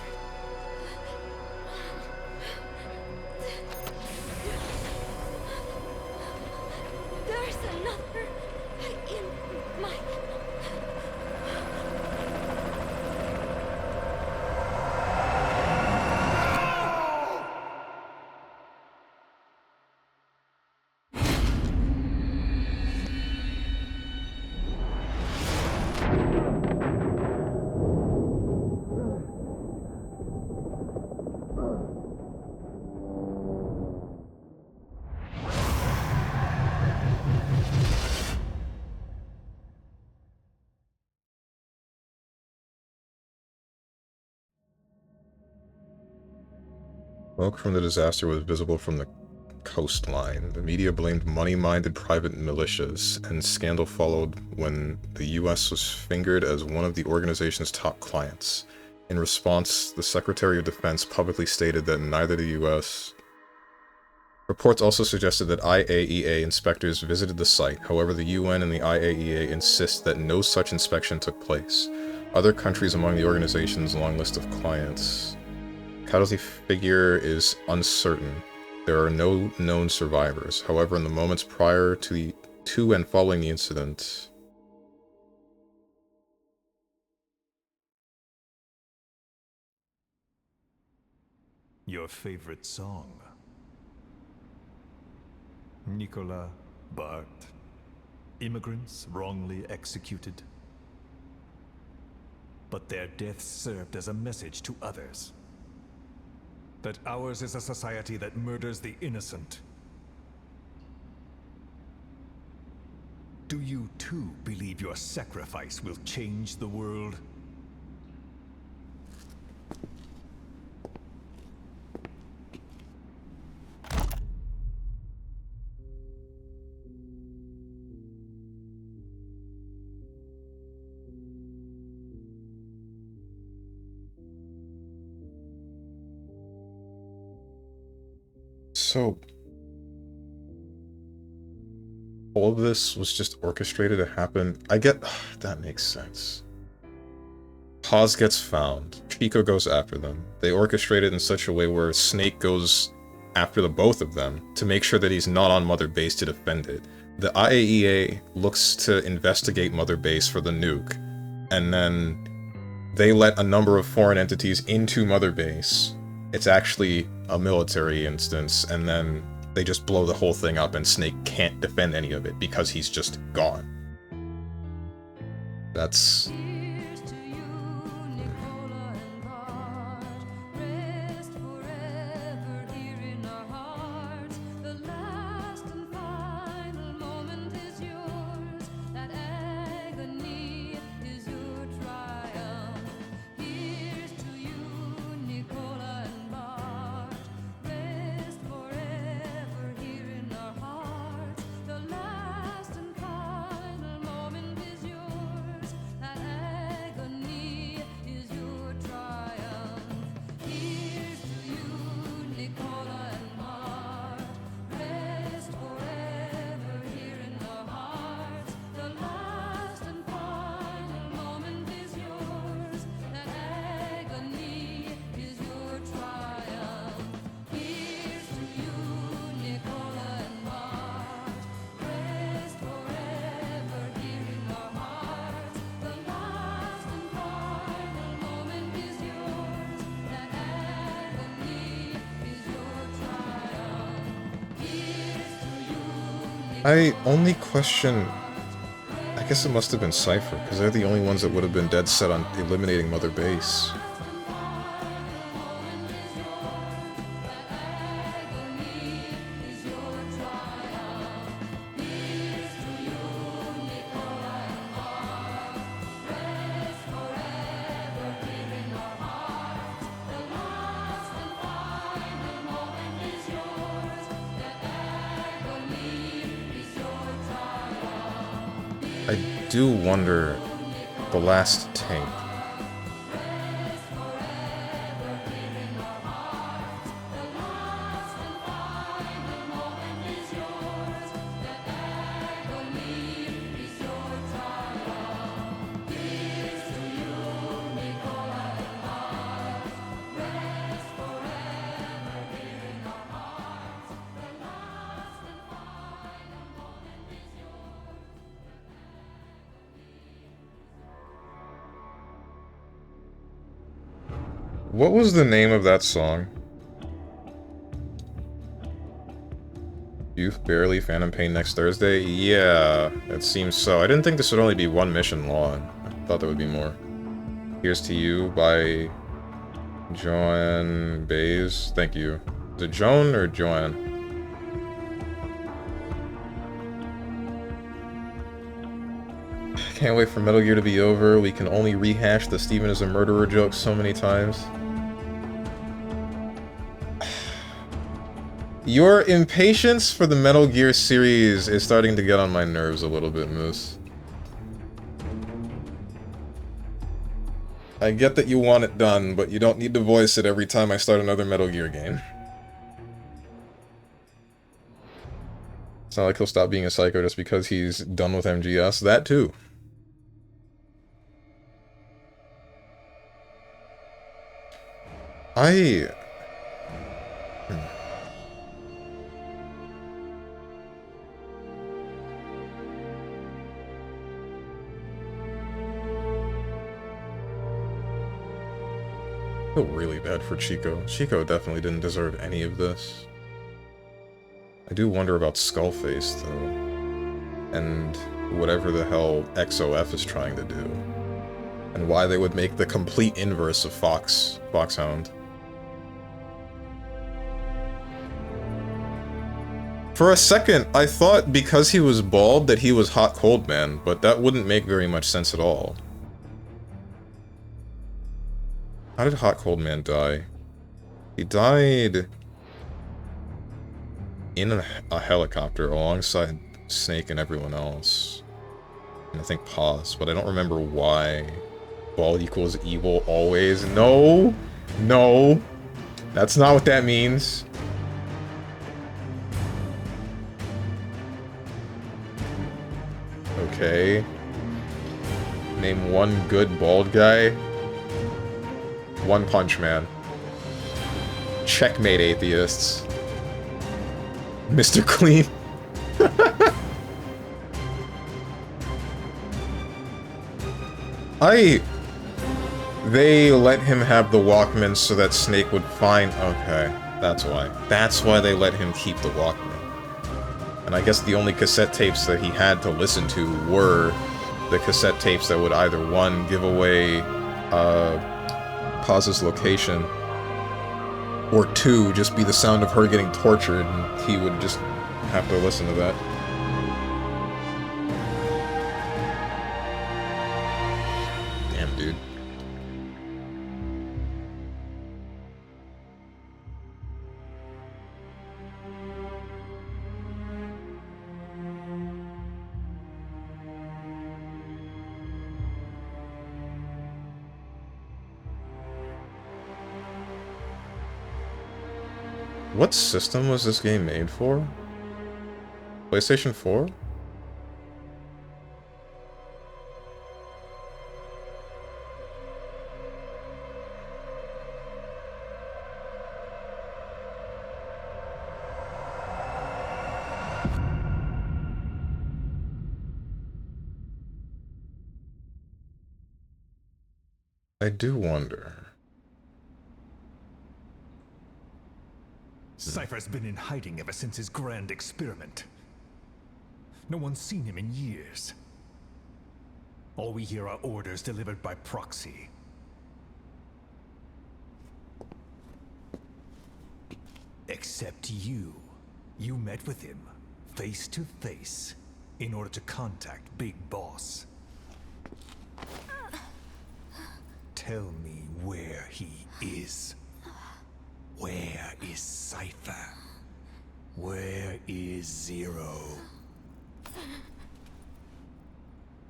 There's another in my... Smoke from the disaster was visible from the coastline. The media blamed money-minded private militias, and scandal followed when the US was fingered as one of the organization's top clients. In response, the Secretary of Defense publicly stated that neither the US... Reports also suggested that IAEA inspectors visited the site. However, the UN and the IAEA insist that no such inspection took place. Other countries among the organization's long list of clients... Casualty figure is uncertain. There are no known survivors. However, in the moments prior to and following the incident... Your favorite song? Nicola, Bart, immigrants wrongly executed. But their deaths served as a message to others. That ours is a society that murders the innocent. Do you too believe your sacrifice will change the world? So, all of this was just orchestrated to happen. I get... that makes sense. Paz gets found. Chico goes after them. They orchestrate it in such a way where Snake goes after the both of them to make sure that he's not on Mother Base to defend it. The IAEA looks to investigate Mother Base for the nuke, and then they let a number of foreign entities into Mother Base. It's actually a military instance, and then they just blow the whole thing up and Snake can't defend any of it because he's just gone. That's... I only question... I guess it must have been Cypher, because they're the only ones that would have been dead set on eliminating Mother Base. I do wonder, the last tank. What was the name of that song? Youth Barely, Phantom Pain next Thursday? Yeah, it seems so. I didn't think this would only be one mission long. I thought there would be more. Here's to You by Joanne Bays. Thank you. Is it Joan or Joanne? Can't wait for Metal Gear to be over. We can only rehash the Steven is a murderer joke so many times. Your impatience for the Metal Gear series is starting to get on my nerves a little bit, Moose. I get that you want it done, but you don't need to voice it every time I start another Metal Gear game. It's not like he'll stop being a psycho just because he's done with MGS. That too. I feel really bad for Chico. Chico definitely didn't deserve any of this. I do wonder about Skullface, though. And whatever the hell XOF is trying to do. And why they would make the complete inverse of Foxhound. For a second, I thought because he was bald that he was Hot Cold Man, but that wouldn't make very much sense at all. How did Hot Cold Man die? He died in a helicopter alongside Snake and everyone else. And I think Paz, but I don't remember why. Bald equals evil always. No! No! That's not what that means. Okay. Name one good bald guy. One Punch Man. Checkmate, atheists. Mr. Clean. They let him have the Walkman so that Snake would find... Okay, that's why. That's why they let him keep the Walkman. And I guess the only cassette tapes that he had to listen to were the cassette tapes that would either, one, give away Paz's location, or two, just be the sound of her getting tortured, and he would just have to listen to that. Damn, dude. What system was this game made for? PlayStation 4? I do wonder. Cypher's been in hiding ever since his grand experiment. No one's seen him in years. All we hear are orders delivered by proxy. Except you. You met with him, face to face, in order to contact Big Boss. Tell me where he is. Where is Cypher? Where is Zero?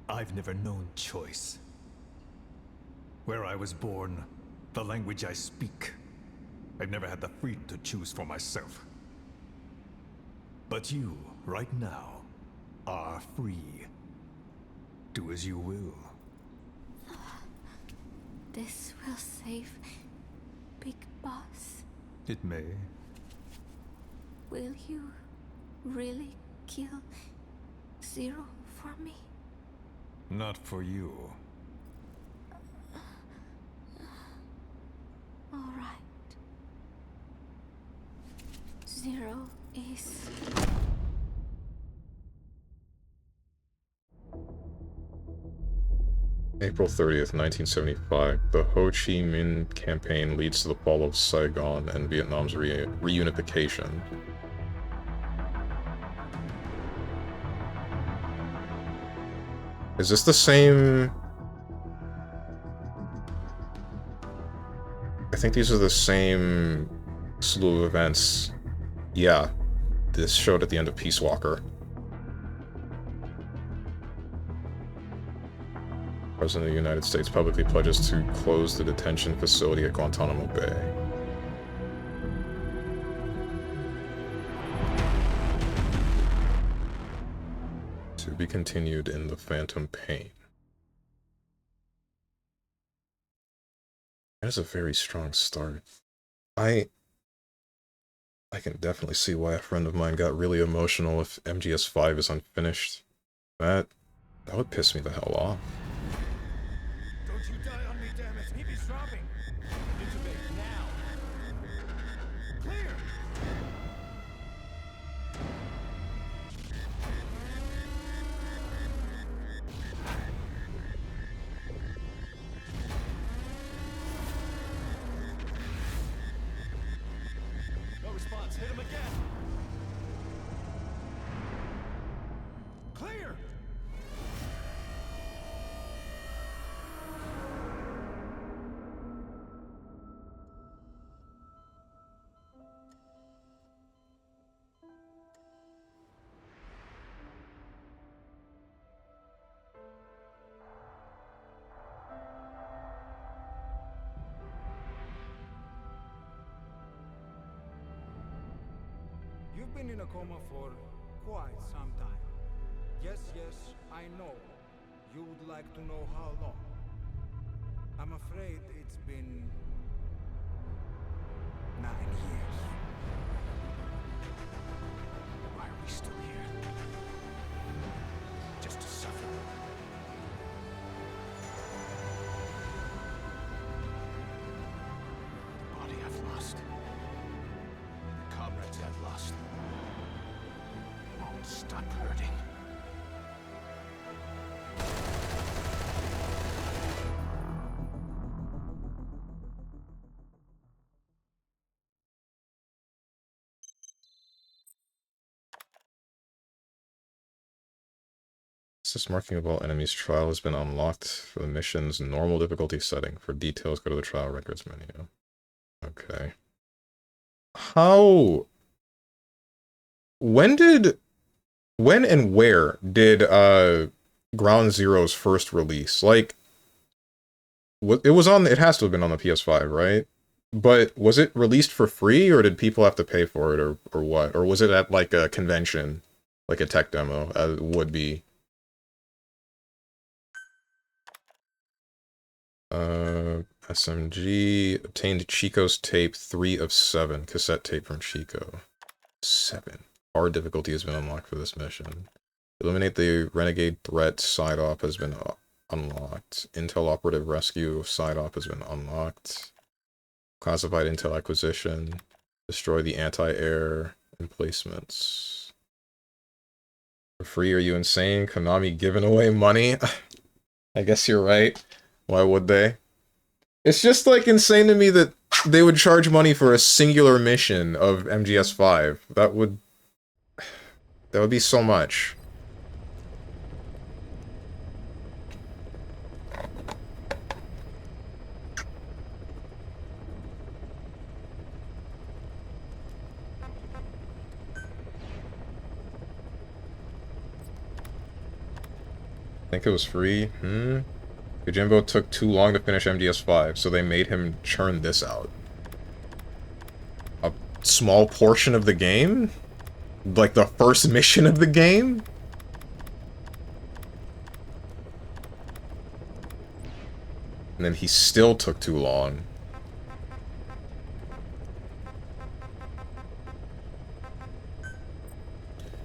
I've never known choice. Where I was born, the language I speak, I've never had the freedom to choose for myself. But you, right now, are free. Do as you will. This will save Big Boss. It may. Will you really kill Zero for me? Not for you. Please. April 30th, 1975. The Ho Chi Minh campaign leads to the fall of Saigon and Vietnam's reunification. Is this the same... I think these are the same slew of events. Yeah, this showed at the end of Peace Walker. President of the United States publicly pledges to close the detention facility at Guantanamo Bay. To be continued in The Phantom Pain. That is a very strong start. I can definitely see why a friend of mine got really emotional if MGS5 is unfinished. That would piss me the hell off. Don't you die on me, damn it! He is dropping! Intubate now! Clear! No response. Hit him again! Clear! You've been in a coma for quite some time. Yes, I know. You would like to know how long. I'm afraid it's been 9 years. Why are we still here? Just to suffer. The body I've lost. The comrades I've lost. Won't stop hurting. Assist marking of all enemies. Trial has been unlocked for the mission's normal difficulty setting. For details, go to the trial records menu. Okay. How... When and where did Ground Zero's first release? Like, it was on, it has to have been on the PS5, right? But was it released for free, or did people have to pay for it, or what? Or was it at, like, a convention, like a tech demo, as it would be? SMG obtained Chico's tape 3 of 7, cassette tape from Chico. 7. Hard difficulty has been unlocked for this mission. Eliminate the Renegade threat side op has been unlocked. Intel operative rescue side op has been unlocked. Classified intel acquisition. Destroy the anti-air emplacements. For free, are you insane? Konami giving away money? I guess you're right. Why would they? It's just, like, insane to me that they would charge money for a singular mission of MGS5. That would be so much. I think it was free. Kojimbo took too long to finish MGS5, so they made him churn this out. A small portion of the game? Like the first mission of the game? And then he still took too long.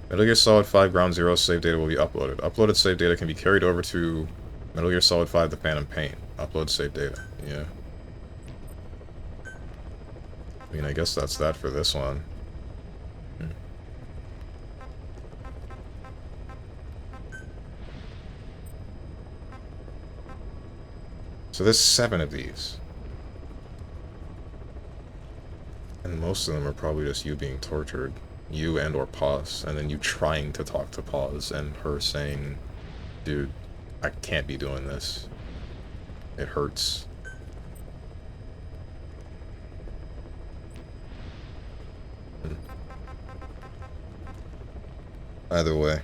Metal Gear Solid 5 Ground Zero save data will be uploaded. Uploaded save data can be carried over to Metal Gear Solid 5 The Phantom Pain. Upload save data. Yeah. I mean, I guess that's that for this one. So there's 7 of these. And most of them are probably just you being tortured. You and or Paz, and then you trying to talk to Paz, and her saying, dude, I can't be doing this. It hurts. Either way.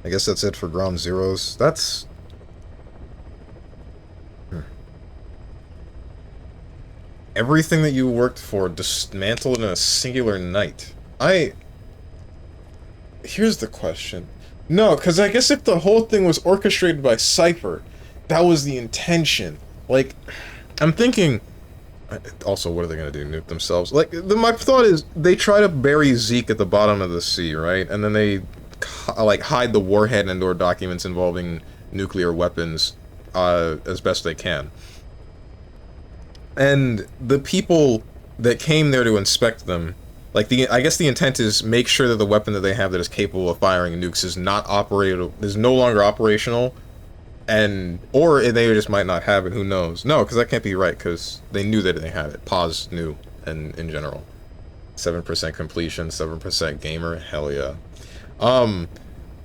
I guess that's it for Ground Zeroes. That's... Everything that you worked for dismantled in a singular night. Here's the question. No, because I guess if the whole thing was orchestrated by Cypher, that was the intention. Like, I'm thinking... Also, what are they going to do? Nuke themselves? Like, my thought is, they try to bury Zeke at the bottom of the sea, right? And then they, like, hide the warhead and/or documents involving nuclear weapons as best they can. And the people that came there to inspect them, like, I guess the intent is make sure that the weapon that they have that is capable of firing nukes is no longer operational, or they just might not have it, who knows. No, because that can't be right, because they knew that they had it. Paz knew, and in general. 7% completion, 7% gamer, hell yeah.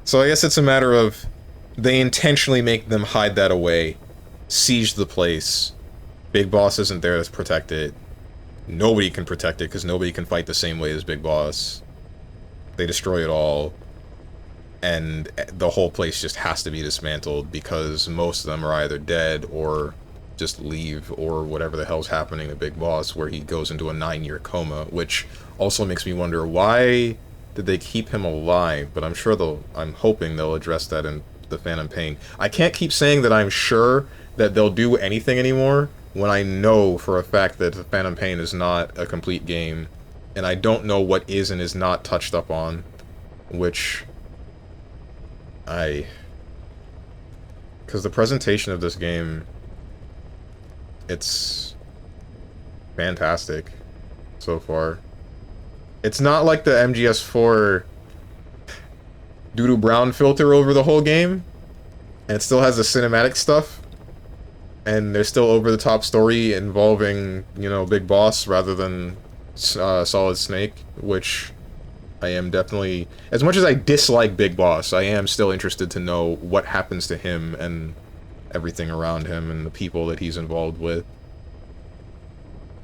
So I guess it's a matter of, they intentionally make them hide that away, siege the place. Big Boss isn't there to protect it. Nobody can protect it, because nobody can fight the same way as Big Boss. They destroy it all. And the whole place just has to be dismantled, because most of them are either dead, or just leave, or whatever the hell's happening to Big Boss, where he goes into a 9-year coma, which also makes me wonder, why did they keep him alive? But I'm hoping they'll address that in the Phantom Pain. I can't keep saying that I'm sure that they'll do anything anymore, when I know for a fact that Phantom Pain is not a complete game, and I don't know what is and is not touched up on, which because the presentation of this game, it's fantastic so far. It's not like the MGS4 doo-doo brown filter over the whole game, and it still has the cinematic stuff. And there's still over-the-top story involving, you know, Big Boss rather than Solid Snake, which I am definitely... As much as I dislike Big Boss, I am still interested to know what happens to him and everything around him and the people that he's involved with.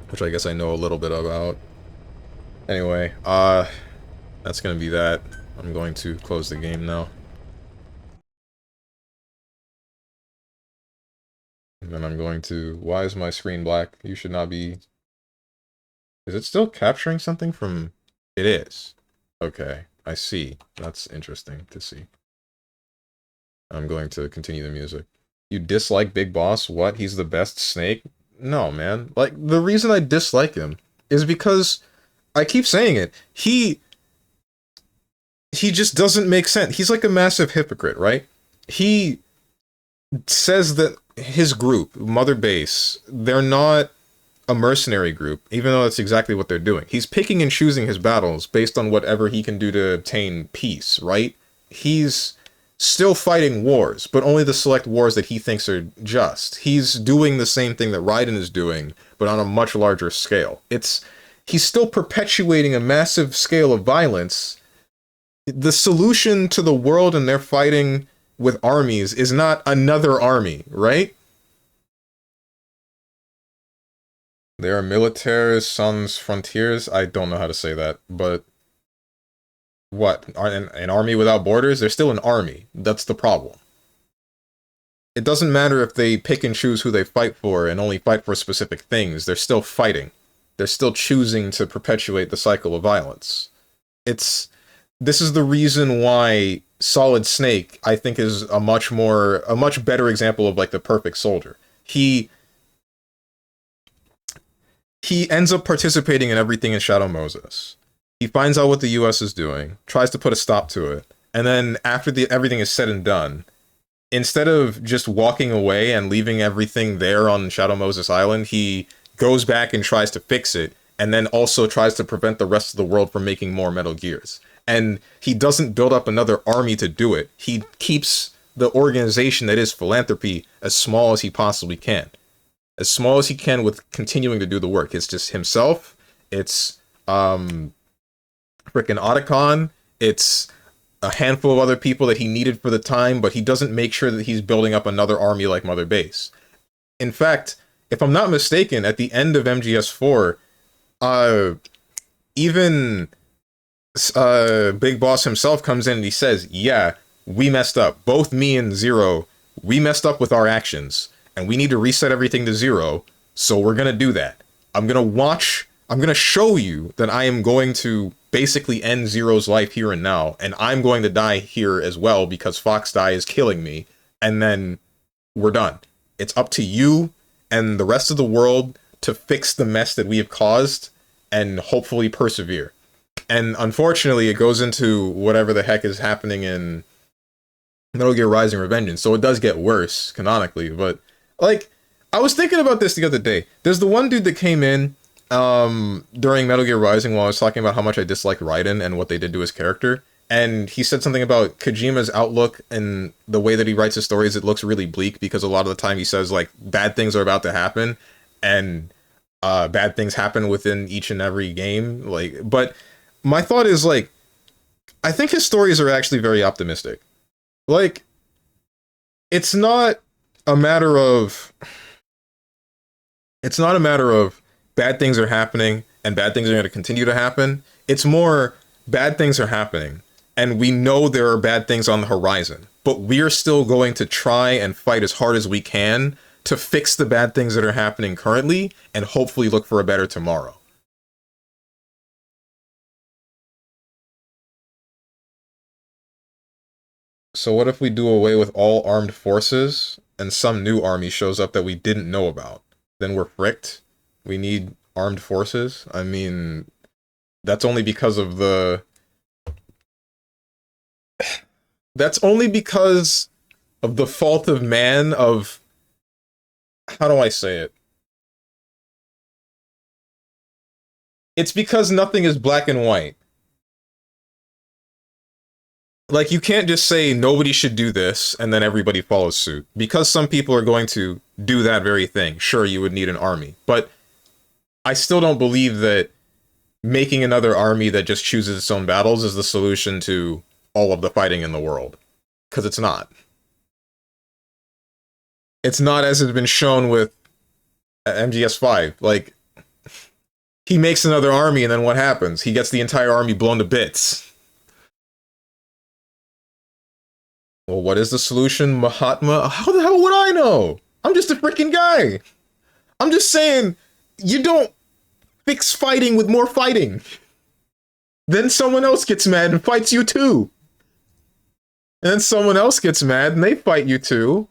Which I guess I know a little bit about. Anyway, that's gonna be that. I'm going to close the game now. And then I'm going to... Why is my screen black? You should not be... Is it still capturing something from... It is. Okay, I see. That's interesting to see. I'm going to continue the music. You dislike Big Boss? What? He's the best Snake? No, man. Like, the reason I dislike him is because... I keep saying it. He just doesn't make sense. He's like a massive hypocrite, right? He says that his group, Mother Base, they're not a mercenary group, even though that's exactly what they're doing. He's picking and choosing his battles based on whatever he can do to obtain peace, right? He's still fighting wars, but only the select wars that he thinks are just. He's doing the same thing that Raiden is doing, but on a much larger scale. He's still perpetuating a massive scale of violence. The solution to the world and their fighting with armies is not another army, right? There are militaires sans frontières. I don't know how to say that, but what? An army without borders? They're still an army. That's the problem. It doesn't matter if they pick and choose who they fight for and only fight for specific things. They're still fighting. They're still choosing to perpetuate the cycle of violence. This is the reason why Solid Snake, I think, is a much better example of, like, the perfect soldier. He ends up participating in everything in Shadow Moses. He finds out what the US is doing, tries to put a stop to it, and then after everything is said and done, instead of just walking away and leaving everything there on Shadow Moses Island, he goes back and tries to fix it, and then also tries to prevent the rest of the world from making more Metal Gears. And he doesn't build up another army to do it. He keeps the organization that is philanthropy as small as he possibly can. as small as he can with continuing to do the work. It's just himself. It's frickin' Otacon. It's a handful of other people that he needed for the time, but he doesn't make sure that he's building up another army like Mother Base. In fact, if I'm not mistaken, at the end of MGS4, even Big Boss himself comes in and he says, yeah, we messed up. Both me and Zero, we messed up with our actions, and we need to reset everything to zero, so we're gonna do that. I'm gonna show you that I am going to basically end Zero's life here and now, and I'm going to die here as well because Fox Die is killing me, and then we're done. It's up to you and the rest of the world to fix the mess that we have caused and hopefully persevere. And unfortunately, it goes into whatever the heck is happening in Metal Gear Rising: Revengeance, so it does get worse, canonically, but, like, I was thinking about this the other day. There's the one dude that came in, during Metal Gear Rising while I was talking about how much I disliked Raiden and what they did to his character, and he said something about Kojima's outlook and the way that he writes his stories. It looks really bleak because a lot of the time he says, like, bad things are about to happen, and bad things happen within each and every game, like, but my thought is, like, I think his stories are actually very optimistic. Like, it's not a matter of bad things are happening and bad things are going to continue to happen. It's more bad things are happening and we know there are bad things on the horizon, but we're still going to try and fight as hard as we can to fix the bad things that are happening currently and hopefully look for a better tomorrow. So what if we do away with all armed forces and some new army shows up that we didn't know about? Then we're fricked. We need armed forces. I mean, that's only because of the... That's only because of the fault of man of... How do I say it? It's because nothing is black and white. Like, you can't just say nobody should do this and then everybody follows suit. Because some people are going to do that very thing. Sure, you would need an army. But I still don't believe that making another army that just chooses its own battles is the solution to all of the fighting in the world. Because it's not. It's not as has been shown with MGS5. Like, he makes another army and then what happens? He gets the entire army blown to bits. Well, what is the solution, Mahatma? How the hell would I know? I'm just a freaking guy. I'm just saying, you don't fix fighting with more fighting. Then someone else gets mad and fights you too. And then someone else gets mad and they fight you too.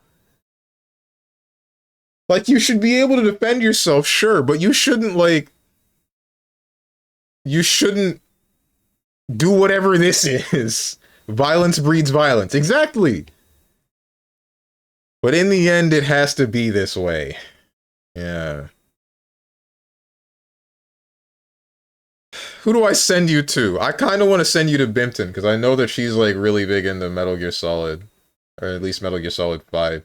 Like, you should be able to defend yourself, sure, but you shouldn't, like... You shouldn't do whatever this is. Violence breeds violence. Exactly. But in the end, it has to be this way. Yeah. Who do I send you to? I kind of want to send you to Bimpton, because I know that she's, like, really big into Metal Gear Solid. Or at least Metal Gear Solid 5.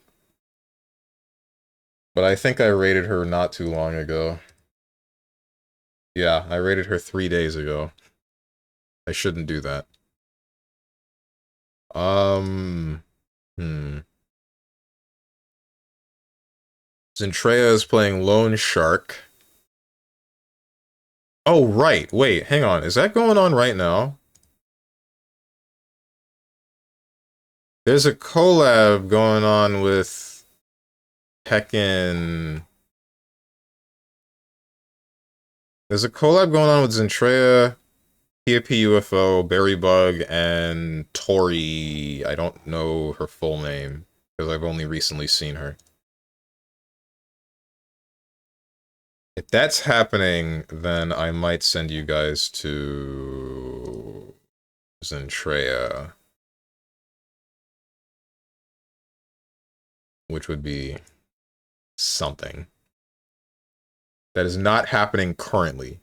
But I think I rated her not too long ago. Yeah, I rated her 3 days ago. I shouldn't do that. Zentrea is playing Lone Shark. Oh, right. Wait, hang on. Is that going on right now? There's a collab going on with Heckin... There's a collab going on with Zentrea, PAP UFO, Berrybug, and Tori. I don't know her full name, because I've only recently seen her. If that's happening, then I might send you guys to Zentrea. Which would be something. That is not happening currently.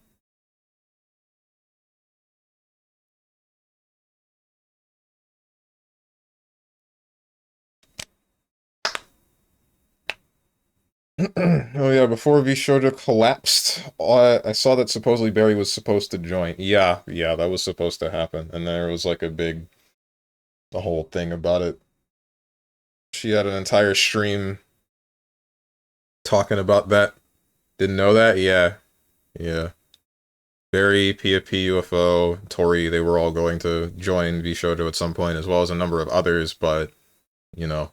Oh yeah, before V Shoujo collapsed, I saw that supposedly Barry was supposed to join. Yeah, that was supposed to happen. And there was like the whole thing about it. She had an entire stream talking about that. Didn't know that? Yeah. Barry, PFP, UFO, Tori, they were all going to join V Shoujo at some point, as well as a number of others, but, you know,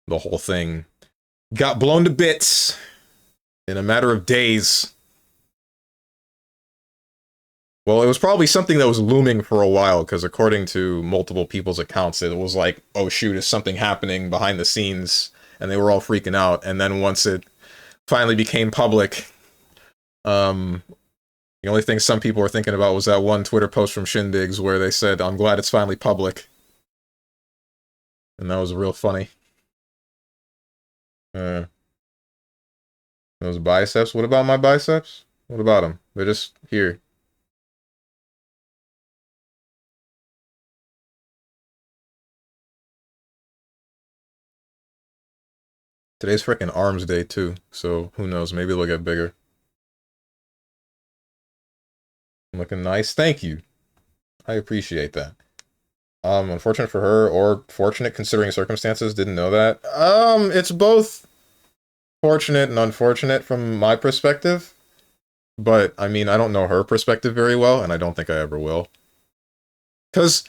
the whole thing got blown to bits in a matter of days. Well, it was probably something that was looming for a while, because according to multiple people's accounts, it was like, oh shoot, is something happening behind the scenes? And they were all freaking out. And then once it finally became public, the only thing some people were thinking about was that one Twitter post from Shindigs where they said, I'm glad it's finally public. And that was real funny. Those biceps? What about my biceps? What about them? They're just here. Today's frickin' Arms Day, too. So, who knows? Maybe they'll get bigger. Looking nice. Thank you. I appreciate that. Unfortunate for her, or fortunate considering circumstances, didn't know that. It's both fortunate and unfortunate from my perspective. But, I mean, I don't know her perspective very well, and I don't think I ever will. Because,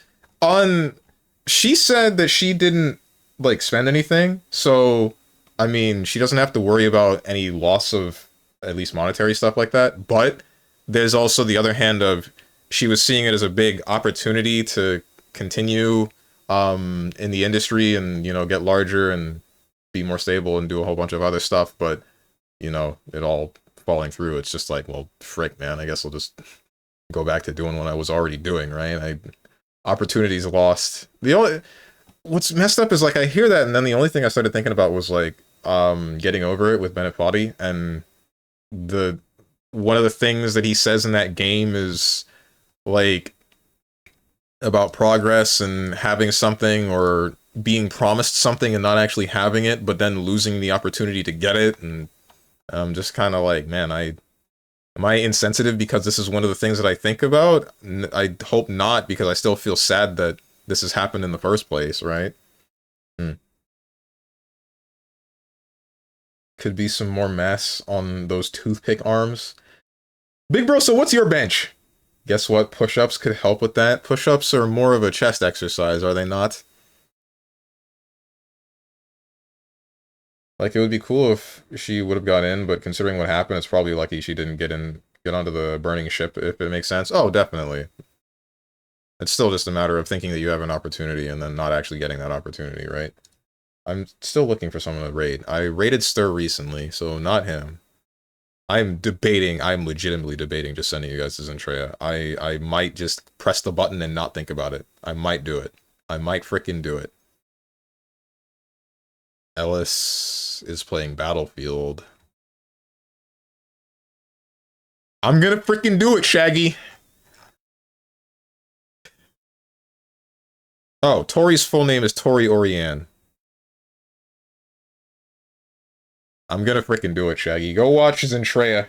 she said that she didn't, like, spend anything, so, I mean, she doesn't have to worry about any loss of, at least monetary stuff like that, but there's also the other hand of, she was seeing it as a big opportunity to continue in the industry and, you know, get larger and be more stable and do a whole bunch of other stuff, but, you know, it all falling through. It's just like, well, frick, man, I guess I'll just go back to doing what I was already doing, right? Opportunities lost. What's messed up is, like, I hear that, and then the only thing I started thinking about was, like, getting over it with Bennett Foddy, and one of the things that he says in that game is, like, about progress and having something, or being promised something and not actually having it, but then losing the opportunity to get it, and I'm just kind of like, man, am I insensitive because this is one of the things that I think about? I hope not, because I still feel sad that this has happened in the first place, right? Could be some more mass on those toothpick arms. Big bro, so what's your bench? Guess what? Push-ups could help with that. Push-ups are more of a chest exercise, are they not? Like, it would be cool if she would have got in, but considering what happened, it's probably lucky she didn't get onto the burning ship, if it makes sense. Oh, definitely. It's still just a matter of thinking that you have an opportunity and then not actually getting that opportunity, right? I'm still looking for someone to raid. I raided Stir recently, so not him. I'm legitimately debating just sending you guys to Zentrea. I might just press the button and not think about it. I might do it. I might frickin' do it. Ellis is playing Battlefield. I'm gonna frickin' do it, Shaggy! Oh, Tori's full name is Tori Oriane. I'm gonna frickin' do it, Shaggy. Go watch Zentrea.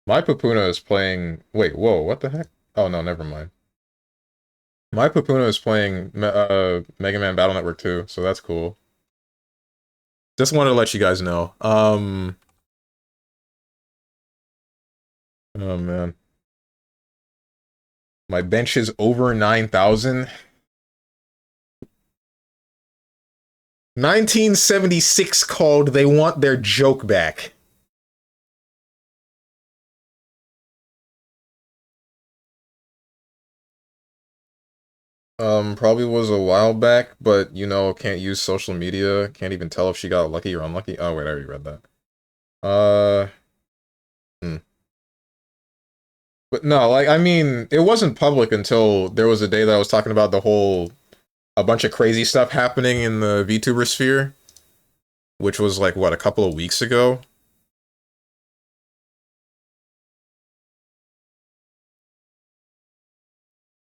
My Papuna is playing... Wait, whoa, what the heck? Oh, no, never mind. My Papuna is playing Mega Man Battle Network 2, so that's cool. Just wanted to let you guys know. Oh, man. My bench is over 9,000. 1976 called, they want their joke back. Probably was a while back, but, you know, can't use social media. Can't even tell if she got lucky or unlucky. Oh, wait, I already read that. But no, like, I mean, it wasn't public until there was a day that I was talking about a bunch of crazy stuff happening in the VTuber sphere, which was like, what, a couple of weeks ago?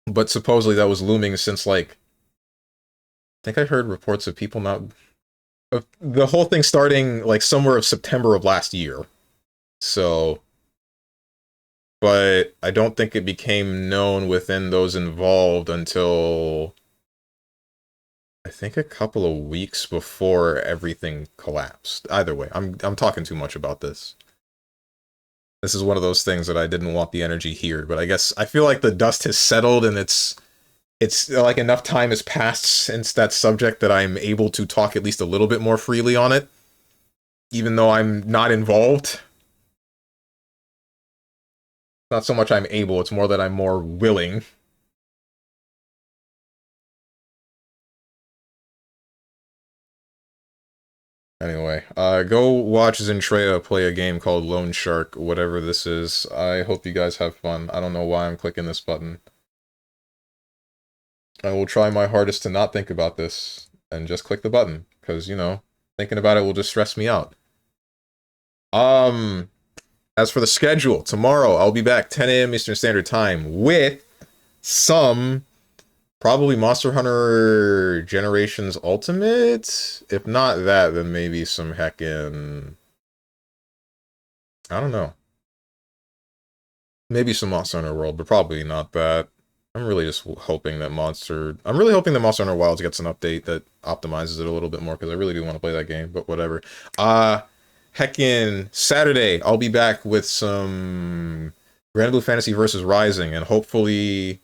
But supposedly that was looming since, like, I think I heard reports of people not... the whole thing starting, like, somewhere of September of last year. So... but I don't think it became known within those involved until... I think a couple of weeks before everything collapsed. Either way, I'm talking too much about this. This is one of those things that I didn't want the energy here, but I guess I feel like the dust has settled and it's like enough time has passed since that subject that I'm able to talk at least a little bit more freely on it, even though I'm not involved. Not so much I'm able, it's more that I'm more willing. Anyway, go watch Zentreya play a game called Lone Shark, whatever this is. I hope you guys have fun. I don't know why I'm clicking this button. I will try my hardest to not think about this and just click the button, because, you know, thinking about it will just stress me out. As for the schedule, tomorrow I'll be back 10 a.m. Eastern Standard Time with some... probably Monster Hunter Generations Ultimate? If not that, then maybe some heckin'... I don't know. Maybe some Monster Hunter World, but probably not that. I'm really just hoping that Monster Hunter Wilds gets an update that optimizes it a little bit more, because I really do want to play that game, but whatever. Heckin' Saturday, I'll be back with some Grand Blue Fantasy versus Rising, and hopefully...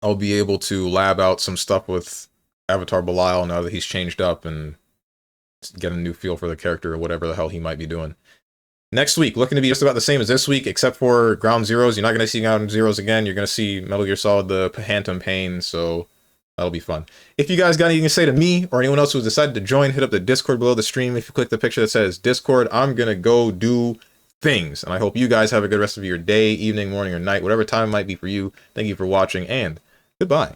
I'll be able to lab out some stuff with Avatar Belial now that he's changed up and get a new feel for the character or whatever the hell he might be doing. Next week, looking to be just about the same as this week, except for Ground Zeroes. You're not going to see Ground Zeroes again. You're going to see Metal Gear Solid, the Phantom Pain, so that'll be fun. If you guys got anything to say to me or anyone else who's decided to join, hit up the Discord below the stream. If you click the picture that says Discord, I'm going to go do things. And I hope you guys have a good rest of your day, evening, morning, or night, whatever time it might be for you. Thank you for watching, and goodbye.